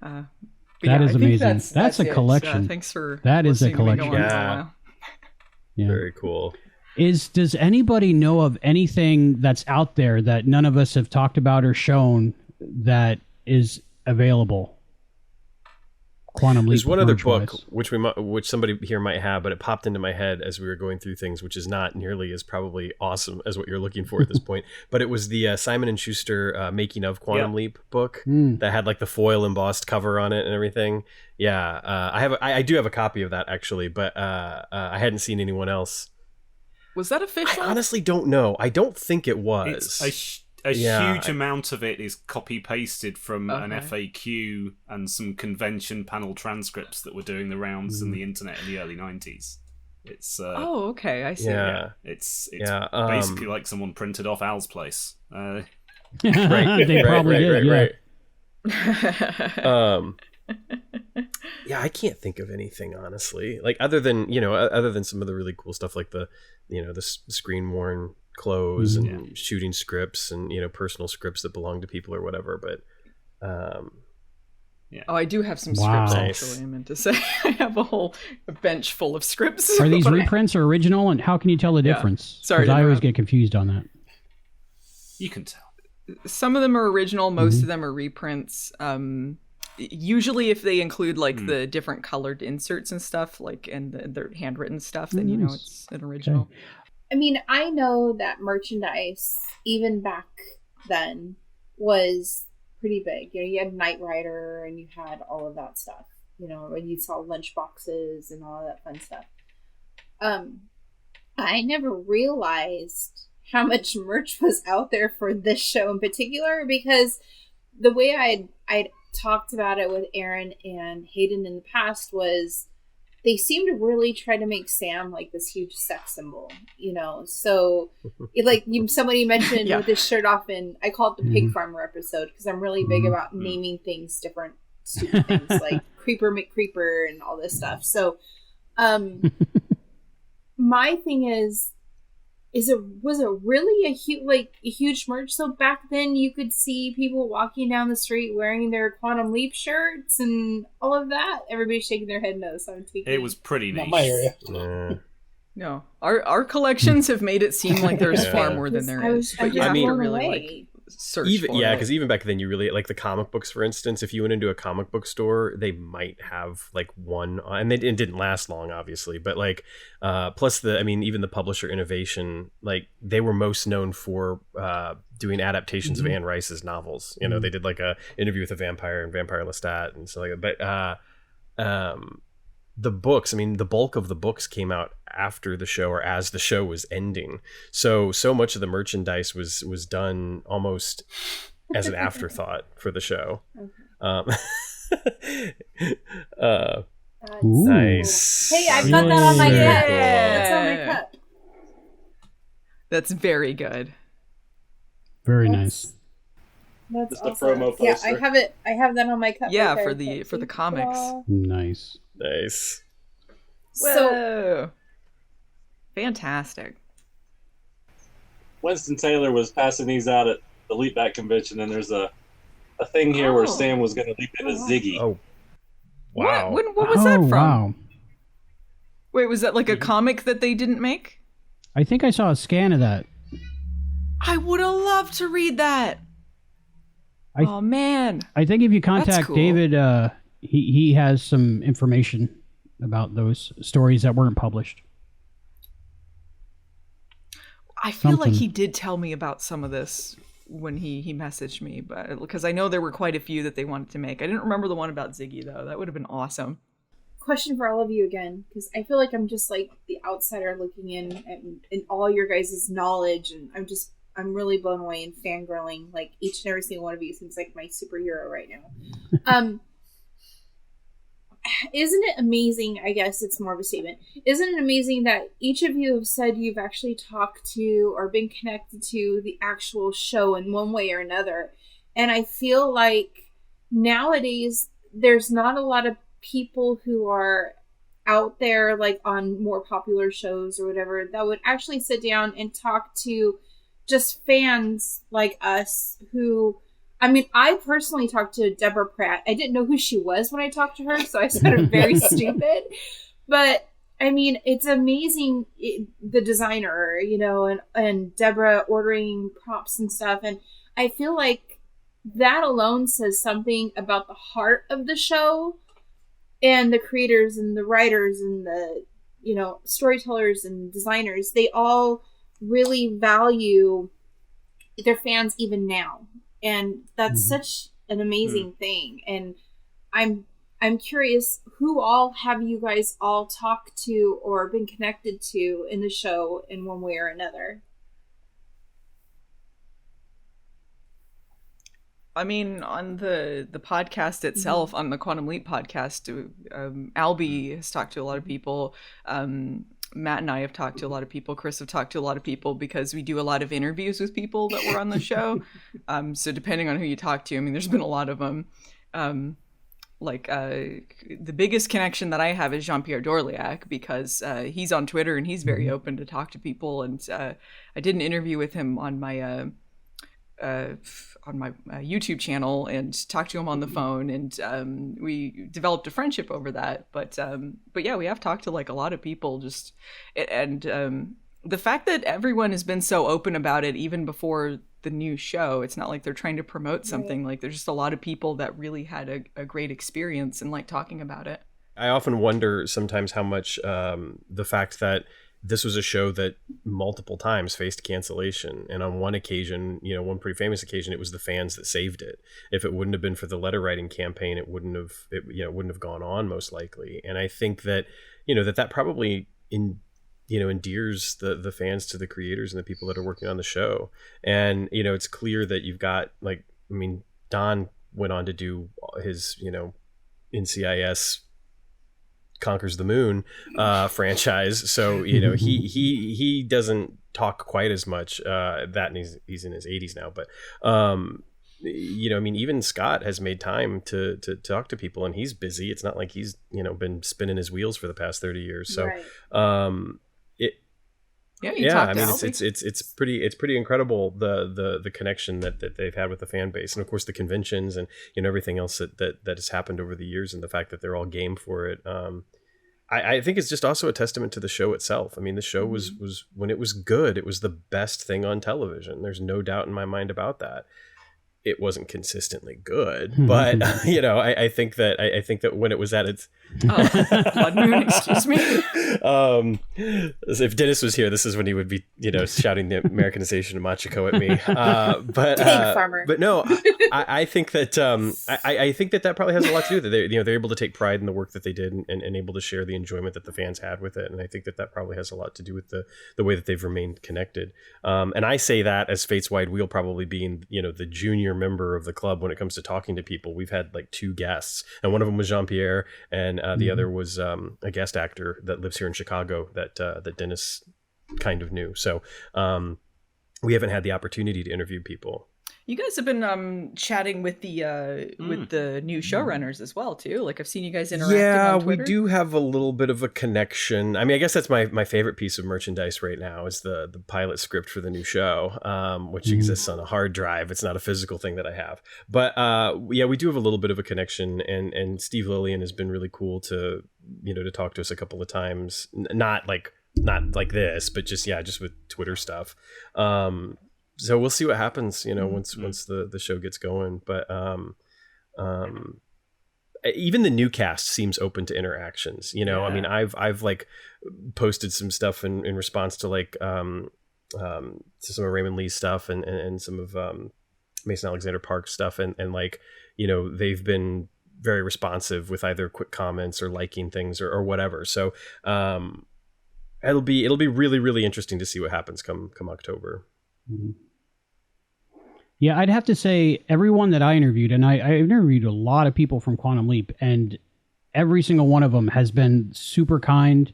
That is amazing. That's a collection. Thanks for that is a listening to me go collection. on for a while. Yeah. Very cool. Does anybody know of anything that's out there that none of us have talked about or shown that is available? Quantum Leap. There's one other book which somebody here might have, but it popped into my head as we were going through things, which is not nearly as probably awesome as what you're looking for at this point. But it was the Simon & Schuster Making of Quantum Leap book that had like the foil embossed cover on it and everything. Yeah, I do have a copy of that actually, but I hadn't seen anyone else. Was that official? I honestly don't know. I don't think it was. It's a huge amount of it is copy pasted from an FAQ and some convention panel transcripts that were doing the rounds in the internet in the early 90s. It's okay, I see. Yeah, it's basically like someone printed off Al's place. They probably did. Yeah, I can't think of anything honestly. Like other than some of the really cool stuff like the screen worn clothes and shooting scripts and personal scripts that belong to people or whatever, but I do have some scripts actually. I meant to say I have a whole bench full of scripts. Are these reprints or original, and how can you tell the difference? Sorry, I always get confused on that. You can tell. Some of them are original, most of them are reprints. Usually if they include like the different colored inserts and stuff, like and their handwritten stuff, then you know it's an original. Okay. I mean, I know that merchandise, even back then, was pretty big. You had Knight Rider and you had all of that stuff. And you saw lunch boxes and all of that fun stuff. I never realized how much merch was out there for this show in particular, because the way I'd talked about it with Aaron and Hayden in the past was they seem to really try to make Sam like this huge sex symbol, so somebody mentioned with this shirt off, and I call it the Pig Farmer episode because I'm really big about naming things different stupid things like Creeper McCreeper and all this stuff. So my thing was it really a huge merch? So back then you could see people walking down the street wearing their Quantum Leap shirts and all of that. Everybody's shaking their head no, so I'm thinking it was pretty nice. Not my area. No, our collections have made it seem like there's far more than there is. I was blown away. search for it. Because even back then, you really like the comic books, for instance. If you went into a comic book store, they might have like one, and it didn't last long, obviously. But like, plus even the publisher Innovation, like they were most known for doing adaptations of Anne Rice's novels. You know, they did like a Interview with a Vampire and Vampire Lestat and stuff like that. But the books, the bulk of the books came out after the show or as the show was ending. So much of the merchandise was done almost as an afterthought for the show. Nice. Hey, I've got that on my cup. That's on my cup. That's very good. Very nice. That's Just awesome. a promo Yeah, poster. I have that on my cup. Yeah, right there. for the comics. Nice. Nice. Whoa. Fantastic. Winston Taylor was passing these out at the Leapback convention, and there's a thing here where Sam was going to leap in a Ziggy. Oh, wow. What was that from? Wow. Wait, was that like a comic that they didn't make? I think I saw a scan of that. I would have loved to read that. Oh man. I think if you contact cool. David, he has some information about those stories that weren't published. I feel like Something. he did tell me about some of this when he messaged me, but because I know there were quite a few that they wanted to make. I didn't remember the one about Ziggy though. That would have been awesome. Question for all of you again, because I feel like I'm just like the outsider looking in all your guys' knowledge, and I'm really blown away and fangirling. Like each and every single one of you seems like my superhero right now. Isn't it amazing? I guess it's more of a statement. Isn't it amazing that each of you have said you've actually talked to or been connected to the actual show in one way or another? And I feel like nowadays there's not a lot of people who are out there like on more popular shows or whatever that would actually sit down and talk to just fans like us who, I personally talked to Deborah Pratt. I didn't know who she was when I talked to her, so I sounded very stupid. But, it's amazing, the designer, and Deborah ordering props and stuff. And I feel like that alone says something about the heart of the show and the creators and the writers and the, storytellers and designers. They all really value their fans even now. And that's such an amazing thing. And I'm curious, who all have you guys all talked to or been connected to in the show in one way or another? On the podcast itself, on the Quantum Leap podcast, Albie has talked to a lot of people. Matt and I have talked to a lot of people. Chris have talked to a lot of people because we do a lot of interviews with people that were on the show. So depending on who you talk to, there's been a lot of them. The biggest connection that I have is Jean-Pierre Dorliac because he's on Twitter and he's very open to talk to people. And I did an interview with him on my YouTube channel and talked to him on the phone, and we developed a friendship over that. But yeah, we have talked to like a lot of people the fact that everyone has been so open about it even before the new show. It's not like they're trying to promote something. Like there's just a lot of people that really had a great experience and like talking about it. I often wonder sometimes how much the fact that this was a show that multiple times faced cancellation, and on one occasion, one pretty famous occasion, it was the fans that saved it. If it wouldn't have been for the letter writing campaign, it wouldn't have gone on, most likely. And I think that that probably endears the fans to the creators and the people that are working on the show. And it's clear that you've got Don went on to do his NCIS Conquers the Moon franchise, so he doesn't talk quite as much that, and he's in his 80s now, but even Scott has made time to talk to people, and he's busy. It's not like he's been spinning his wheels for the past 30 years, so right. It's pretty incredible the connection that they've had with the fan base, and of course the conventions and everything else that has happened over the years, and the fact that they're all game for it. I think it's just also a testament to the show itself. I mean, the show was when it was good, it was the best thing on television. There's no doubt in my mind about that. It wasn't consistently good, but I think that when it was at its Blood Moon, excuse me. If Dennis was here, this is when he would be, shouting the Americanization of Machiko at me. But no, I think that I think that probably has a lot to do with it. They're able to take pride in the work that they did and able to share the enjoyment that the fans had with it. And I think that probably has a lot to do with the way that they've remained connected. And I say that as Fate's Wide Wheel probably being, the junior member of the club when it comes to talking to people. We've had like 2 guests, and one of them was Jean-Pierre, and the other was a guest actor that lives here in Chicago that Dennis kind of knew. So we haven't had the opportunity to interview people. You guys have been chatting with the new showrunners as well too. Like I've seen you guys interacting on Twitter. We do have a little bit of a connection. I mean, I guess that's my favorite piece of merchandise right now is the pilot script for the new show, which exists on a hard drive. It's not a physical thing that I have, but we do have a little bit of a connection. And Steve Lillian has been really cool to talk to us a couple of times. Not like this, but just with Twitter stuff. So we'll see what happens, once the show gets going. But even the new cast seems open to interactions. I mean, I've like posted some stuff in response to like to some of Raymond Lee's stuff and some of Mason Alexander Park's stuff, and like they've been very responsive with either quick comments or liking things or whatever. So it'll be really, really interesting to see what happens come October. Mm-hmm. Yeah, I'd have to say everyone that I interviewed, and I interviewed a lot of people from Quantum Leap, and every single one of them has been super kind,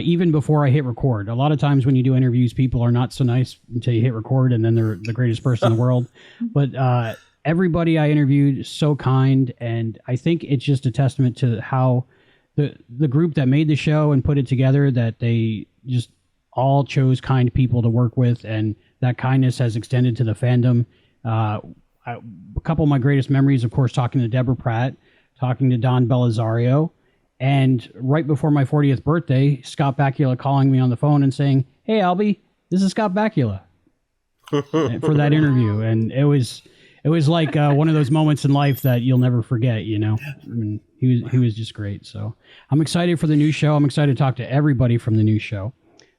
even before I hit record. A lot of times when you do interviews, people are not so nice until you hit record, and then they're the greatest person in the world. But everybody I interviewed is so kind, and I think it's just a testament to how the group that made the show and put it together, that they just all chose kind people to work with, and that kindness has extended to the fandom. A couple of my greatest memories, of course, talking to Deborah Pratt, talking to Don Belisario, and right before my 40th birthday, Scott Bakula calling me on the phone and saying, "Hey, Albie, this is Scott Bakula," for that interview. And it was like one of those moments in life that you'll never forget. I mean, he was just great. So I'm excited for the new show. I'm excited to talk to everybody from the new show.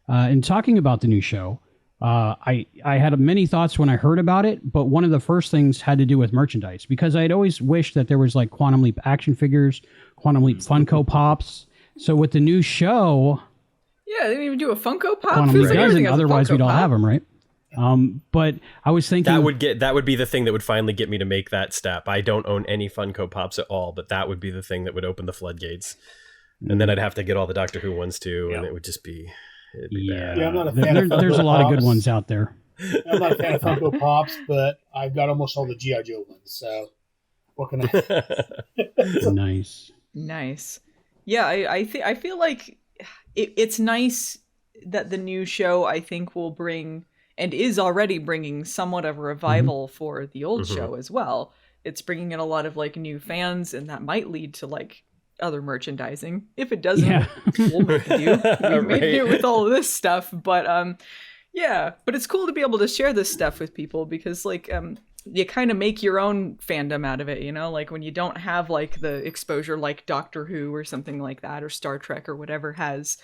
And talking about the new show, I had many thoughts when I heard about it, but one of the first things had to do with merchandise, because I'd always wished that there was like Quantum Leap action figures, Quantum Leap Funko Pops. So with the new show, they didn't even do a Funko Pop. Quantum Leap doesn't, otherwise we'd all have them, right? But I was thinking that would be the thing that would finally get me to make that step. I don't own any Funko Pops at all, but that would be the thing that would open the floodgates, and then I'd have to get all the Doctor Who ones too, and it would just be. Yeah, I'm not a fan of Funko there's a lot Pops. of good ones out there. I'm not a fan of Funko Pops, but I've got almost all the G.I. Joe ones. So what can I? Nice. Yeah, I feel like it's nice that the new show, I think, will bring, and is already bringing, somewhat of a revival for the old show as well. It's bringing in a lot of like new fans, and that might lead to like other merchandising. If it doesn't, we'll make do. We made do with all of this stuff, but but it's cool to be able to share this stuff with people, because like you kind of make your own fandom out of it, like when you don't have like the exposure like Doctor Who or something like that, or Star Trek or whatever has,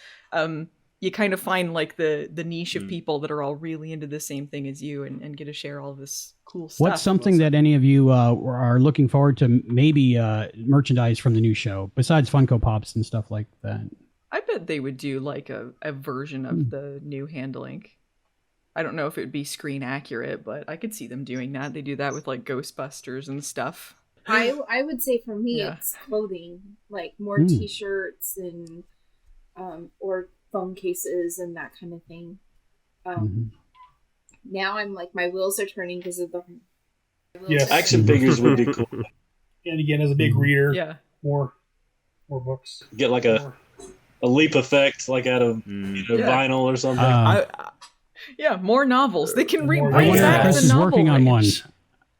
you kind of find like the niche of people that are all really into the same thing as you, and get to share all this cool stuff. What's something that any of you are looking forward to, maybe merchandise from the new show, besides Funko Pops and stuff like that? I bet they would do like a version of the new handling. I don't know if it would be screen accurate, but I could see them doing that. They do that with like Ghostbusters and stuff. I would say for me, it's clothing, like more t-shirts and or phone cases and that kind of thing. Now I'm like, my wheels are turning because of the action figures would be cool. And again, as a big reader, more books. Get like a leap effect, like out of vinyl or something. More novels. They can bring I wonder if back Chris the is novel working on one.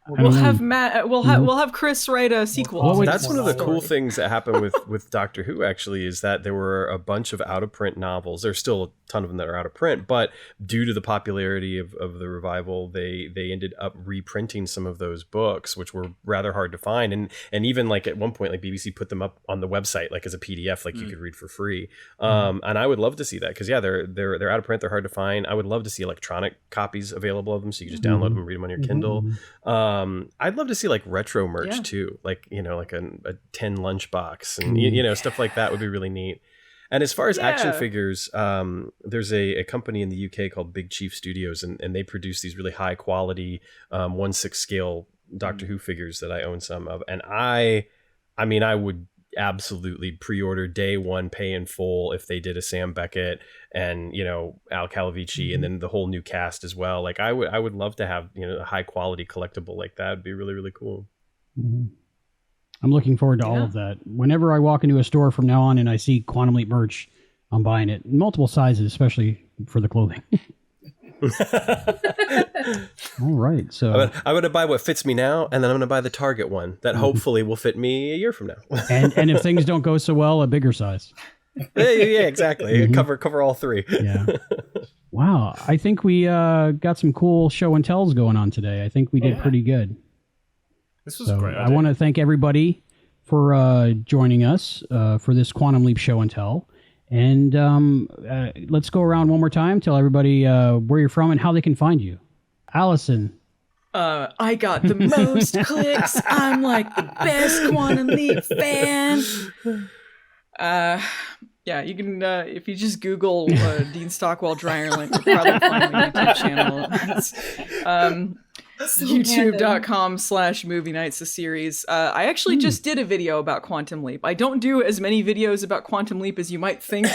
We'll have Matt. We'll have Chris write a sequel. That's one of the cool things that happened with Doctor Who. Actually, is that there were a bunch of out of print novels. There's still a ton of them that are out of print, but due to the popularity of the revival, they ended up reprinting some of those books, which were rather hard to find. And even like at one point, like BBC put them up on the website, like as a PDF, like you could read for free. And I would love to see that because they're out of print. They're hard to find. I would love to see electronic copies available of them, so you can just download them and read them on your Kindle. I'd love to see like retro merch too, like like a 10 lunchbox and stuff like that would be really neat. And as far as action figures, there's a company in the UK called Big Chief Studios, and they produce these really high quality 1/6 scale Doctor Who figures that I own some of, and I would absolutely pre-order day one, pay in full if they did a Sam Beckett and Al Calavici and then the whole new cast as well. Like I would love to have a high quality collectible like that. It'd be really, really cool. I'm looking forward to all of that. Whenever I walk into a store from now on and I see Quantum Leap merch, I'm buying it in multiple sizes, especially for the clothing. All right, so I'm going to buy what fits me now, and then I'm going to buy the Target one that hopefully will fit me a year from now. and if things don't go so well, a bigger size. Yeah, exactly. Cover all three. Yeah. Wow, I think we got some cool show and tells going on today. I think we did pretty good. This was great. I want to thank everybody for joining us for this Quantum Leap show and tell. And let's go around one more time. Tell everybody where you're from and how they can find you. Allison. I got the most clicks. I'm like the best Quantum Leap fan. Yeah, you can, if you just Google Dean Stockwell Dryer Link, you'll probably find my YouTube channel. It's, YouTube.com/Movie Nights, the series. I actually just did a video about Quantum Leap. I don't do as many videos about Quantum Leap as you might think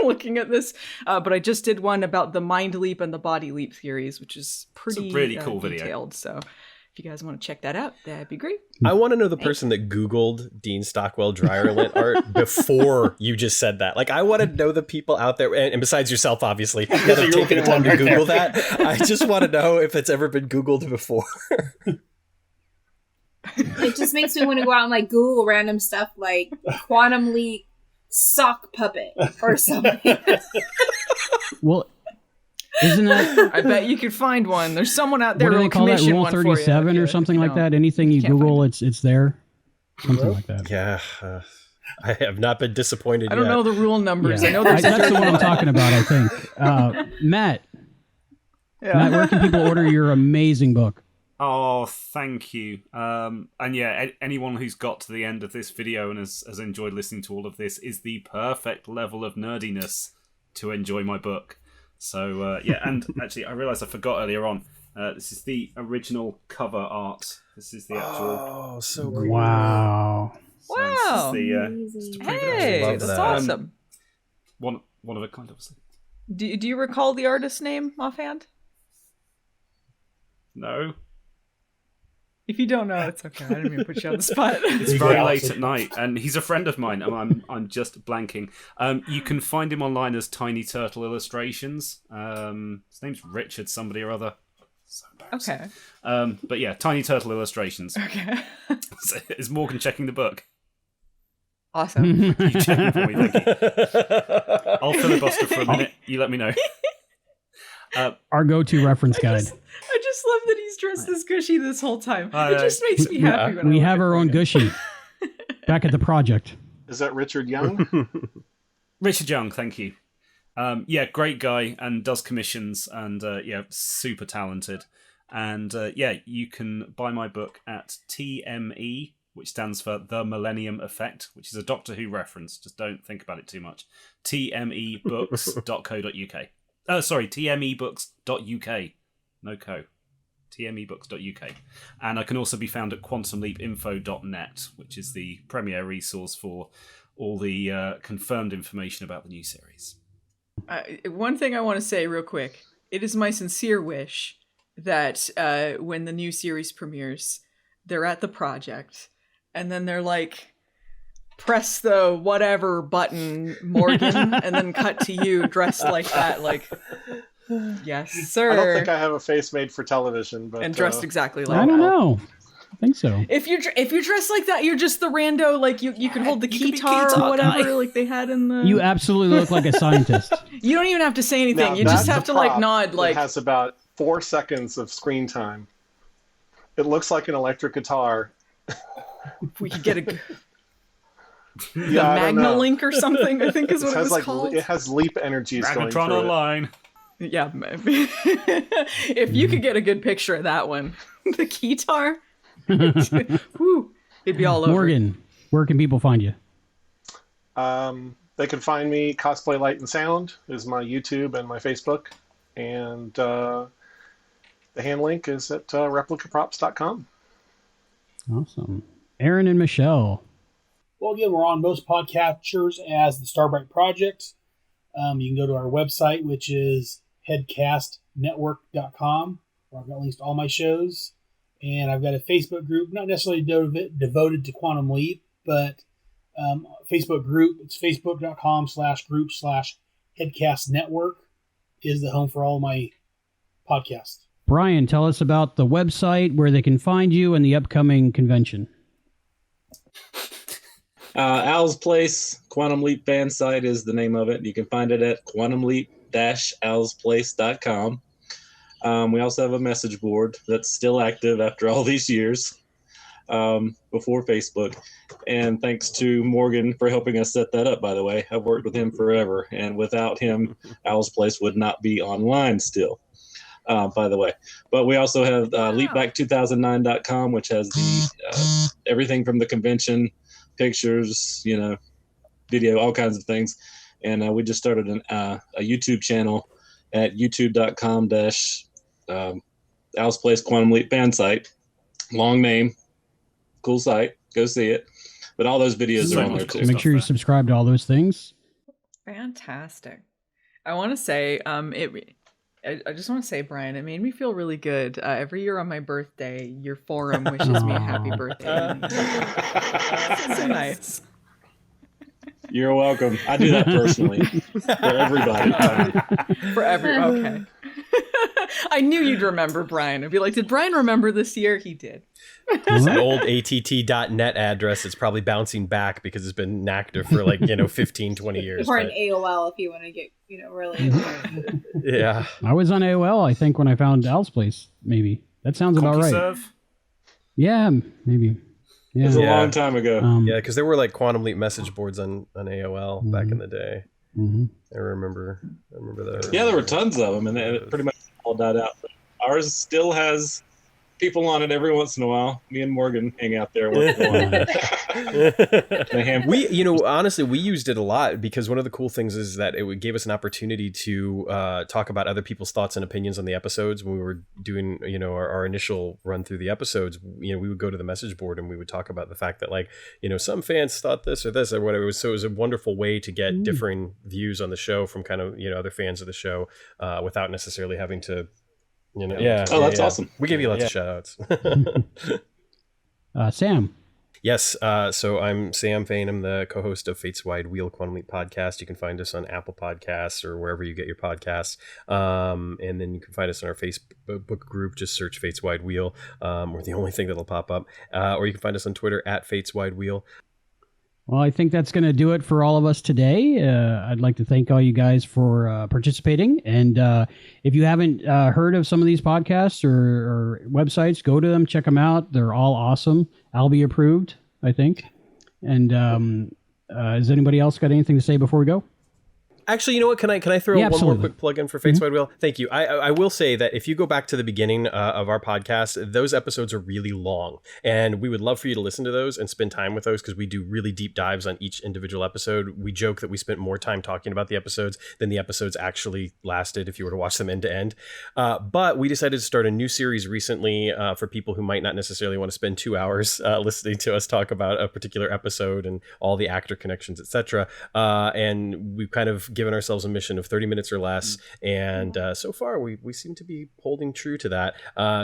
looking at this, but I just did one about the Mind Leap and the Body Leap theories, which is pretty really cool detailed. So if you guys want to check that out, that'd be great. I want to know the person that Googled Dean Stockwell dryer lint art before you just said that. Like, I want to know the people out there, and besides yourself, obviously, that have taken the time to Google that. I just want to know if it's ever been Googled before. It just makes me want to go out and like Google random stuff like Quantum Leap sock puppet or something. Well, isn't that? I bet you could find one. There's someone out there What do they call that? commission Rule one for you 37 or something like that? Anything you Google, it's there. Something like that. Yeah. I have not been disappointed I don't yet. know the rule numbers. Yeah. I know there's that's the one I'm talking about, I think. Matt. Yeah. Matt, where can people order your amazing book? Oh, thank you. And yeah, anyone who's got to the end of this video and has enjoyed listening to all of this is the perfect level of nerdiness to enjoy my book. So yeah, and actually I realised I forgot earlier on, this is the original cover art. This is the actual... Oh, so cool. Wow. So Wow. this is the, Hey, Love that's that. awesome. one of a kind, obviously. Do you recall the artist's name offhand? No. If you don't know, it's okay. I didn't mean to put you on the spot. It's very late at night, and he's a friend of mine, and I'm just blanking. You can find him online as Tiny Turtle Illustrations. His name's Richard somebody or other. So embarrassing. Okay. But yeah, Tiny Turtle Illustrations. Okay. Is Morgan checking the book? Awesome. You checking for me, thank you. I'll filibuster for a minute. You let me know. Our go-to reference guide. I just love that he's dressed as Gushy this whole time. It just makes me happy when We I have our own Gushy back at the project. Is that Richard Young? Richard Young, thank you. Yeah, great guy and does commissions and yeah, super talented. And yeah, you can buy my book at TME, which stands for The Millennium Effect, which is a Doctor Who reference. Just don't think about it too much. TMEbooks.co.uk. Oh, sorry, TMEbooks.uk. No co. TMEbooks.uk. And I can also be found at quantumleapinfo.net, which is the premier resource for all the confirmed information about the new series. One thing I want to say real quick. It is my sincere wish that when the new series premieres, they're at the project, and then they're like, press the whatever button, Morgan, and then cut to you dressed like that. Like, Yes, sir. I don't think I have a face made for television, but and dressed exactly like I don't that. know. I think so. If you're dressed like that, you're just the rando. Like you can hold the guitar or whatever, like they had in the. You absolutely look like a scientist. You don't even have to say anything. Now, You just have that's to a like prop nod. that Like has about 4 seconds of screen time. It looks like an electric guitar. we could get a Yeah, I don't Magna know. Link or something. I think is what it was like called. it has leap energies going Dragontron through it. Online. Yeah, maybe. If you could get a good picture of that one, the guitar, whew, it'd be all over. Morgan, where can people find you? They can find me. Cosplay Light and Sound is my YouTube and my Facebook, and the hand link is at replicaprops.com. Awesome. Aaron and Michelle. Well, again, we're on most podcatchers as the Starbright Project. You can go to our website, which is headcastnetwork.com, where I've got links to all my shows. And I've got a Facebook group, not necessarily devoted to Quantum Leap, but Facebook group. It's facebook.com/group/headcastnetwork is the home for all my podcasts. Brian, tell us about the website, where they can find you, and the upcoming convention. Al's Place, Quantum Leap fan site is the name of it. You can find it at quantumleap-alsplace.com. We also have a message board that's still active after all these years, before Facebook. And thanks to Morgan for helping us set that up, by the way. I've worked with him forever, and without him, Al's Place would not be online still, by the way. But we also have leapback2009.com, which has the everything from the convention, pictures, video, all kinds of things. And we just started a YouTube channel at youtube.com/Al's Place Quantum Leap fan site. Long name, cool site. Go see it. But all those videos are on there too. Make sure you subscribe to all those things. Fantastic. I want to say, I just want to say, Brian, it made me feel really good. Every year on my birthday, your forum wishes me a happy birthday. So nice. You're welcome. I do that personally for everybody. Okay. I knew you'd remember Brian. I'd be like, did Brian remember this year? He did. It's an old att.net address. It's probably bouncing back because it's been inactive for 15, 20 years. Or an AOL if you want to get, really. Yeah. I was on AOL, I think, when I found Al's Place, maybe. That sounds about right. CompuServe? Yeah, maybe. Yeah. It was a long time ago. Yeah, because there were Quantum Leap message boards on AOL back in the day. Mm-hmm. I remember that. Yeah, there were tons of them, and it pretty much all died out. But ours still has people on it every once in a while. Me and Morgan hang out there once in a while. Honestly, we used it a lot because one of the cool things is that it gave us an opportunity to talk about other people's thoughts and opinions on the episodes. When we were doing, our initial run through the episodes, we would go to the message board and we would talk about the fact that some fans thought this or whatever. So it was a wonderful way to get differing views on the show from kind of, other fans of the show without necessarily having to, that's awesome. We gave you lots of shout outs. Sam. Yes, so I'm Sam Fain. I'm the co-host of Fate's Wide Wheel Quantum Leap podcast. You can find us on Apple Podcasts or wherever you get your podcasts. And then you can find us on our Facebook group. Just search Fate's Wide Wheel. We're the only thing that'll pop up. Or you can find us on Twitter at Fate's Wide Wheel. Well, I think that's going to do it for all of us today. I'd like to thank all you guys for participating. And if you haven't heard of some of these podcasts or websites, go to them, check them out. They're all awesome. Albie approved, I think. And has anybody else got anything to say before we go? Actually, you know what? Can I throw one more quick plug in for Fate's Wide Wheel? Thank you. I will say that if you go back to the beginning of our podcast, those episodes are really long, and we would love for you to listen to those and spend time with those because we do really deep dives on each individual episode. We joke that we spent more time talking about the episodes than the episodes actually lasted if you were to watch them end to end. But we decided to start a new series recently for people who might not necessarily want to spend 2 hours listening to us talk about a particular episode and all the actor connections, etc. And we've kind of given ourselves a mission of 30 minutes or less, and so far we seem to be holding true to that.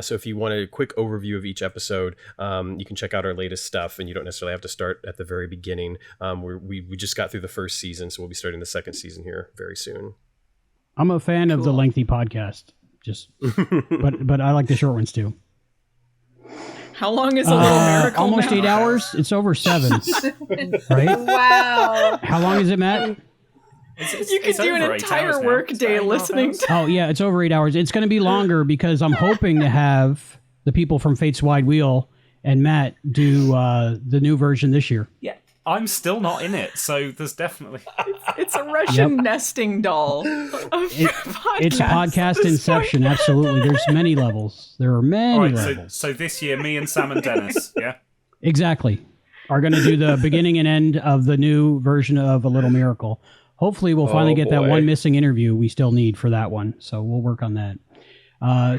So if you want a quick overview of each episode, you can check out our latest stuff, and you don't necessarily have to start at the very beginning. We just got through the first season, so we'll be starting the second season here very soon. I'm a fan of the Cool. lengthy podcast. But I like the short ones too. How long is a little miracle? Almost now? 8 hours. It's over 7, right? Wow. How long is it, Matt? You could do an entire work day listening to. Oh yeah, it's over 8 hours. It's going to be longer because I'm hoping to have the people from Fate's Wide Wheel and Matt do the new version this year. Yeah, I'm still not in it, so there's definitely. It's a Russian nesting doll. It's podcast inception. Absolutely. There's many levels. There are many All right, levels. so this year, me and Sam and Dennis, yeah. Exactly. Are going to do the beginning and end of the new version of A Little Miracle. Hopefully we'll finally get that one missing interview we still need for that one. So we'll work on that.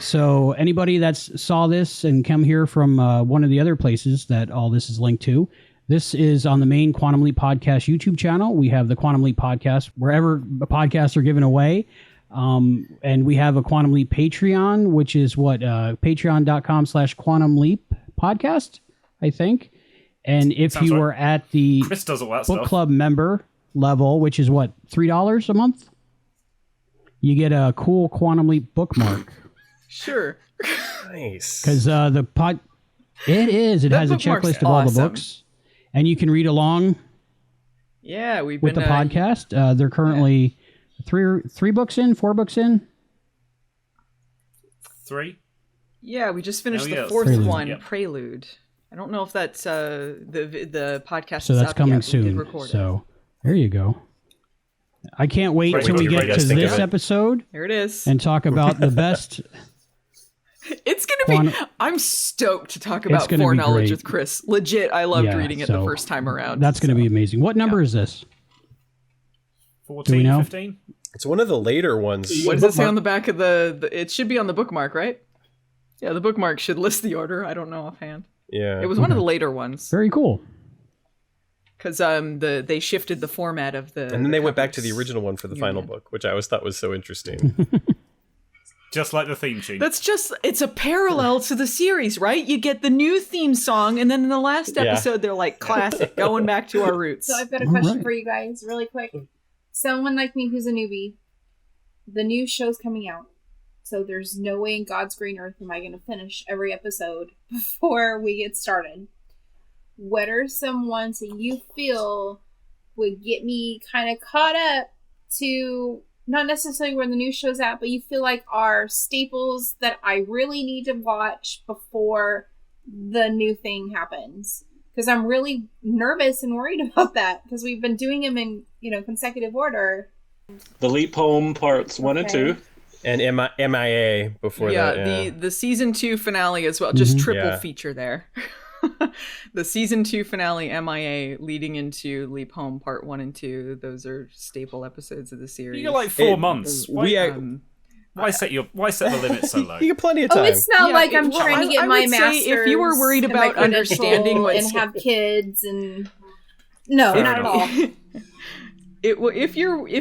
So anybody that's saw this and come here from one of the other places that all this is linked to, this is on the main Quantum Leap Podcast YouTube channel. We have the Quantum Leap Podcast wherever podcasts are given away. And we have a Quantum Leap Patreon, which is patreon.com/Quantum Leap Podcast, I think. And if Sounds you right. were at the Chris does all that book stuff. club member level, which is what, $3 a month, you get a cool Quantum Leap bookmark. Sure. Nice. Because it has a bookmark's checklist of all the awesome. books, and you can read along Yeah, we've with been the podcast. They're currently 4 books in. 3. Yeah, we just finished Oh, the yes. 4th Prelude. one, Yep. Prelude. I don't know if that's the podcast. So is that's up coming yet, but we did soon. record it. So there you go. I can't wait Right, till we what do you get guys to think this of it? episode There it is. and talk about the best. It's gonna be. Quantum- I'm stoked to talk It's about gonna be foreknowledge great. with Chris. Legit, I loved Yeah, reading it so the first time around. That's going to be amazing. What number is this? 14, Do we know? 15? It's one of the later ones. What does it say on the back of the? It should be on the bookmark, right? Yeah, the bookmark should list the order. I don't know offhand. Yeah. It was one of the later ones Very cool. because they shifted the format of the. And then they went back to the original one for the final book, which I always thought was so interesting. Just like the theme tune. It's a parallel to the series, right? You get the new theme song, and then in the last Yeah. episode, they're like, classic, going back to our roots. So I've got a question right. for you guys, really quick. Someone like me who's a newbie, the new show's coming out. So there's no way in God's green earth am I going to finish every episode before we get started. What are some ones that you feel would get me kind of caught up to, not necessarily where the new show's at, but you feel like are staples that I really need to watch before the new thing happens? Because I'm really nervous and worried about that because we've been doing them in, consecutive order. The Leap Home Parts 1 and 2. And MIA before yeah, that. the season 2 finale as well. Just triple Yeah. feature there. The season 2 finale, MIA, leading into Leap Home Part 1 and 2. Those are staple episodes of the series. You got like 4 months. Why set the limit so low? You get plenty of time. Oh, it's not Yeah, like I'm well, trying to get I my would say master's. if you were worried and my about understanding credential what's and have kids and no, Fair not enough. at all. If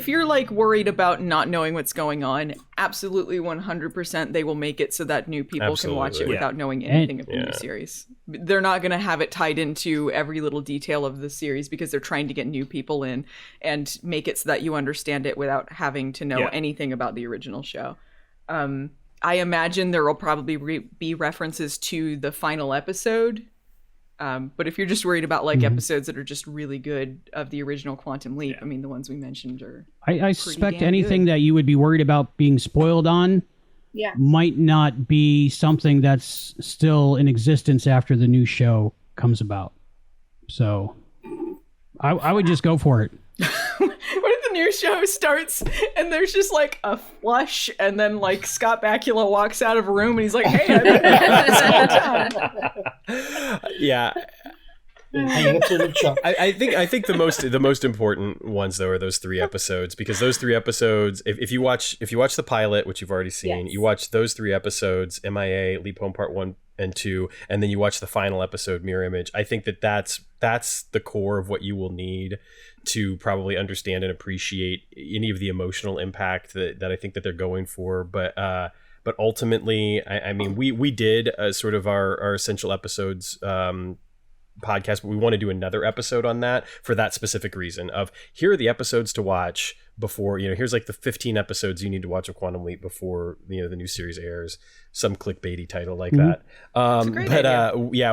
you're like worried about not knowing what's going on, absolutely 100% they will make it so that new people can watch it Absolutely. without knowing anything of the Yeah. new series. They're not going to have it tied into every little detail of the series because they're trying to get new people in and make it so that you understand it without having to know Yeah. anything about the original show. I imagine there will probably be references to the final episode. But if you're just worried about like episodes that are just really good of the original Quantum Leap, I mean, the ones we mentioned are I suspect damn anything good. that you would be worried about being spoiled on Yeah. might not be something that's still in existence after the new show comes about. So I would just go for it. What if the new show starts and there's just like a flush and then like Scott Bakula walks out of a room and he's like, hey, I've been here this whole time. Yeah. Hey, that's a little Chuck. I think the most important ones though are those 3 episodes, because those 3 episodes, if you watch the pilot, which you've already seen, Yes. you watch those 3 episodes, MIA, Leap Home Part 1 and 2, and then you watch the final episode, Mirror Image. I think that's the core of what you will need to probably understand and appreciate any of the emotional impact that I think that they're going for. But ultimately, I mean, we did sort of our essential episodes podcast, but we want to do another episode on that for that specific reason of here are the episodes to watch before, here's like the 15 episodes you need to watch of Quantum Leap before, the new series airs, some clickbaity title like that.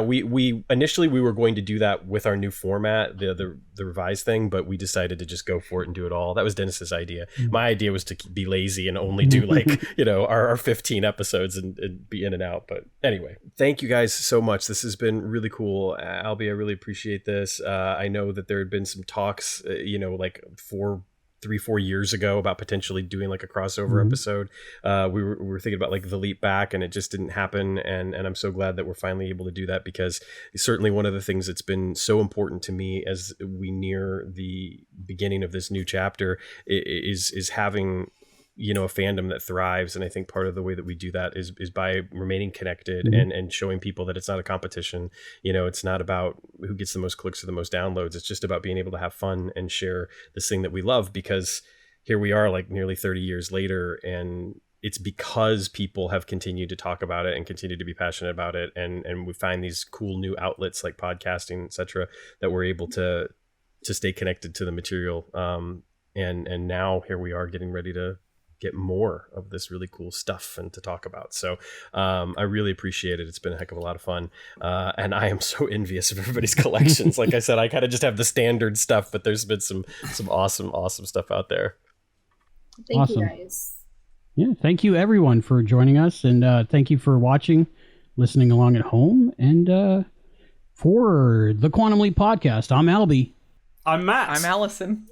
We initially we were going to do that with our new format, the revised thing, but we decided to just go for it and do it all. That was Dennis's idea. My idea was to be lazy and only do like, our 15 episodes and be in and out. But anyway, thank you guys so much. This has been really cool. Albie, I really appreciate this. I know that there had been some talks, like 3-4 years ago about potentially doing like a crossover episode. We were thinking about like the Leap Back, and it just didn't happen. And I'm so glad that we're finally able to do that, because certainly one of the things that's been so important to me as we near the beginning of this new chapter is having a fandom that thrives. And I think part of the way that we do that is by remaining connected and showing people that it's not a competition. It's not about who gets the most clicks or the most downloads. It's just about being able to have fun and share this thing that we love, because here we are like nearly 30 years later, and it's because people have continued to talk about it and continue to be passionate about it. And we find these cool new outlets like podcasting, etc., that we're able to stay connected to the material. And now here we are getting ready to get more of this really cool stuff and to talk about. So I really appreciate it. It's been a heck of a lot of fun. And I am so envious of everybody's collections. Like I said, I kind of just have the standard stuff, but there's been some awesome stuff out there. Thank you guys. Yeah, thank you everyone for joining us, and thank you for watching, listening along at home. And for the Quantum Leap podcast, I'm Albie. I'm Matt. I'm Allison.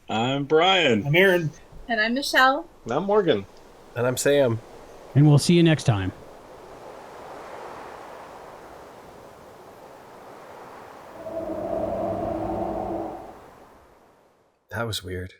I'm Brian. I'm Aaron. And I'm Michelle. I'm Morgan. And I'm Sam. And we'll see you next time. That was weird.